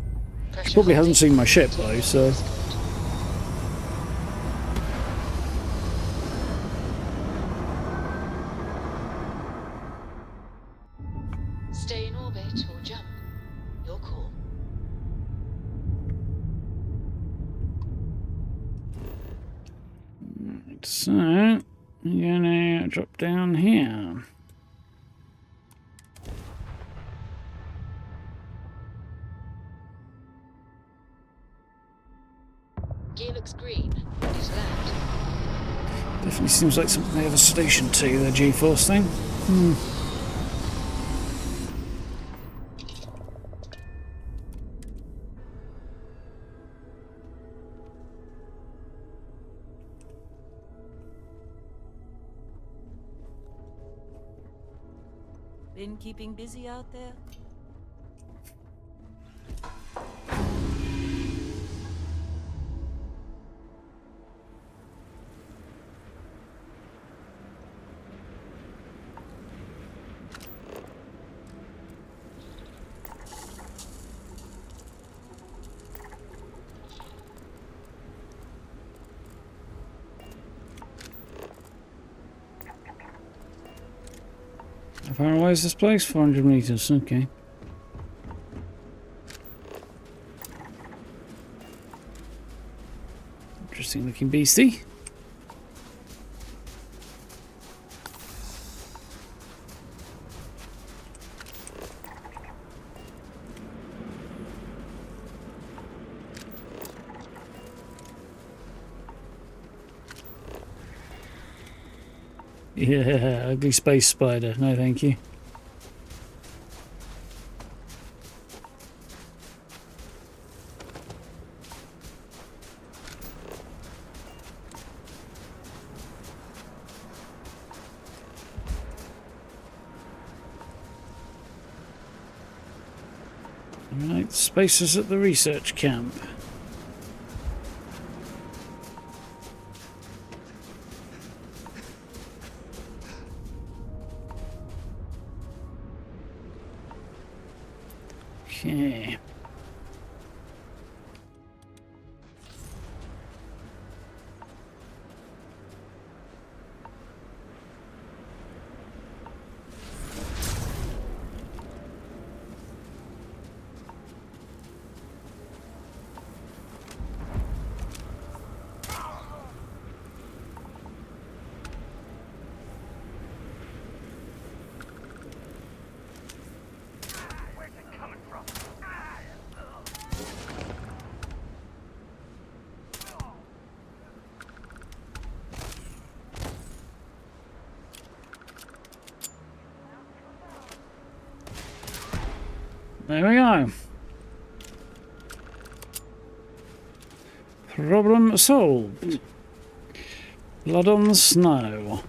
She probably hasn't seen my ship though, so... Stay in orbit or jump. Your call. Right, so, I'm gonna drop down here. Gear looks green. Ready to land. Definitely seems like something they have a station to, the G-Force thing. Been keeping busy out there? How far away is this place? 400 meters, okay. Interesting looking beastie. Yeah, ugly space spider. No, thank you. Right, spacers at the research camp. Okay. There we go. Problem solved. Blood on the snow.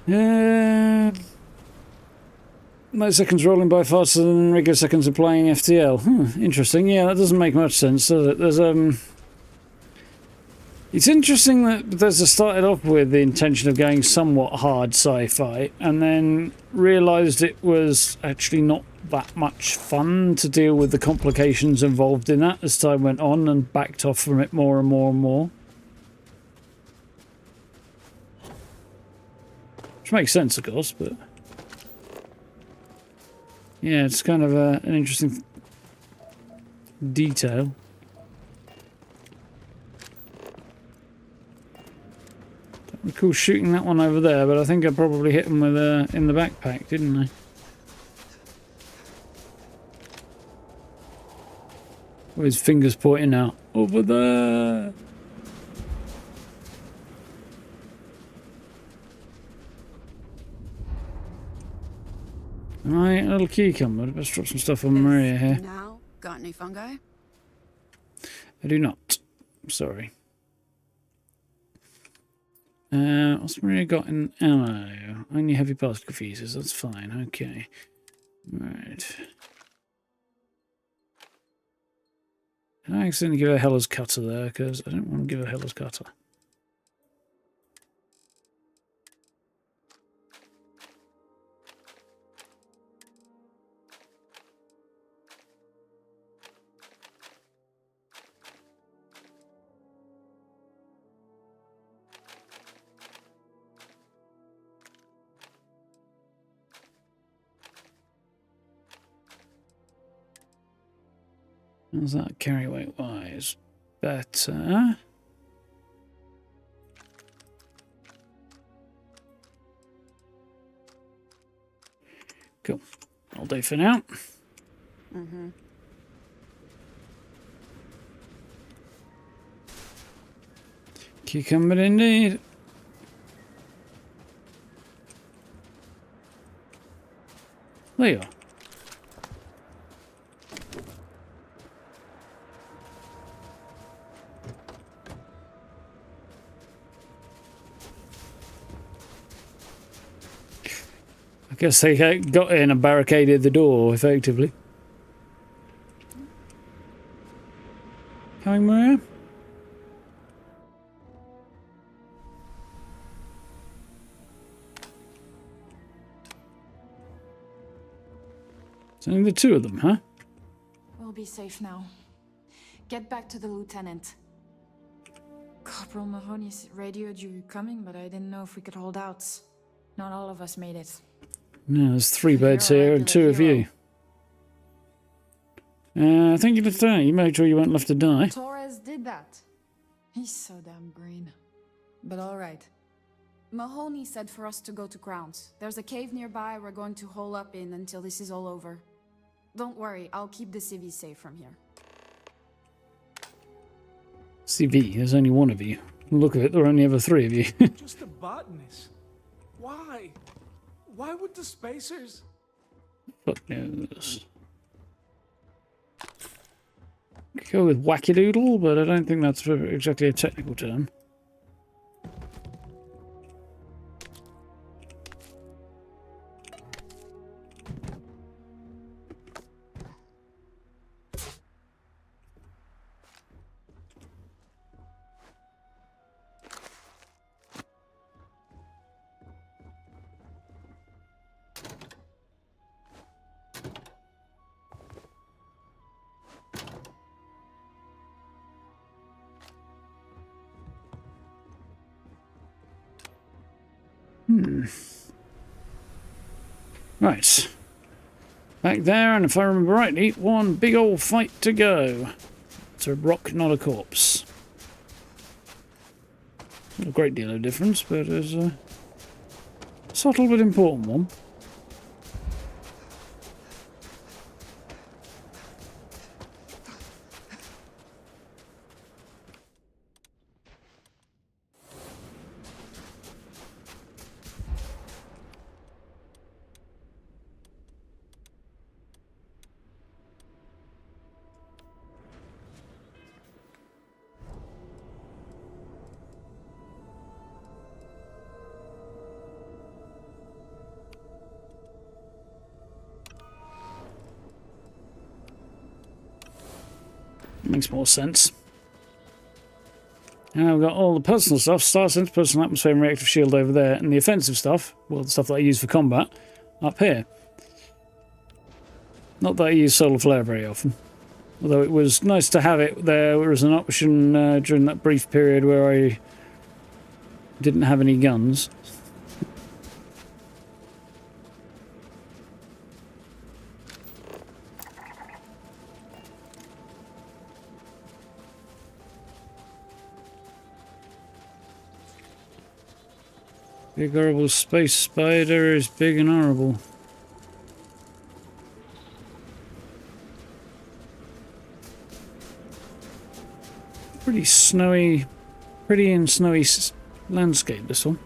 No seconds rolling by faster than regular seconds of playing FTL. Interesting. Yeah, that doesn't make much sense, does it? There's It's interesting that Bethesda started off with the intention of going somewhat hard sci-fi and then realised it was actually not that much fun to deal with the complications involved in that as time went on and backed off from it more and more and more. Which makes sense, of course, but... yeah, it's kind of an interesting detail. Cool shooting that one over there, but I think I probably hit him with in the backpack, didn't I? With his fingers pointing out over there. Right, a little cucumber. Let's drop some stuff on Maria here. Now, got any fungi? I do not. Sorry. What's Maria got in ammo? Only heavy particle fuses, that's fine, okay. Right. I accidentally give a Heller's Cutter there, because I don't want to give a Heller's Cutter. How's that carry weight wise? Better. Cool. All day for now. Mm-hmm. Cucumber indeed. There you are. I guess they got in and barricaded the door, effectively. Coming, Maria? It's only the two of them, huh? We'll be safe now. Get back to the lieutenant. Corporal Mahoney's radioed you coming, but I didn't know if we could hold out. Not all of us made it. No, there's 3 beds here and 2 of you. Thank you, Lieutenant. You made sure you weren't left to die. Torres did that. He's so damn green. But alright. Mahoney said for us to go to Grounds. There's a cave nearby we're going to hole up in until this is all over. Don't worry, I'll keep the civvies safe from here. CV, there's only one of you. Look at it, there are only ever 3 of you. Just a botanist. Why? Why would the spacers? Fuck knows. Go with wackadoodle, but I don't think that's exactly a technical term. Right. Back there, and if I remember rightly, one big old fight to go. It's a rock, not a corpse. Not a great deal of difference, but it's a subtle but important one. Makes more sense. Now we've got all the personal stuff, Star Sense, personal atmosphere and reactive shield over there, and the offensive stuff, well, the stuff that I use for combat, up here. Not that I use solar flare very often. Although it was nice to have it there as an option during that brief period where I didn't have any guns. Big horrible space spider is big and horrible. Pretty snowy, pretty and snowy landscape, this one.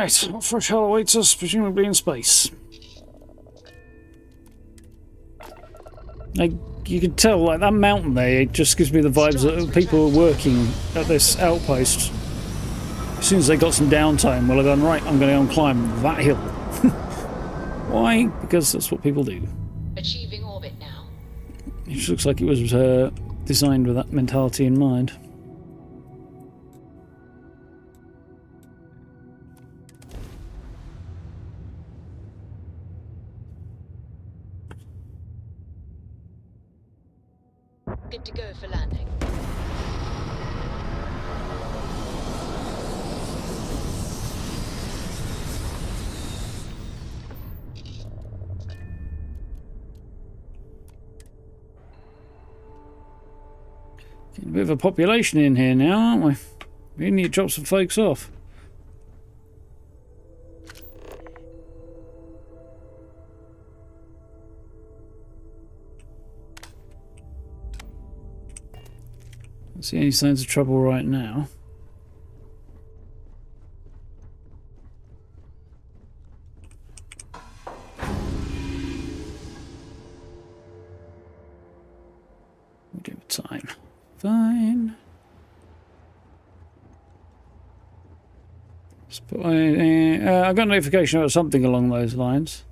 Right, what fresh hell awaits us, presumably in space. Like, you can tell, like, that mountain there, it just gives me the vibes that people are working at this outpost. As soon as they got some downtime, well, I've gone, right, I'm going to go and climb that hill. Why? Because that's what people do. Achieving orbit now. It just looks like it was designed with that mentality in mind. Good to go for landing. Getting a bit of a population in here now, aren't we? We need to drop some folks off. Don't see any signs of trouble right now. We do have time. Fine. I got a notification about something along those lines.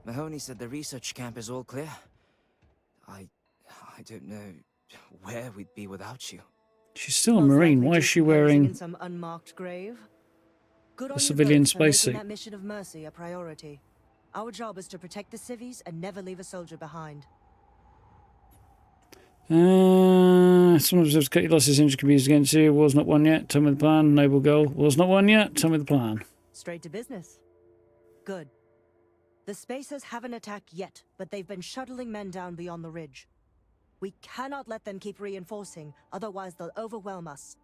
Mahoney said the research camp is all clear. I don't know where we'd be without you. She's still a Marine. Why is she wearing in some unmarked grave? Good a civilian spacesuit? That mission of mercy a priority. Our job is to protect the civvies and never leave a soldier behind. Someone observed to cut your losses, injured can be used against you. War's not won yet. Tell me the plan. Noble goal. War's not won yet. Tell me the plan. Straight to business. Good. The Spacers haven't attacked yet, but they've been shuttling men down beyond the ridge. We cannot let them keep reinforcing, otherwise they'll overwhelm us.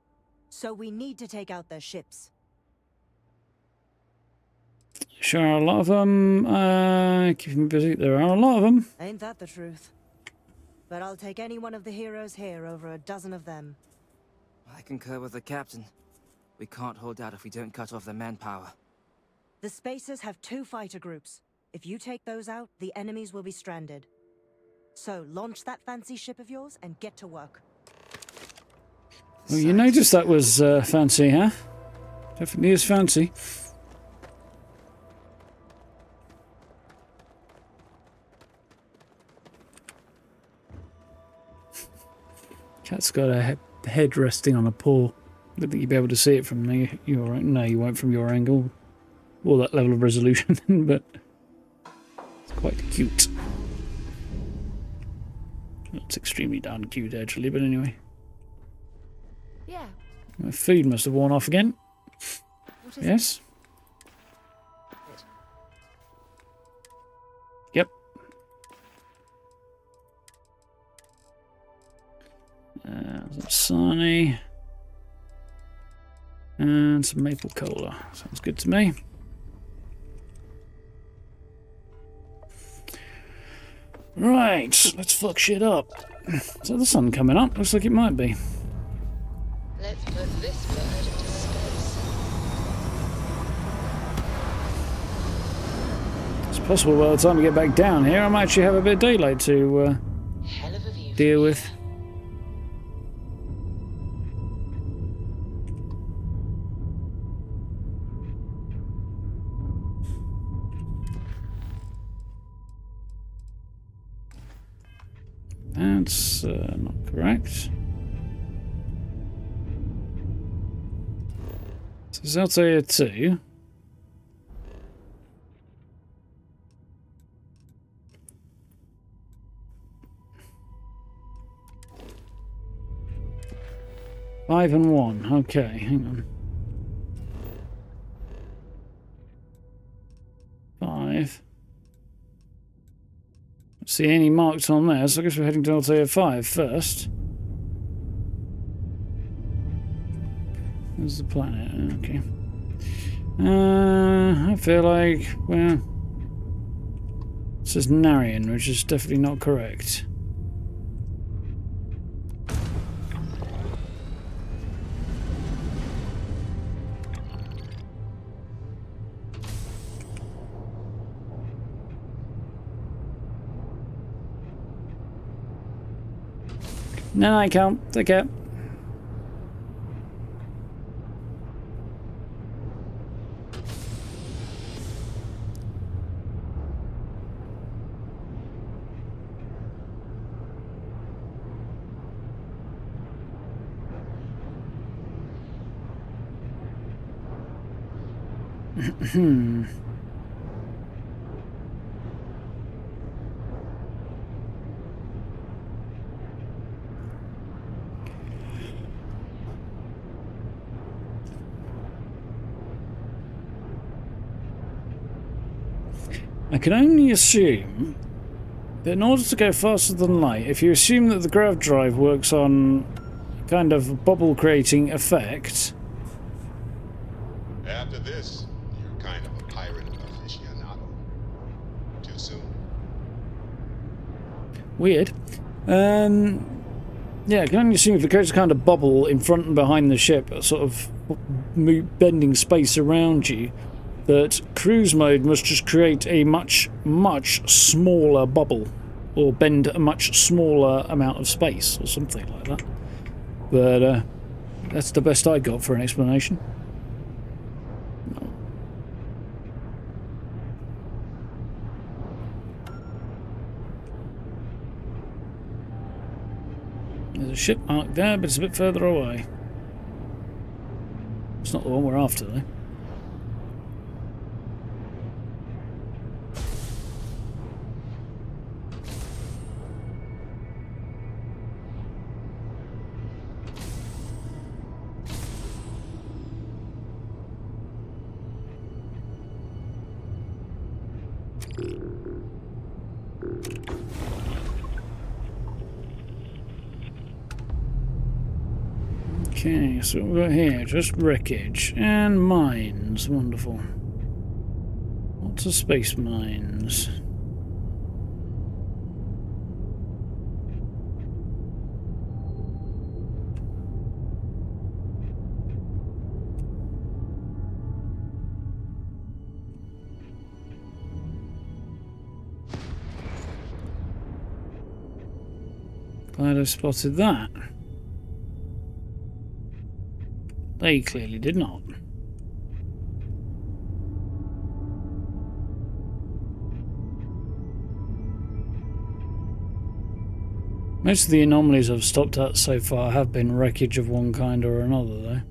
So we need to take out their ships. Sure are a lot of them. Keep me busy. There are a lot of them. Ain't that the truth? But I'll take any one of the heroes here over a dozen of them. I concur with the captain. We can't hold out if we don't cut off their manpower. The Spacers have 2 fighter groups. If you take those out, the enemies will be stranded. So launch that fancy ship of yours and get to work. Well, you noticed that was fancy, huh? Definitely is fancy. Cat's got a head resting on a paw. I don't think you'd be able to see it from your no, you won't from your angle, or that level of resolution. But it's quite cute. It's extremely darn cute, actually. But anyway, yeah. My food must have worn off again. Yes. Yep. Some Sarnie. And some maple cola. Sounds good to me. Right, let's fuck shit up. Is that the sun coming up? Looks like it might be. Let's put this bird into space. It's possible by the time we get back down here, I might actually have a bit of daylight to deal with. That's not correct. So it's Altair 2. Five and 1. Okay, hang on. 5. See any marks on there, so I guess we're heading to Altair 5 first. There's the planet, okay. I feel like, well, it says Narian, which is definitely not correct. No, I can't. Take care. I can only assume that in order to go faster than light, if you assume that the grav drive works on kind of bubble creating effect. After this, you're kind of a pirate aficionado. Too soon. Weird. Yeah, I can only assume if it creates a kind of bubble in front and behind the ship, sort of bending space around you, that cruise mode must just create a much smaller bubble, or bend a much smaller amount of space, or something like that. But that's the best I got for an explanation. There's a ship marked there, but it's a bit further away. It's not the one we're after, though. Okay, so what we've got here, just wreckage and mines. Wonderful. Lots of space mines. Glad I spotted that. They clearly did not. Most of the anomalies I've stopped at so far have been wreckage of one kind or another, though.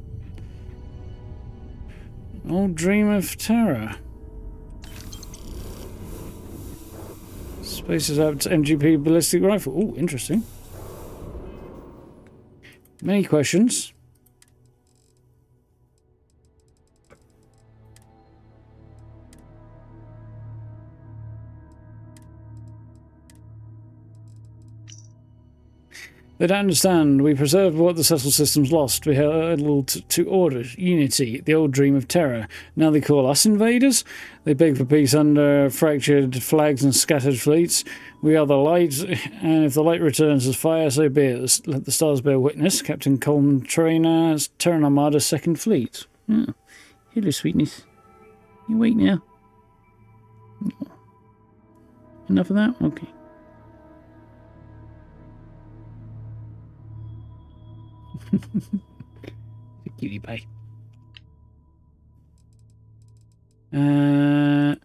Old dream of terror. Spaces out to MGP ballistic rifle. Oh, interesting. Many questions. They don't understand. We preserved what the Cecil systems lost. We held to order, unity, the old dream of terror. Now they call us invaders? They beg for peace under fractured flags and scattered fleets. We are the light, and if the light returns as fire, so be it. Let the stars bear witness. Captain Colm Trainer, Terran Armada 2nd Fleet. Oh. Hello, sweetness. You wait now. Oh. Enough of that? Okay. Cutie pie. And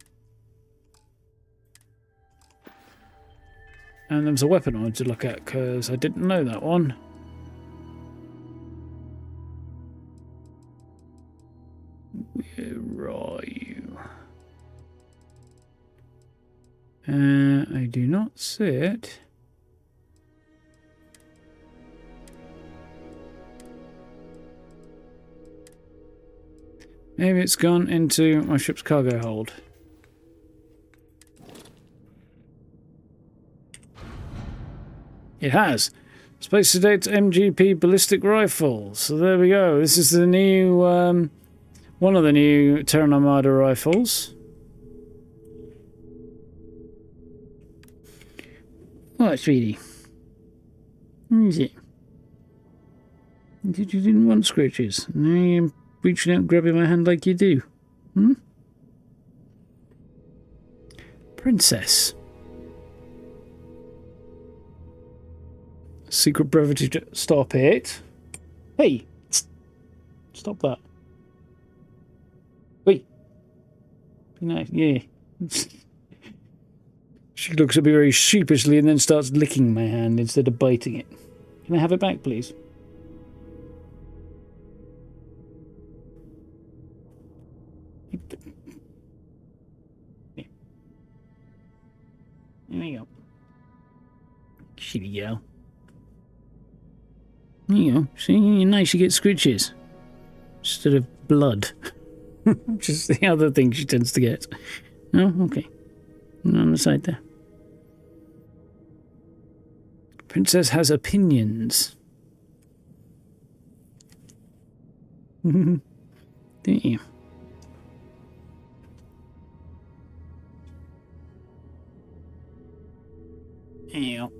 there was a weapon I wanted to look at because I didn't know that one. Where are you? I do not see it. Maybe it's gone into my ship's cargo hold. It has. Space Sedate MGP ballistic rifle. So there we go. This is the new One of the new Terran Armada rifles. What, sweetie? What is it? You didn't want scratches. Now you're reaching out and grabbing my hand like you do. Hmm? Princess. Secret brevity. Stop it. Hey! Stop that. Wait. Be nice. Yeah. She looks at me very sheepishly and then starts licking my hand instead of biting it. Can I have it back, please? There you go. Shitty girl. There you go. See, you're nice, you get scritches. Instead of blood. Which is the other thing she tends to get. Oh, okay. On the side there. Princess has opinions. Damn. There you go.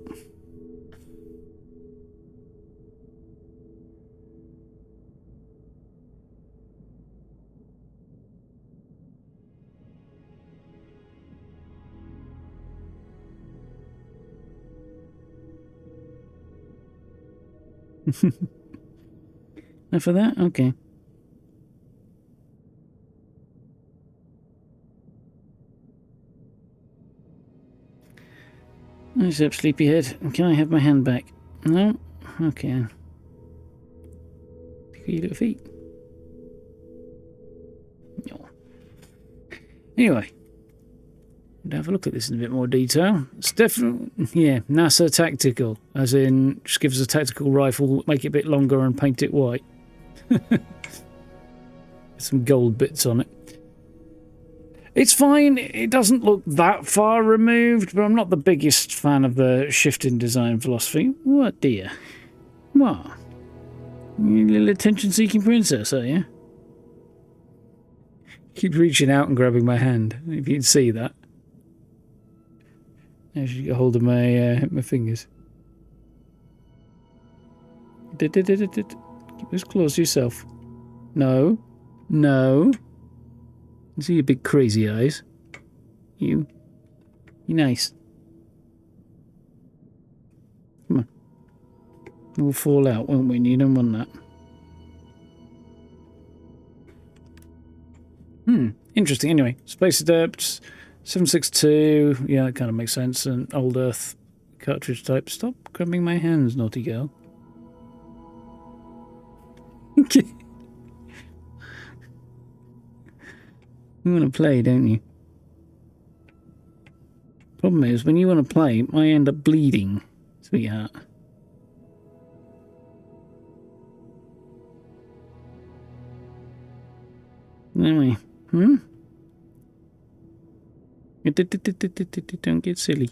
Enough of that? Okay. Nice up, sleepyhead. Can I have my hand back? No? Okay. Pick your little feet. No. Anyway. We'll have a look at this in a bit more detail. It's definitely, yeah, NASA tactical. As in, just give us a tactical rifle, make it a bit longer and paint it white. Some gold bits on it. It's fine. It doesn't look that far removed, but I'm not the biggest fan of the shift in design philosophy. What, dear? What? You little attention-seeking princess, are you? Keep reaching out and grabbing my hand, if you can see that. I should get hold of my fingers. Keep those close yourself. No. No. I see your big crazy eyes. You nice. Come on. We'll fall out, won't we? You don't want that. Interesting. Anyway, Space Adept, 762. Yeah, that kind of makes sense. And Old Earth cartridge type. Stop grabbing my hands, naughty girl. You want to play, don't you? Problem is, when you want to play, I end up bleeding, sweetheart. Anyway, Don't get silly.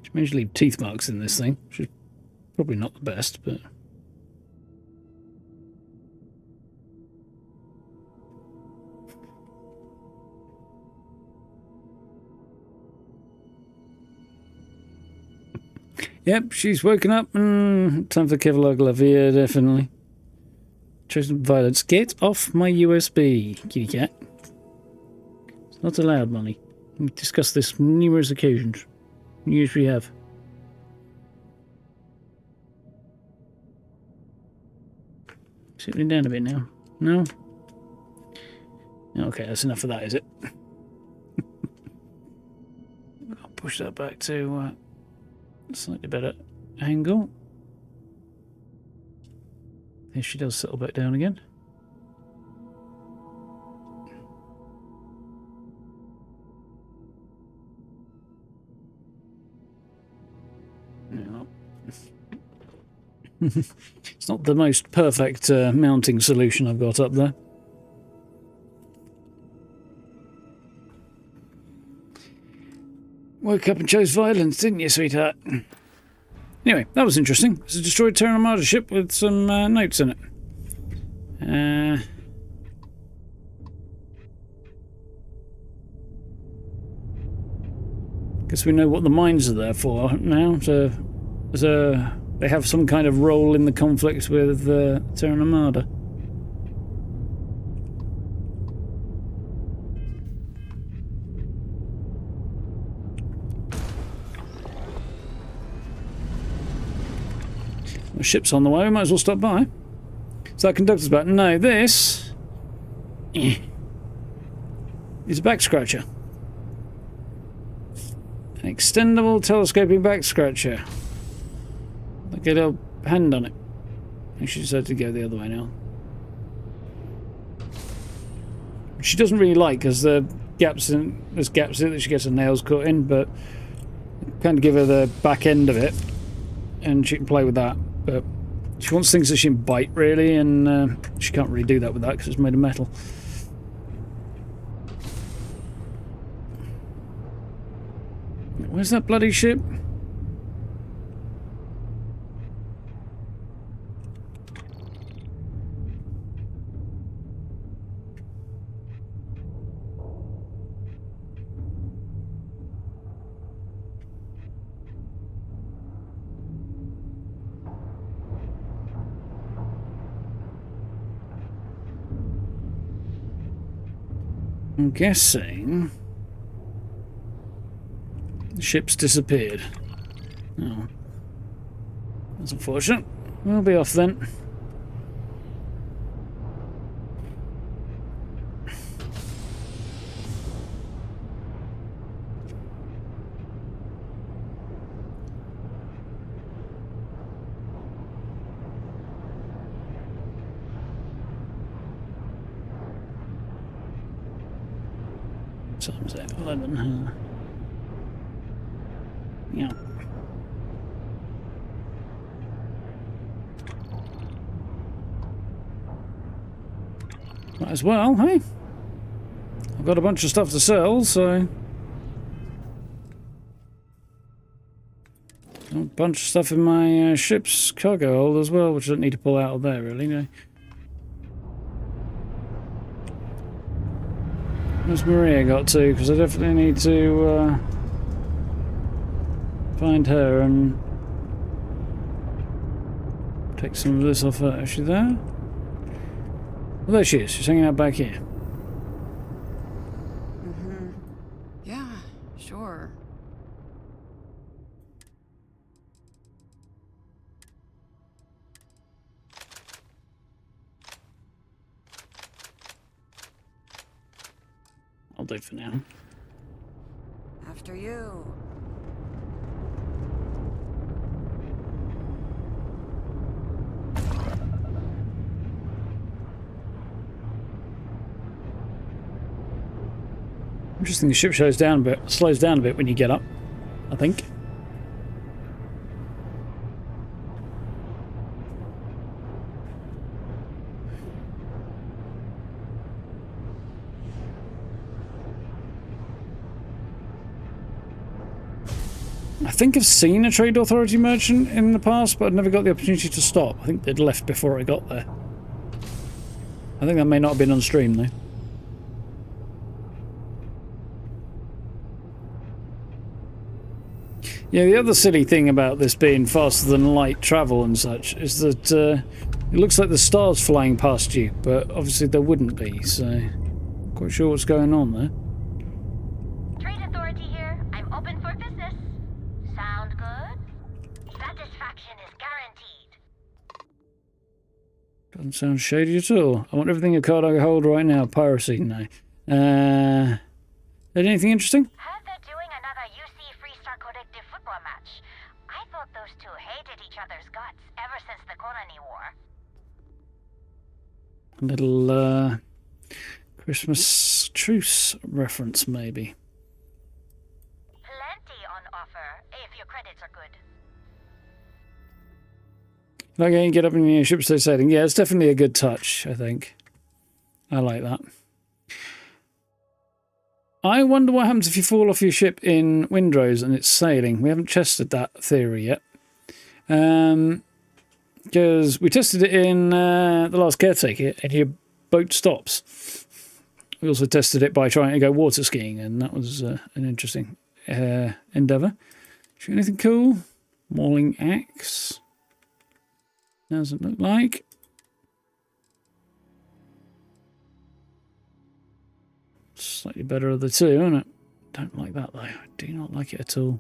She managed to leave teeth marks in this thing, which is probably not the best, but... Yep, she's woken up. Time for Kevlar Glavia, definitely. Chosen violence. Get off my USB, kitty cat. It's not allowed, money. We've discussed this numerous occasions. Yes, we have. Settling down a bit now. No? Okay, that's enough of that, is it? I'll push that back to a slightly better angle. There she does settle back down again. It's not the most perfect mounting solution I've got up there. Woke up and chose violence, didn't you, sweetheart? Anyway, that was interesting. It's a destroyed Terran Armada ship with some notes in it. Guess we know what the mines are there for now. So, they have some kind of role in the conflict with Terran Armada. The ship's on the way, we might as well stop by. So that conductor's back. No, this is a back scratcher. An extendable telescoping back scratcher. Like a little hand on it. I think she decided to go the other way now. She doesn't really like because there's gaps in it that she gets her nails cut in, but kind of give her the back end of it and she can play with that. But she wants things that she can bite, really, and she can't really do that with that because it's made of metal. Where's that bloody ship? I'm guessing the ship's disappeared. Oh, that's unfortunate. We'll be off then. Time's at 11, huh? Yeah. Might as well, hey? I've got a bunch of stuff to sell, so... a bunch of stuff in my ship's cargo hold as well, which I don't need to pull out of there, really, no. Where's Maria got to? Because I definitely need to find her and take some of this off her. Is she there? Well, there she is. She's hanging out back here. Mm-hmm. Yeah, sure. I'll do it for now. After you. Interesting, the ship slows down a bit when you get up, I think. I think I've seen a Trade Authority merchant in the past, but I've never got the opportunity to stop. I think they'd left before I got there. I think that may not have been on stream, though. Yeah, the other silly thing about this being faster than light travel and such is that it looks like the stars flying past you, but obviously there wouldn't be, so... not quite sure what's going on there. Trade Authority here. I'm open for business. Sound good? Satisfaction is guaranteed. Doesn't sound shady at all. I want everything a card I hold right now. Piracy, no. Anything interesting? Heard they're doing another UC Freestar Collective football match. I thought those two hated each other's guts ever since the Colony War. A little Christmas truce reference, maybe. Plenty on offer, if your credits are good. Okay, get up in your ship, stay sailing. Yeah, it's definitely a good touch, I think. I like that. I wonder what happens if you fall off your ship in Windrose and it's sailing. We haven't tested that theory yet. Because we tested it in The Last Caretaker and your boat stops. We also tested it by trying to go water skiing, and that was an interesting endeavour. Is there anything cool? Mauling axe. Doesn't look like. Slightly better of the two, isn't it? Don't like that though. I do not like it at all.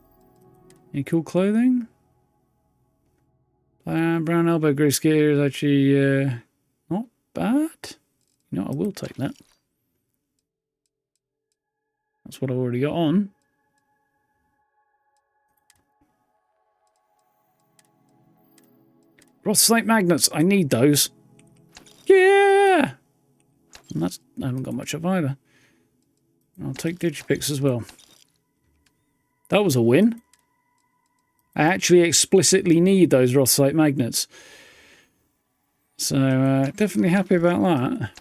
Any cool clothing? Brown elbow grease gear is actually not bad. You know, I will take that. That's what I've already got on. Rothslate magnets. I need those. Yeah! And that's, I haven't got much of either. I'll take digipicks as well. That was a win. I actually explicitly need those Rothslate magnets. So, definitely happy about that.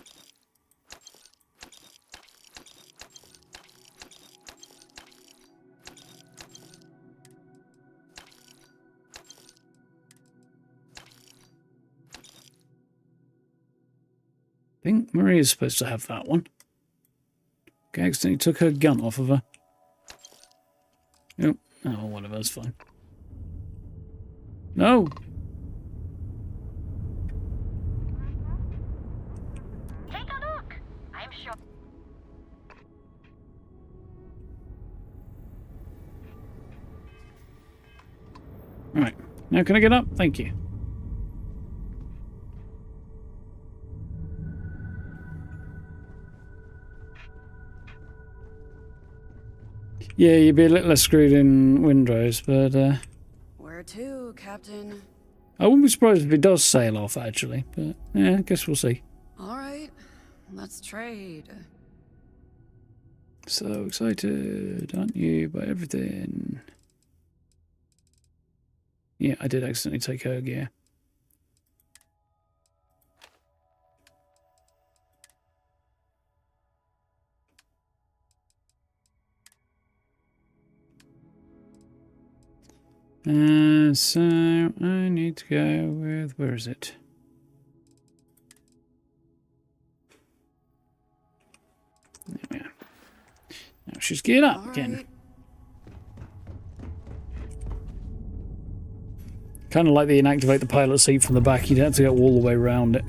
I think Maria's supposed to have that one. Okay, accidentally took her gun off of her. Yep. Oh, whatever, that's fine. No! Take a look! I'm sure. Right. Now can I get up? Thank you. Yeah, you'd be a little less screwed in Windrose, but Where to, Captain? I wouldn't be surprised if it does sail off, actually. But yeah, I guess we'll see. Alright, let's trade. So excited, aren't you, by everything? Yeah, I did accidentally take her gear. So I need to go with, where is it? There we are. Now she's geared up again. Kind of like the inactivate the pilot seat from the back, you'd have to go all the way around it.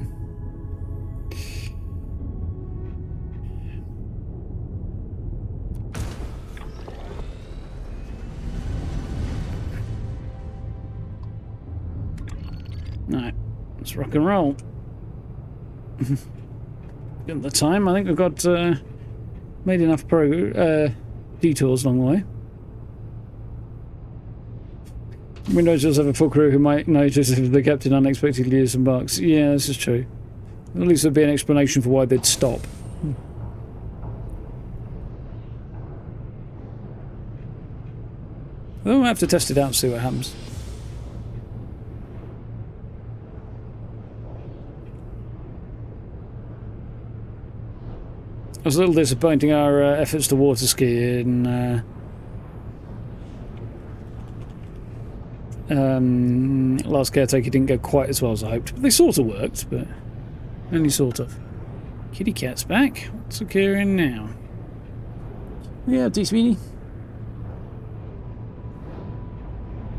Alright, let's rock and roll. At the time, I think we've got made enough detours along the way. Windows does have a full crew who might notice if the captain unexpectedly disembarks. Yeah, this is true. At least there'd be an explanation for why they'd stop. Well, we'll have to test it out and see what happens. It was a little disappointing, our efforts to water ski in Last Caretaker didn't go quite as well as I hoped. They sort of worked, but only sort of. Kitty cat's back. What's occurring now? Yeah, D Sweeney.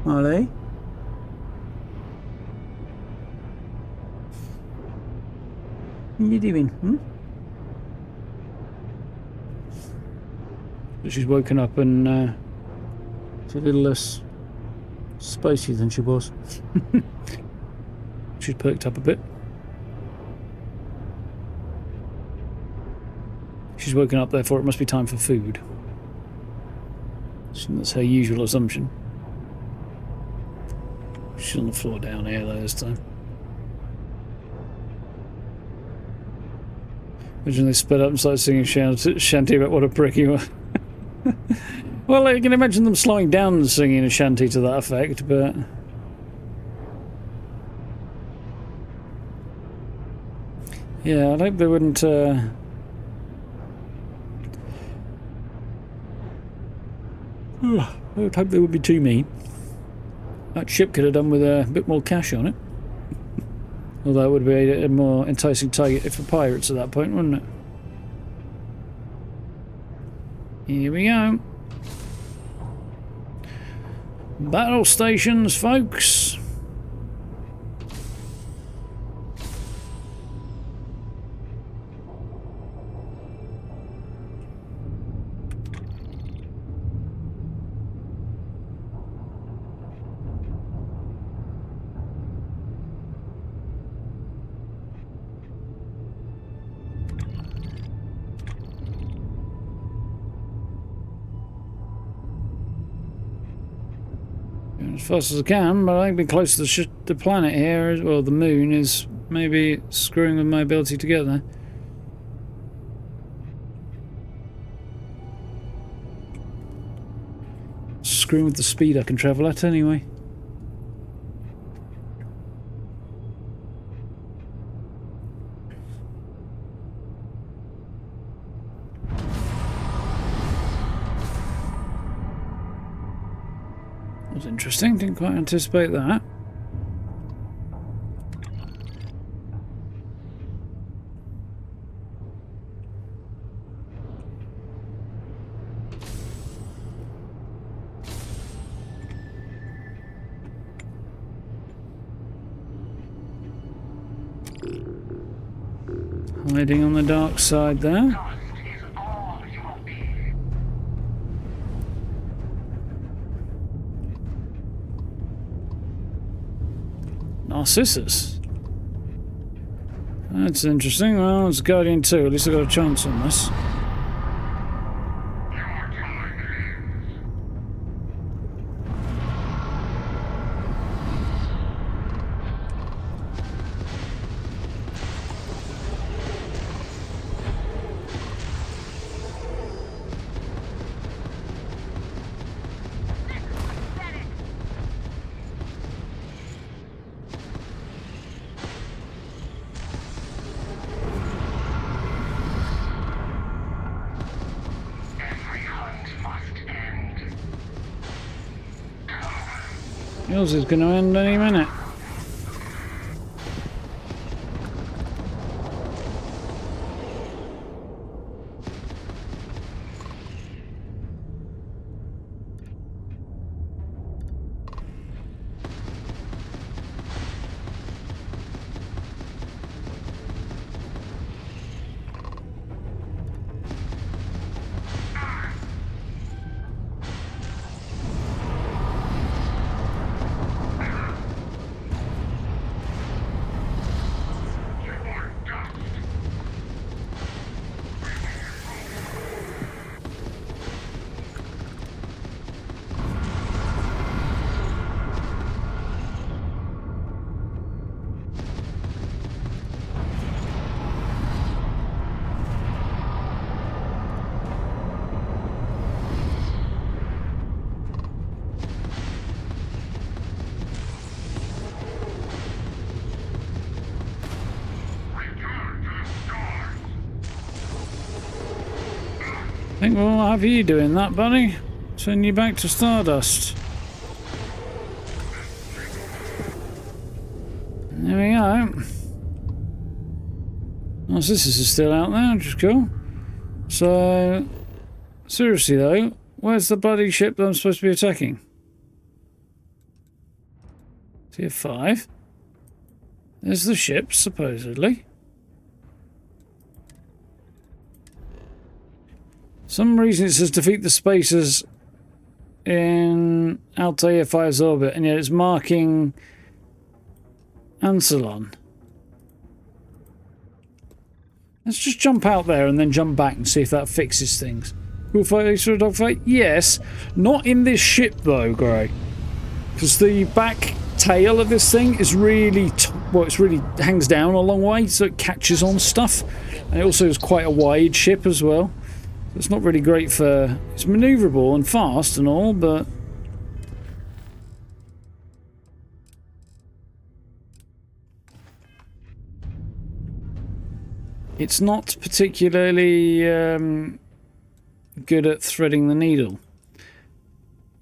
Marley. What are you doing? Hmm? But she's woken up and she's a little less spicy than she was. She's perked up a bit. She's woken up, therefore it must be time for food. So that's her usual assumption. She's on the floor down here though this time. Imagine they sped up and started singing shanty about what a prick you are. Well, I can imagine them slowing down and singing a shanty to that effect, but... Yeah, I'd hope they wouldn't... I would hope they would be too mean. That ship could have done with a bit more cash on it. Although it would be a more enticing target for pirates at that point, wouldn't it? Here we go. Battle stations, folks. As fast as I can, but I think being close to the planet here, or the moon, is maybe screwing with my ability to get there. Screwing with the speed I can travel at anyway. Was interesting, didn't quite anticipate that. Hiding on the dark side there. Narcissus. That's interesting. Well, it's Guardian 2. At least I got a chance on this. Yours is going to end any minute. I think we'll have you doing that, buddy. Send you back to Stardust. There we go. Narcissus is still out there, which is cool. So, seriously though, where's the bloody ship that I'm supposed to be attacking? Tier 5. There's the ship, supposedly. Some reason it says defeat the spacers in Altair 5's orbit, and yet it's marking Ansalon. Let's just jump out there and then jump back and see if that fixes things. Cool fight for a dogfight? Yes. Not in this ship though, Grey. Because the back tail of this thing is really, it's really hangs down a long way, so it catches on stuff. And it also is quite a wide ship as well. It's not really great for... It's manoeuvrable and fast and all, but... It's not particularly good at threading the needle.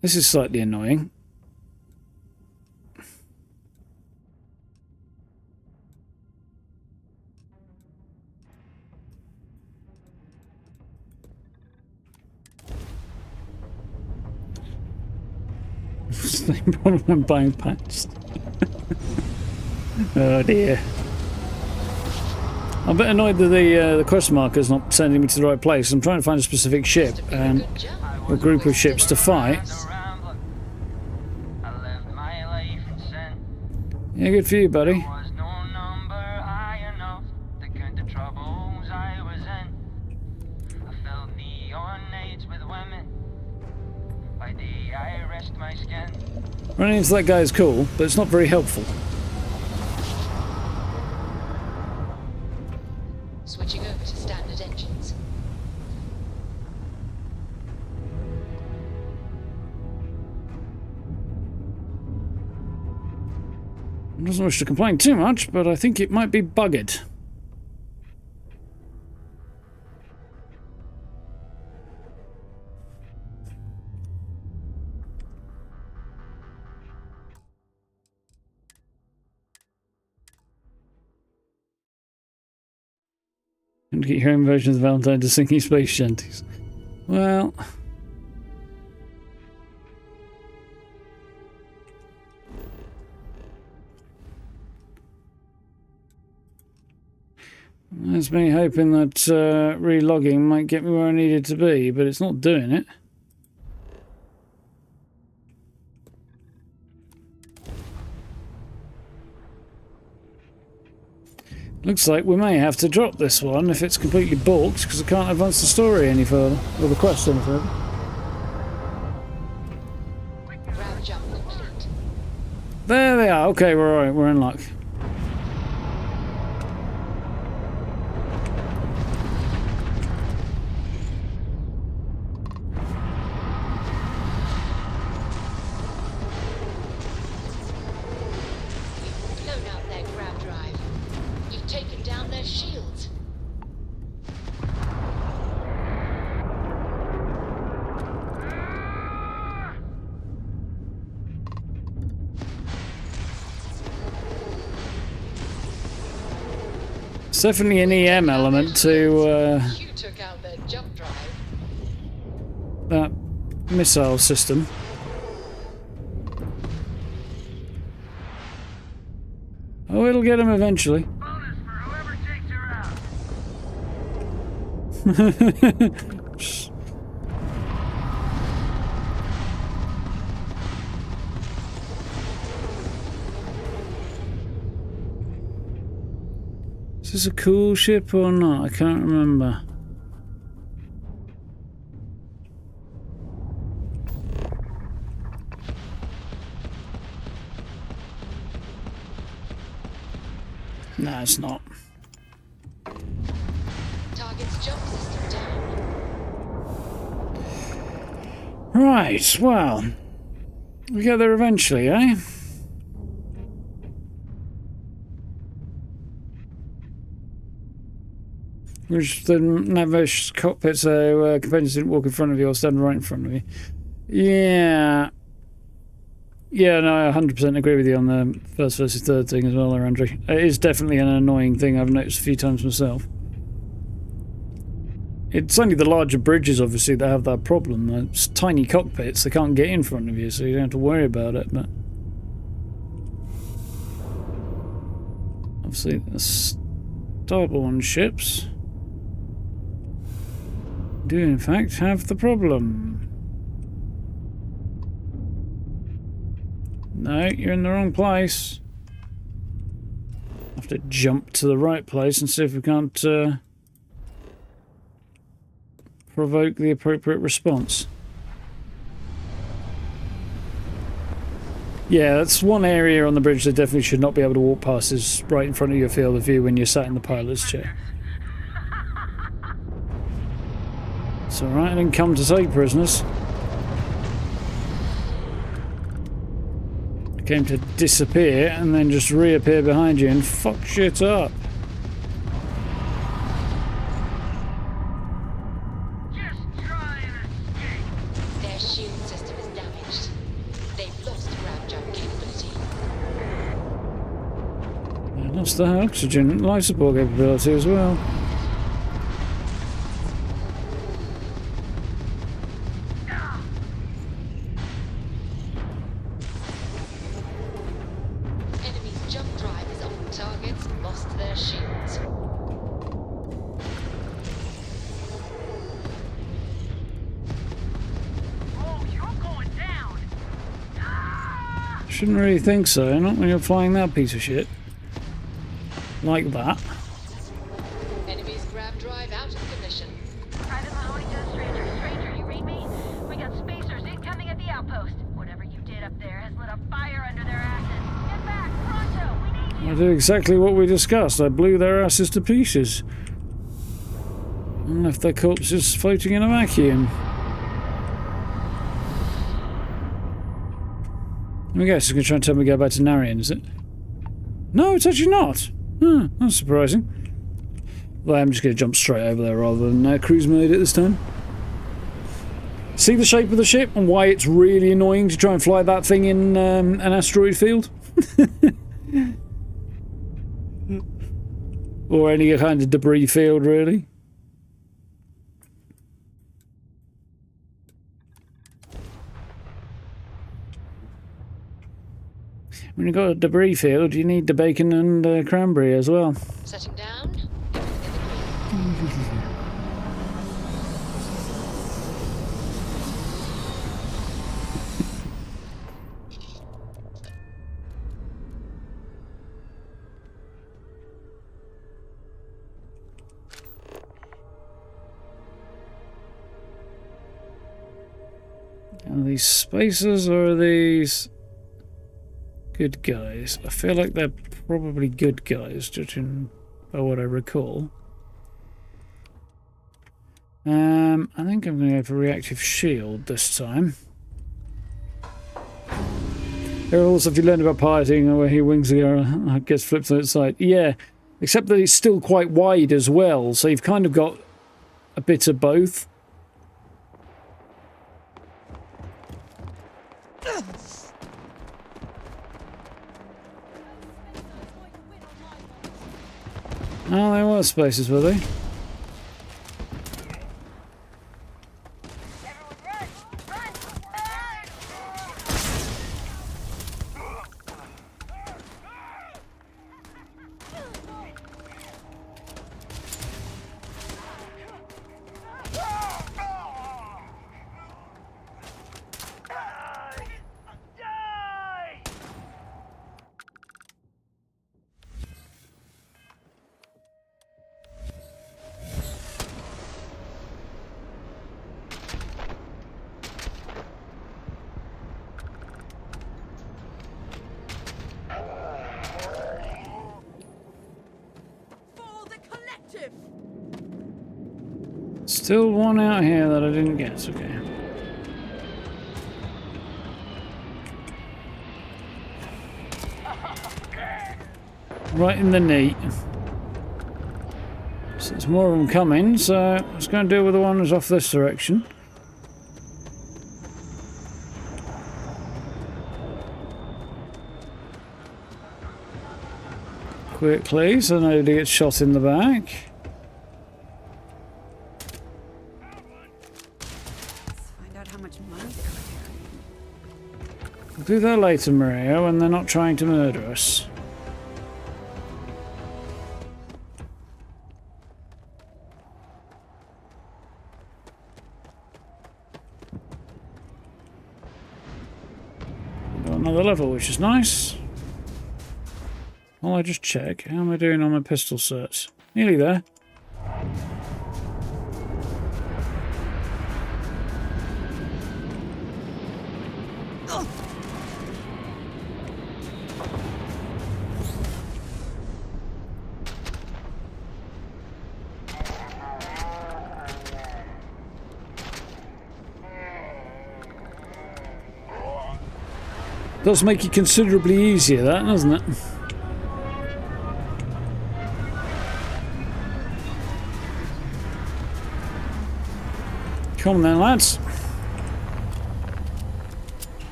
This is slightly annoying. Same problem when buying past. Oh dear. I'm a bit annoyed that the quest marker's not sending me to the right place. I'm trying to find a specific ship and a group of ships to fight. Yeah, good for you, buddy. Running into that guy is cool, but it's not very helpful. Switching over to standard engines. Doesn't wish to complain too much, but I think it might be buggered. And get your own version of the Valentine to singing space shanties. Well, that's me hoping that re-logging might get me where I needed to be, but it's not doing it. Looks like we may have to drop this one if it's completely balked, because I can't advance the story any further, or the quest any further. There they are. Okay, we're alright. We're in luck. It's definitely an EM element to that missile system. Oh, it'll get him eventually. Is this a cool ship or not? I can't remember. No, it's not. Target's jump system down. Right, well, we get there eventually, eh? Which the Navish cockpit, so companions didn't walk in front of you or stand right in front of you. Yeah. Yeah, no, I 100% agree with you on the first versus third thing as well there, Andrew. It is definitely an annoying thing I've noticed a few times myself. It's only the larger bridges, obviously, that have that problem. It's tiny cockpits, they can't get in front of you, so you don't have to worry about it, but... Obviously, the Starborn ships do in fact have the problem. No, you're in the wrong place. Have to jump to the right place and see if we can't provoke the appropriate response. Yeah, that's one area on the bridge that definitely should not be able to walk past, is right in front of your field of view when you're sat in the pilot's chair. It's alright, I didn't come to take prisoners. I came to disappear and then just reappear behind you and fuck shit up. What's the oxygen life support capability as well? Enemy's jump drive is on targets and lost their shields. Oh, you're going down. Shouldn't really think so, not when you're flying that piece of shit. Like that. Enemy's grab drive out of commission. Private Mahoney to the stranger. Stranger, you read me? We got spacers incoming at the outpost. Whatever you did up there has lit a fire under their asses. Get back, pronto. We need you. I did exactly what we discussed. I blew their asses to pieces. And left their corpses floating in a vacuum. I guess it's going to try and tell me to go back to Narian, is it? No, it's actually not. That's surprising. Well, I'm just going to jump straight over there rather than cruise mode at this time. See the shape of the ship and why it's really annoying to try and fly that thing in an asteroid field? Or any kind of debris field, really. When you've got a debris field, you need the bacon and cranberry as well. Setting down. Are these spacers or are these good guys? I feel like they're probably good guys, judging by what I recall. I think I'm going to go for reactive shield this time. Heralds, have you learned about piloting or where he wings the arrow gets flipped on its side? Yeah, except that it's still quite wide as well, so you've kind of got a bit of both. Oh, they were spaces, were they? Still one out here that I didn't get, okay. Right in the knee. So there's more of them coming, so let's go and deal with the one who's off this direction. Quickly, so nobody gets shot in the back. We'll do that later, Maria, when they're not trying to murder us. Got another level, which is nice. Well, I just check. How am I doing on my pistol certs? Nearly there. Does make it considerably easier, that, doesn't it? Come on then, lads.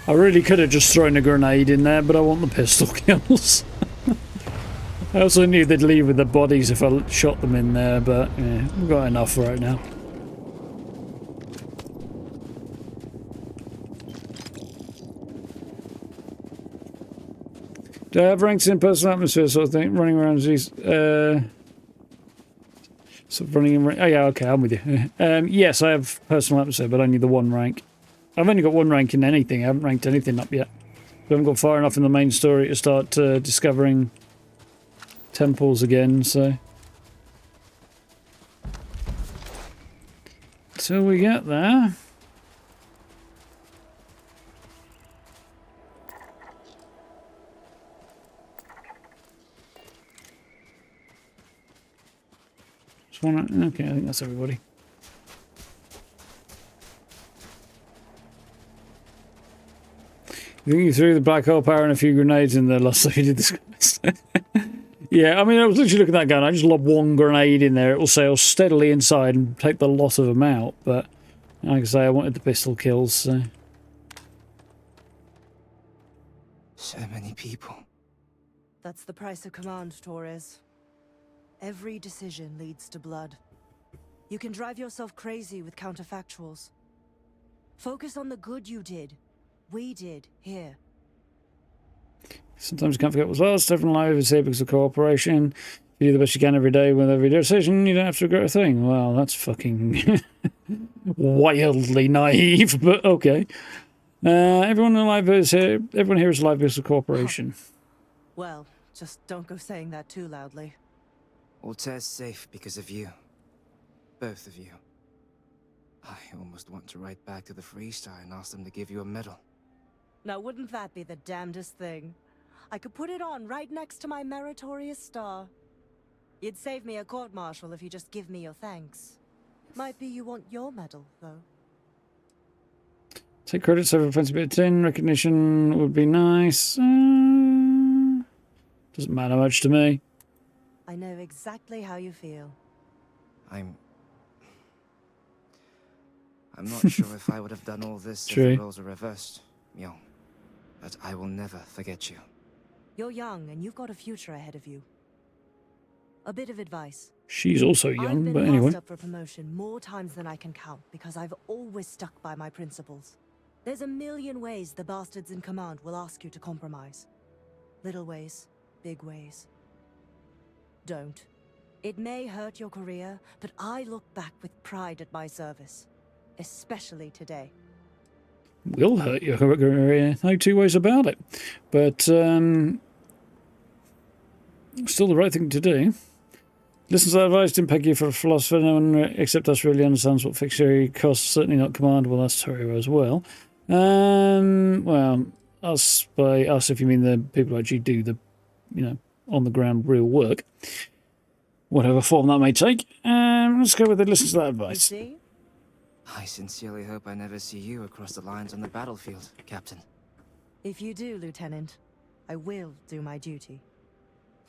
I really could have just thrown a grenade in there, but I want the pistol kills. I also knew they'd leave with the bodies if I shot them in there, but yeah, we've got enough right now. Do I have ranks in personal atmosphere sort of thing? Running around these... So running in... Oh yeah, okay, I'm with you. Yes, I have personal atmosphere, but only the one rank. I've only got one rank in anything. I haven't ranked anything up yet. I haven't got far enough in the main story to start discovering temples again, so... Till we get there... Okay, I think that's everybody. You think you threw the black hole power and a few grenades in there last time you did this? Yeah, I mean, I was literally looking at that gun. I just lob one grenade in there. It will sail steadily inside and take the lot of them out. But, like I say, I wanted the pistol kills, so... So many people. That's the price of command, Torres. Every decision leads to blood. You can drive yourself crazy with counterfactuals. Focus on the good you did. We did, here. Sometimes you can't forget what's lost. Everyone alive is here because of cooperation. You do the best you can every day with every decision. You don't have to regret a thing. Well, that's fucking wildly naive, but okay. Everyone alive is here. Everyone here is alive because of cooperation. Well, just don't go saying that too loudly. Altair's safe because of you. Both of you. I almost want to write back to the Freestar and ask them to give you a medal. Now, wouldn't that be the damnedest thing? I could put it on right next to my meritorious star. You'd save me a court-martial if you just give me your thanks. Might be you want your medal, though. Take credits over fancy bit of tin. Recognition would be nice. Doesn't matter much to me. I know exactly how you feel. I'm not sure if I would have done all this if True. the roles were reversed, Young. But I will never forget you. You're young and you've got a future ahead of you. A bit of advice. She's also young, but I've been anyway. passed up for promotion more times than I can count because I've always stuck by my principles. There's a million ways the bastards in command will ask you to compromise. Little ways, big ways. Don't. It may hurt your career, but I look back with pride at my service. Especially today. Will hurt your career. No two ways about it. But, still the right thing to do. Listen to that advice. Didn't peg you for a philosopher. No one except us really understands what fixed theory costs. Certainly not command. Well, that's Torrio as well. Well, us by us, if you mean the people who actually do the, on the ground real work. Whatever form that may take. Let's go with it. Listen to that advice. I sincerely hope I never see you across the lines on the battlefield, Captain. If you do, Lieutenant, I will do my duty.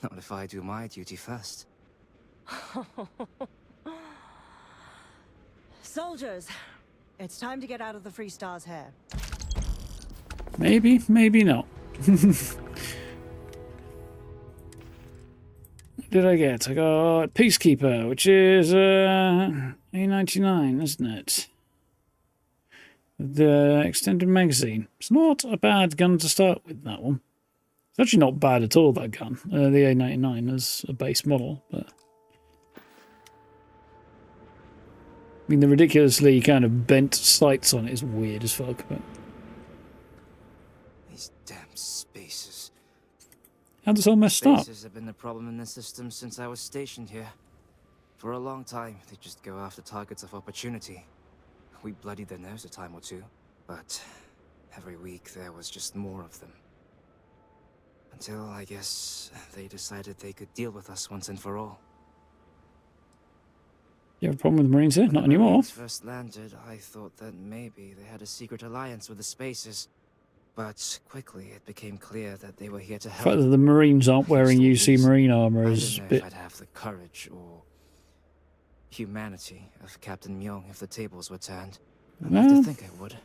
Not if I do my duty first. Soldiers, it's time to get out of the Free Star's hair. Maybe, maybe not. What did I get? I got Peacekeeper, which is A99, isn't it? The extended magazine. It's not a bad gun to start with, that one. It's actually not bad at all, that gun. The A99 as a base model, but... I mean, the ridiculously kind of bent sights on it is weird as fuck, but... These damn spacers. How this all messed up? Spacers have been the problem in the system since I was stationed here. For a long time, they just go after targets of opportunity. We bloodied their nose a time or two, but every week there was just more of them. Until, I guess, they decided they could deal with us once and for all. You have a problem with the Marines here? Not anymore. When the Marines first landed, I thought that maybe they had a secret alliance with the Spacers. But quickly it became clear that they were here to The help. fact that the Marines aren't wearing UC Marine armor is a I don't know bit... if I'd have the courage or humanity of Captain Myung if the tables were turned. I'd like to think I would.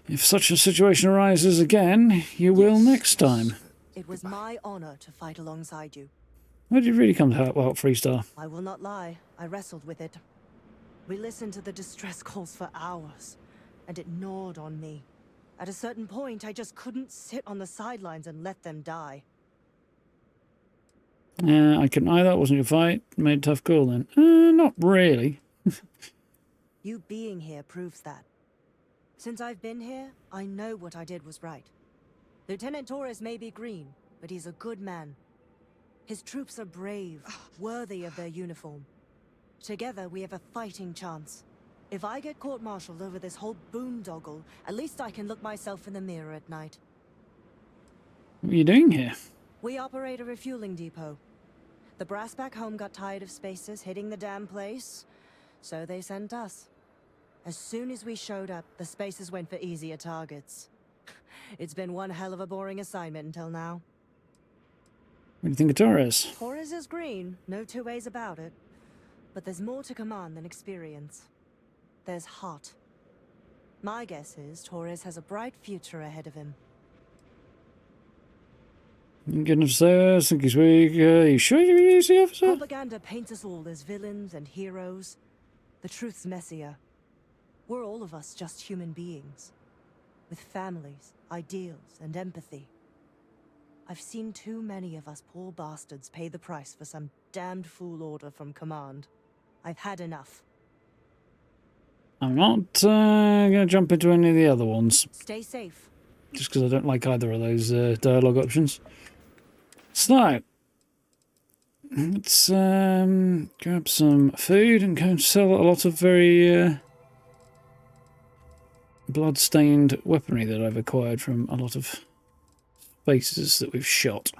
If such a situation arises again, you will next time. It was my honor to fight alongside you. Why did you really come to help out Freestar? I will not lie, I wrestled with it. We listened to the distress calls for hours, and it gnawed on me. At a certain point, I just couldn't sit on the sidelines and let them die. I couldn't either. It wasn't your fight. Made a tough call then. Not really. You being here proves that. Since I've been here, I know what I did was right. Lieutenant Torres may be green, but he's a good man. His troops are brave, worthy of their uniform. Together, we have a fighting chance. If I get court-martialed over this whole boondoggle, at least I can look myself in the mirror at night. What are you doing here? We operate a refueling depot. The brass back home got tired of spacers hitting the damn place, so they sent us. As soon as we showed up, the spacers went for easier targets. It's been one hell of a boring assignment until now. What do you think of Torres? Torres is green, no two ways about it. But there's more to command than experience. There's heart. My guess is Torres has a bright future ahead of him. Goodness sir, I think he's weak. You sure you're an easy officer? Propaganda paints us all as villains and heroes. The truth's messier. We're all of us just human beings. With families, ideals, and empathy. I've seen too many of us poor bastards pay the price for some damned fool order from command. I've had enough. I'm not going to jump into any of the other ones. Stay safe. Just because I don't like either of those dialogue options. So, let's grab some food and go and sell a lot of very blood-stained weaponry that I've acquired from a lot of bases that we've shot.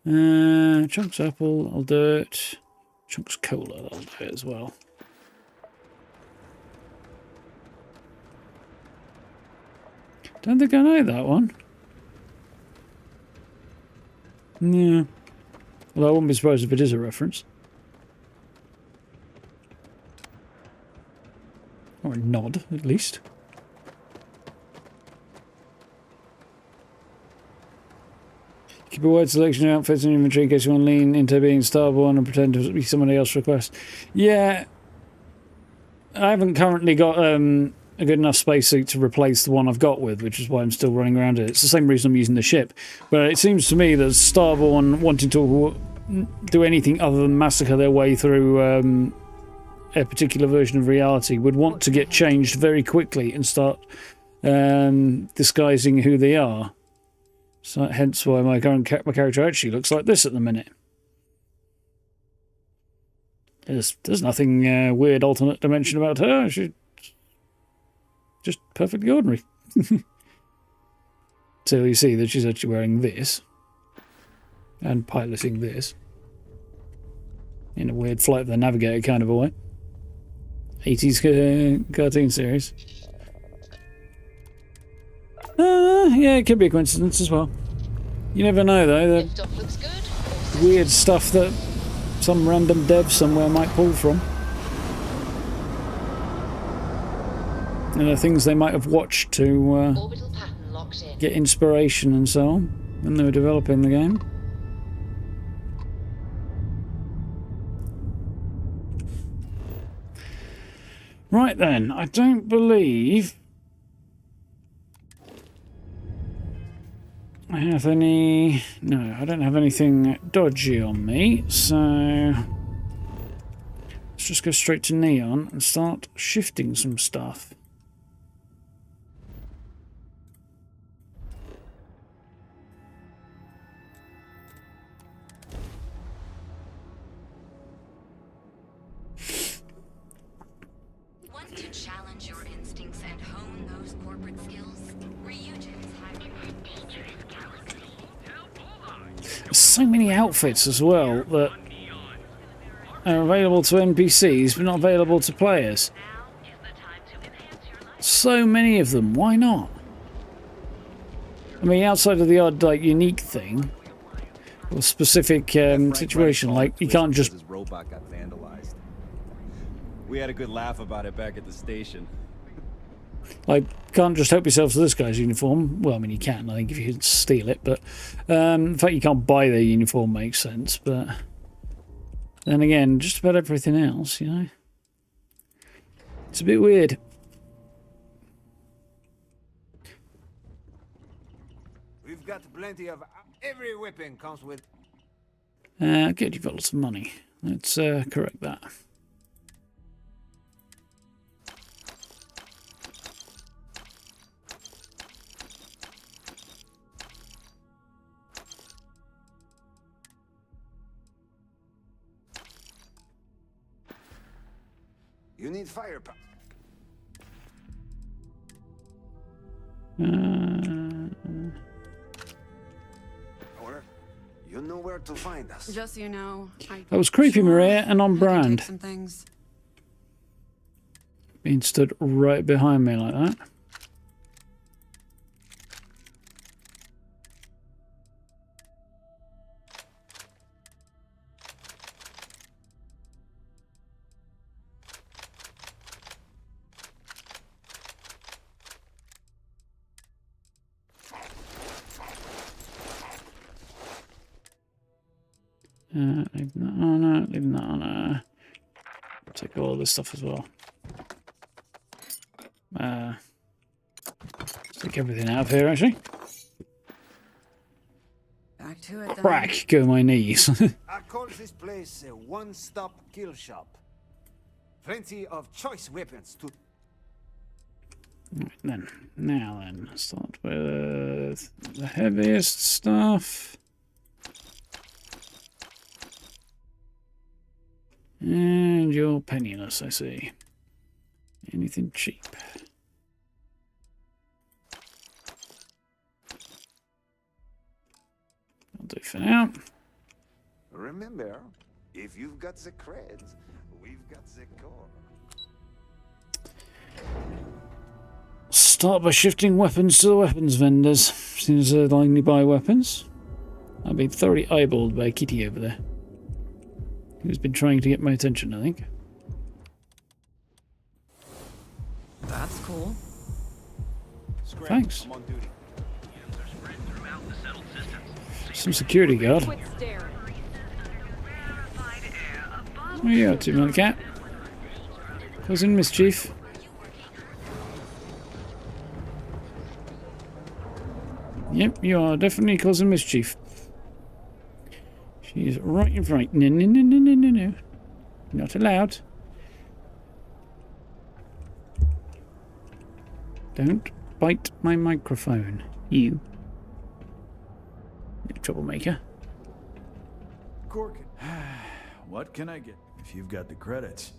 Chunks apple, I'll do it. Chunks cola, I'll do it as well. Don't think I know that one. Yeah. Well, I wouldn't be surprised if it is a reference. Or a nod, at least. Keep a wide selection of outfits and inventory in case you want to lean into being Starborn and pretend to be somebody else's request. Yeah. I haven't currently got a good enough spacesuit to replace the one I've got with, which is why I'm still running around it. It's the same reason I'm using the ship. But it seems to me that Starborn wanting to do anything other than massacre their way through a particular version of reality would want to get changed very quickly and start disguising who they are. So hence why my character actually looks like this at the minute. There's nothing weird alternate dimension about her. She's just perfectly ordinary. Till you see that she's actually wearing this and piloting this in a weird Flight of the Navigator kind of a way. 80s cartoon series. Yeah, it could be a coincidence as well. You never know though. The weird stuff that some random dev somewhere might pull from. And the things they might have watched to get inspiration and so on when they were developing the game. Right then, I don't believe I have any... No, I don't have anything dodgy on me, so let's just go straight to Neon and start shifting some stuff. Want to challenge your instincts and hone those corporate skills? Reunions have you in dangerous galaxy. There's so many outfits as well that are available to NPCs but not available to players. So many of them, why not? I mean, outside of the odd like unique thing or specific situation, like you can't just We had a good laugh about it back at the station. Like, can't just help yourself to this guy's uniform. Well, I mean, you can, I think, if you can steal it, but the fact you can't buy their uniform makes sense, but then again, just about everything else, you know? It's a bit weird. We've got plenty of... Every weapon comes with... Good, you've got lots of money. Let's correct that. You need firepower. You know where to find us. Just so you know, That was creepy, Maria, and on brand. some things. Being stood right behind me like that. Leave that on, leave that on. Take all this stuff as well. Take everything out of here, actually. Back to it, then. Crack, go my knees. I call this place a one-stop kill shop. Plenty of choice weapons to... Right, then, now then, start with the heaviest stuff. And you're penniless, I see. Anything cheap? I'll do for now. Remember, if you've got the creds, we've got the core. Start by shifting weapons to the weapons vendors. Seems they'd only buy weapons. I've been thoroughly eyeballed by Kitty over there. Who's been trying to get my attention, I think. That's cool. Thanks. Some security guard. What are you up to, my cat? Causing mischief. Yep, you are definitely causing mischief. She's right in front. No, no, no, no, no, no, no. Not allowed. Don't bite my microphone, you. Little troublemaker. Corkin. What can I get? If you've got the credits.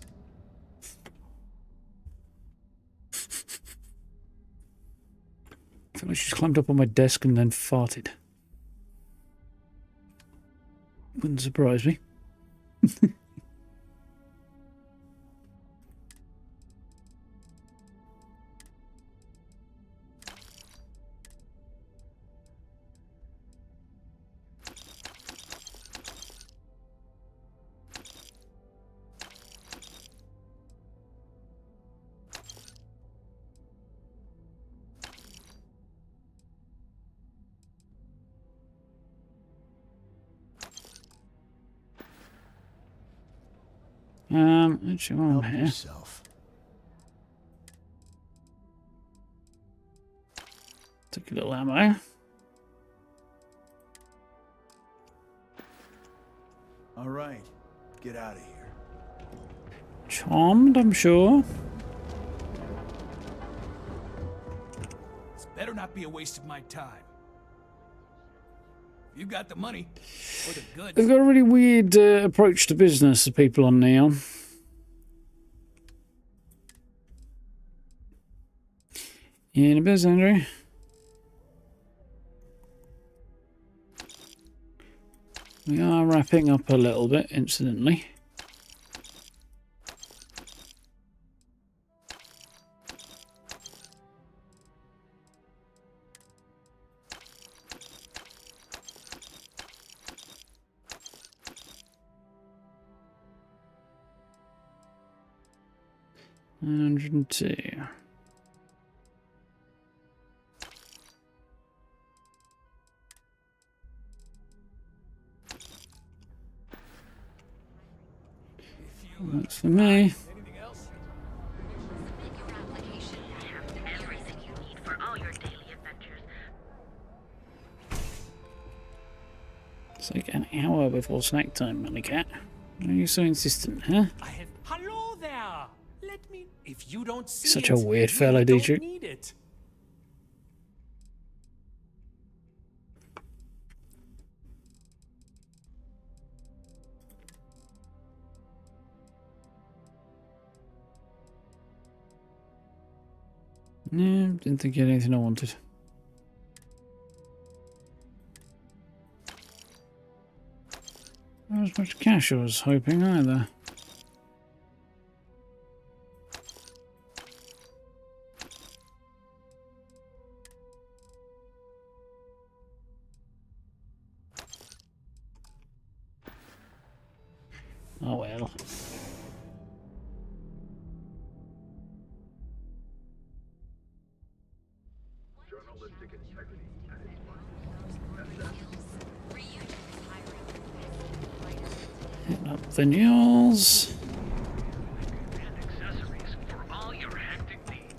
I feel like she's climbed up on my desk and then farted. Wouldn't surprise me. Actually, while I'm here, yourself. take a little ammo. All right, get out of here. Charmed, I'm sure. This better not be a waste of my time. You got the money or the goods. They've got a really weird approach to business, the people on Neon. In a biz, Andrew. We are wrapping up a little bit, incidentally. 102. That's for me. It's like an hour before snack time, Money Cat. Why are you so insistent, huh? Hello there. Let me. If you don't see Such it, a weird you fella, don't Dietrich. need it. No, didn't think you had anything I wanted. Not as much cash I was hoping either. Oh well. Hitting up the mules.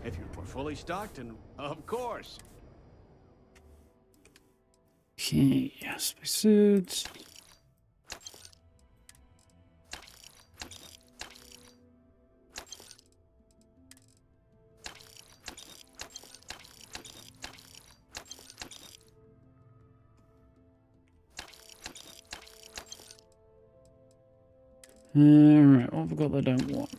If you're fully stocked, and of course. Okay, space suits. Alright, what have I got that I don't want?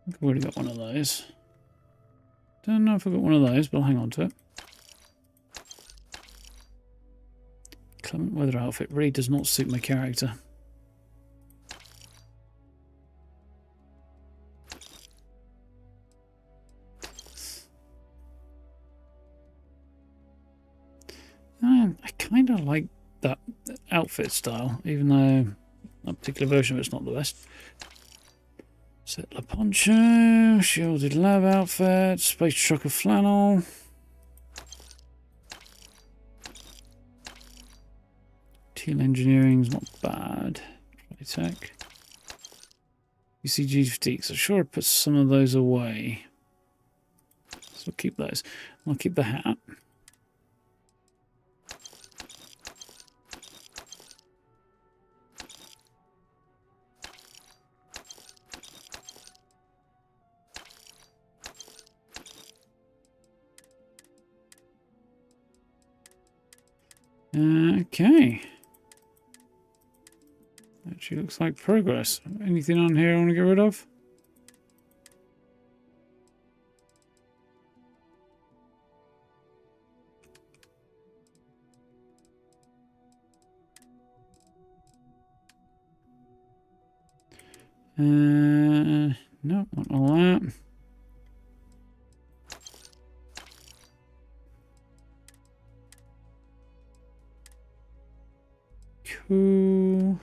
I've already got one of those. Don't know if I've got one of those, but I'll hang on to it. Clement weather outfit really does not suit my character. I kind of like that outfit style, even though that particular version of it's not the best. Settler poncho, shielded lab outfit, space trucker flannel. Teal engineering's not bad. Tech. UCG fatigues. I'm sure I put some of those away. So I'll keep those. I'll keep the hat. Okay. Actually looks like progress. Anything on here I want to get rid of? No, not all that. Cool.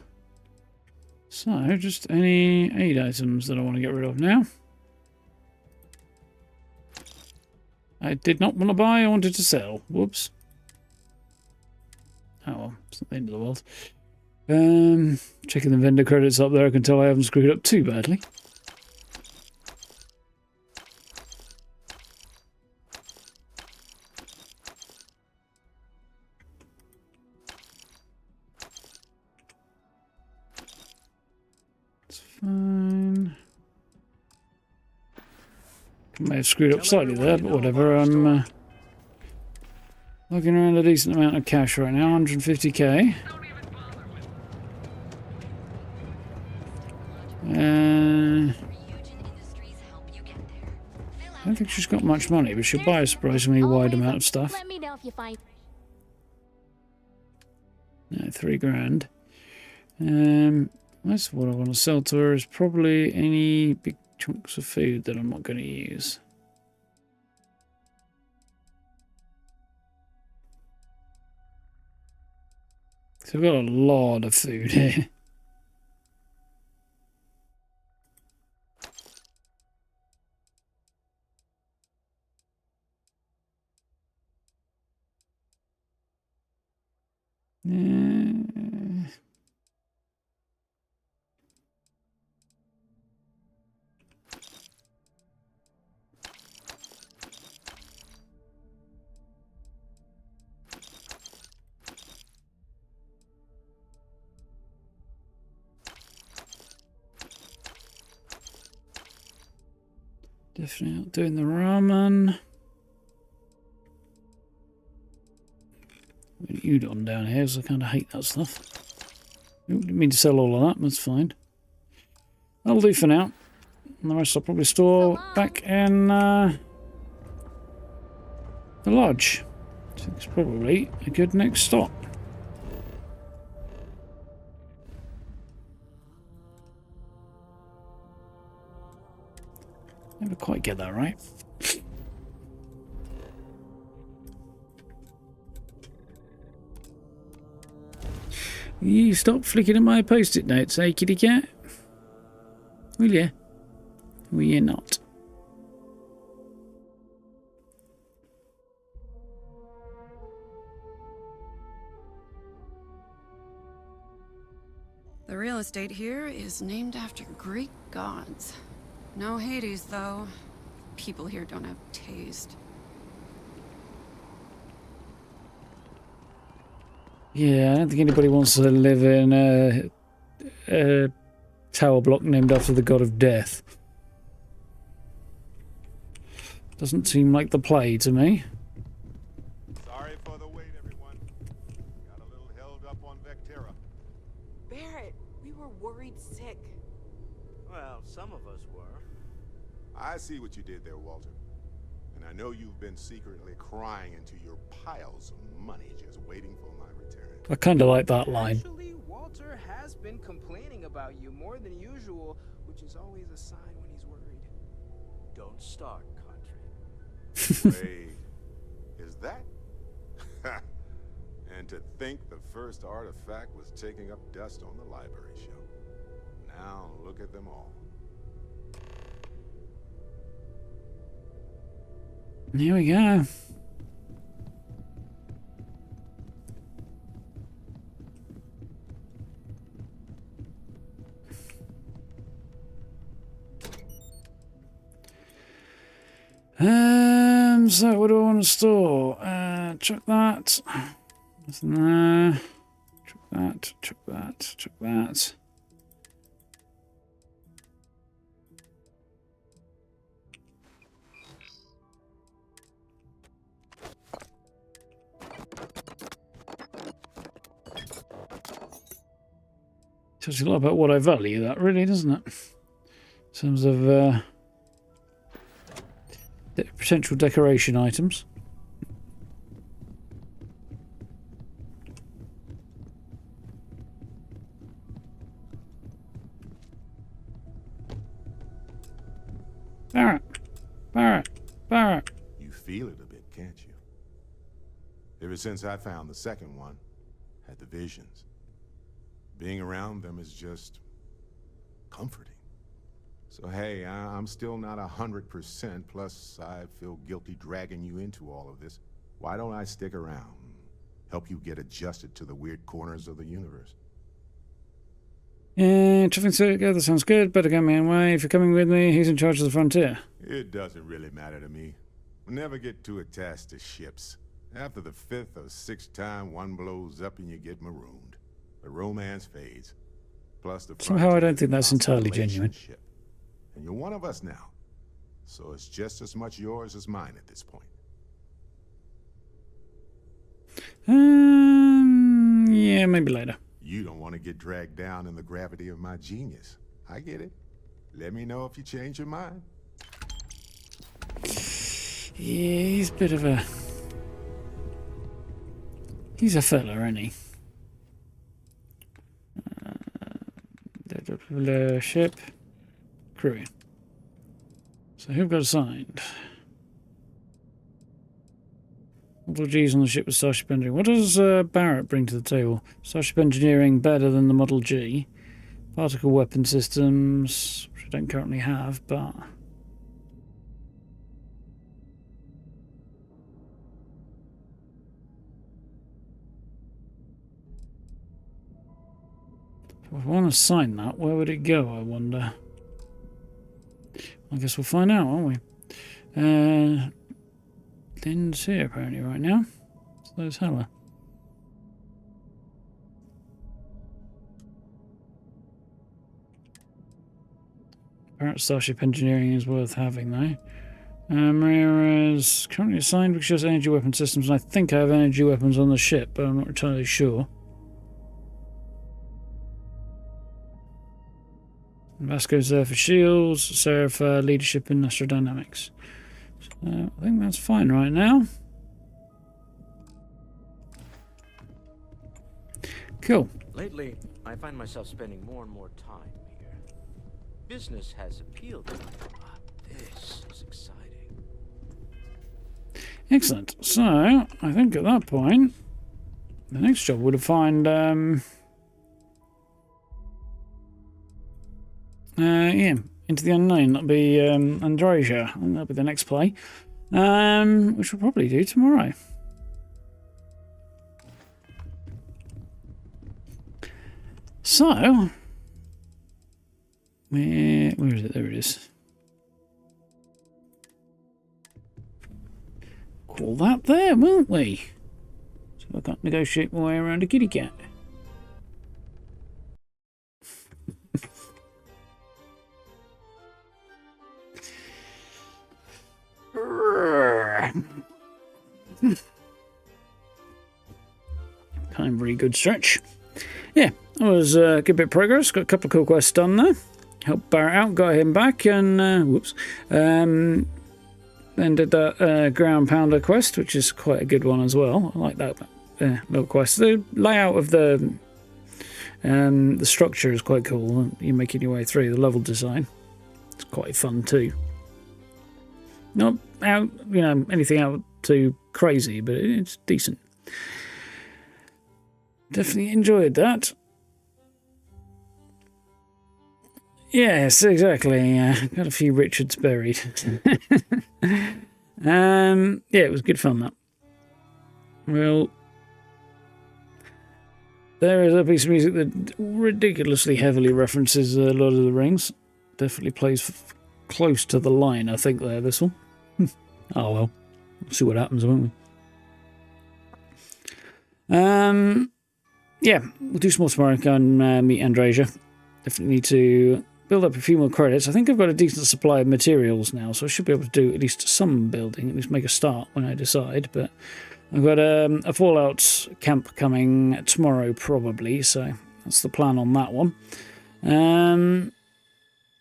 So, just any aid items that I want to get rid of now. I did not want to buy, I wanted to sell. Whoops. Oh well, it's not the end of the world. Checking the vendor credits up there, I can tell I haven't screwed up too badly. It's fine. I may have screwed up slightly there, but whatever. I'm looking around a decent amount of cash right now, 150k. I don't think she's got much money, but she'll buy a surprisingly wide amount of stuff. Let me know if you find. No, 3 grand. That's what I want to sell to her is probably any big chunks of food that I'm not going to use. So I've got a lot of food here. Definitely not doing the ramen. Udon down here, so I kind of hate that stuff. Didn't mean to sell all of that, that's fine. That'll do for now. And the rest I'll probably store back in the lodge. I think it's probably a good next stop. Never quite get that right. You stop flicking at my post-it notes, eh, kitty cat? Will you? Will you not? The real estate here is named after Greek gods. No Hades, though. People here don't have taste. Yeah, I don't think anybody wants to live in a tower block named after the god of death. Doesn't seem like the play to me. Sorry for the wait, everyone. Got a little held up on Vectera. Barrett, we were worried sick. Well, some of us were. I see what you did there, Walter. And I know you've been secretly crying into your piles of money just waiting for my return. I kind of like that line. Actually, Walter has been complaining about you more than usual, which is always a sign when he's worried. Don't start, Country. Wait, is that? And to think the first artifact was taking up dust on the library shelf. Now look at them all. Here we go. So what do I want to store? Chuck that. Nothing there. Chuck that, chuck that, chuck that. Tells you a lot about what I value, that really, doesn't it? In terms of potential decoration items. Barrett! Barrett! Barrett! You feel it a bit, can't you? Ever since I found the second one, had the visions. Being around them is just comforting. So hey, I'm still not 100%, plus I feel guilty dragging you into all of this. Why don't I stick around? Help you get adjusted to the weird corners of the universe. Traffic together sounds good. Better get me away. If you're coming with me, he's in charge of the frontier. It doesn't really matter to me. We'll never get too attached to ships. After the 5th or 6th time, one blows up and you get marooned. The romance fades. Plus the somehow I don't think that's entirely genuine. And you're one of us now. So it's just as much yours as mine at this point. Yeah, maybe later. You don't want to get dragged down in the gravity of my genius. I get it. Let me know if you change your mind. Yeah, he's a bit of a... He's a fella, isn't he? Ship. Crew. So who got assigned? Model G's on the ship with Starship Engineering. What does Barrett bring to the table? Starship Engineering better than the Model G. Particle weapon systems, which I don't currently have, but... If I want to assign that, where would it go, I wonder? I guess we'll find out, won't we? Lynn's here apparently right now. So there's Hella. Apparent Starship Engineering is worth having though. Maria is currently assigned because she has energy weapon systems, and I think I have energy weapons on the ship, but I'm not entirely sure. Vasco's there for shields, Sarah for leadership in astrodynamics. So I think that's fine right now. Cool. Lately, I find myself spending more and more time here. Business has appealed to me, but this is exciting. Excellent. So, I think at that point, the next job would have find, Into the Unknown. That'll be Andrasia. And that'll be the next play, which we'll probably do tomorrow. So, where is it? There it is. Call that there, won't we? So I can't negotiate my way around a kitty cat. Kind of really good stretch. Yeah, that was a good bit of progress. Got a couple of cool quests done there. Helped Barrett out, got him back, and then did that ground pounder quest, which is quite a good one as well. I like that little quest. The layout of the structure is quite cool. You're making your way through the level design. It's quite fun too. Not out, anything out too crazy, but it's decent. Definitely enjoyed that. Yes, exactly. Got a few Richards buried. Yeah, it was good fun, that. Well, there is a piece of music that ridiculously heavily references a lot of the Rings. Definitely plays close to the line, I think, there, this one. Oh well, we'll see what happens, won't we? Yeah, we'll do some more tomorrow. Go and meet Andrasia. Definitely need to build up a few more credits. I think I've got a decent supply of materials now, so I should be able to do at least some building, at least make a start when I decide. But I've got a Fallout camp coming tomorrow, probably, so that's the plan on that one.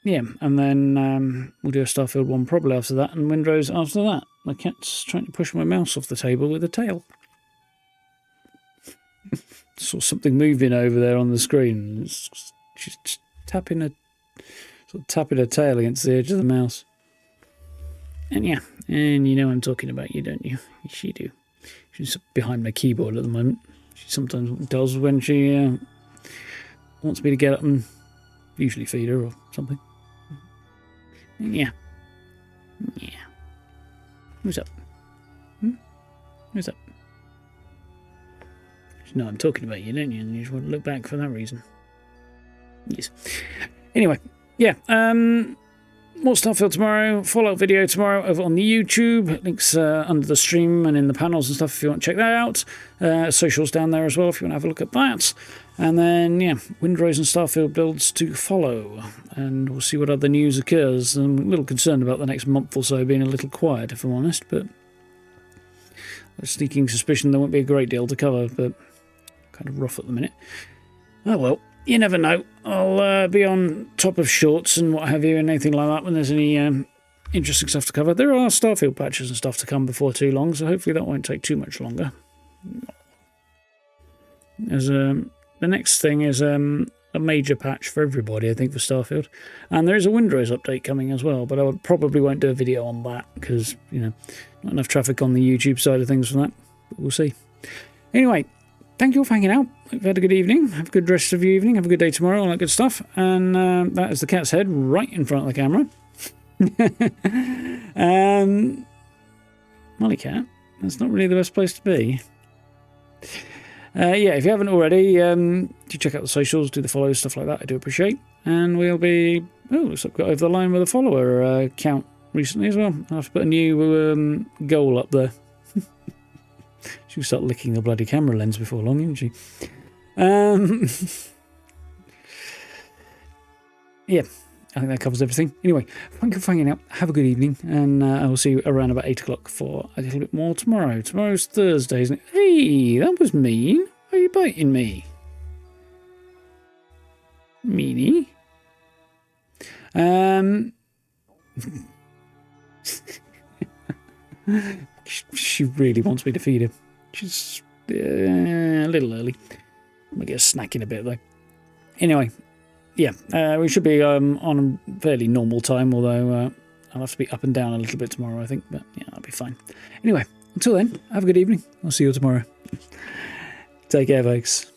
Yeah, and then we'll do a Starfield one probably after that, and Windrose after that. My cat's trying to push my mouse off the table with a tail. Saw something moving over there on the screen. She's just tapping her tail against the edge of the mouse. And yeah, and you know I'm talking about you, don't you? Yes, you do. She's behind my keyboard at the moment. She sometimes does when she wants me to get up and usually feed her or something. Yeah. Yeah. Who's up? Who's up? You know I'm talking about you, don't you? And you just want to look back for that reason. Yes. Anyway, yeah. More Starfield tomorrow. Fallout video tomorrow over on the YouTube. Links under the stream and in the panels and stuff if you want to check that out. Socials down there as well if you want to have a look at that. And then, yeah, Windrose and Starfield builds to follow. And we'll see what other news occurs. I'm a little concerned about the next month or so being a little quiet, if I'm honest. But a sneaking suspicion there won't be a great deal to cover, but kind of rough at the minute. Oh well, you never know. I'll be on top of shorts and what have you and anything like that when there's any interesting stuff to cover. There are Starfield patches and stuff to come before too long, so hopefully that won't take too much longer. As the next thing is a a major patch for everybody, I think, for Starfield. And there is a Windrose update coming as well, but I probably won't do a video on that because, you know, not enough traffic on the YouTube side of things for that. But we'll see. Anyway, thank you all for hanging out. Hope you've had a good evening. Have a good rest of your evening. Have a good day tomorrow, all that good stuff. And that is the cat's head right in front of the camera. Molly Cat, that's not really the best place to be. Yeah, if you haven't already, do check out the socials, do the follows, stuff like that. I do appreciate. And we'll be... Oh, looks like we got over the line with a follower count recently as well. I'll have to put a new goal up there. She'll start licking the bloody camera lens before long, isn't she? Yeah, I think that covers everything. Anyway, thank you for hanging out. Have a good evening. And I will see you around about 8 o'clock for a little bit more tomorrow. Tomorrow's Thursday, isn't it? Hey, that was mean. Why are you biting me? Meanie. She really wants me to feed her. She's a little early. I'm going to get a snack in a bit, though. Anyway, yeah, we should be on a fairly normal time, although I'll have to be up and down a little bit tomorrow, I think. But yeah, I'll be fine. Anyway, until then, have a good evening. I'll see you tomorrow. Take care, folks.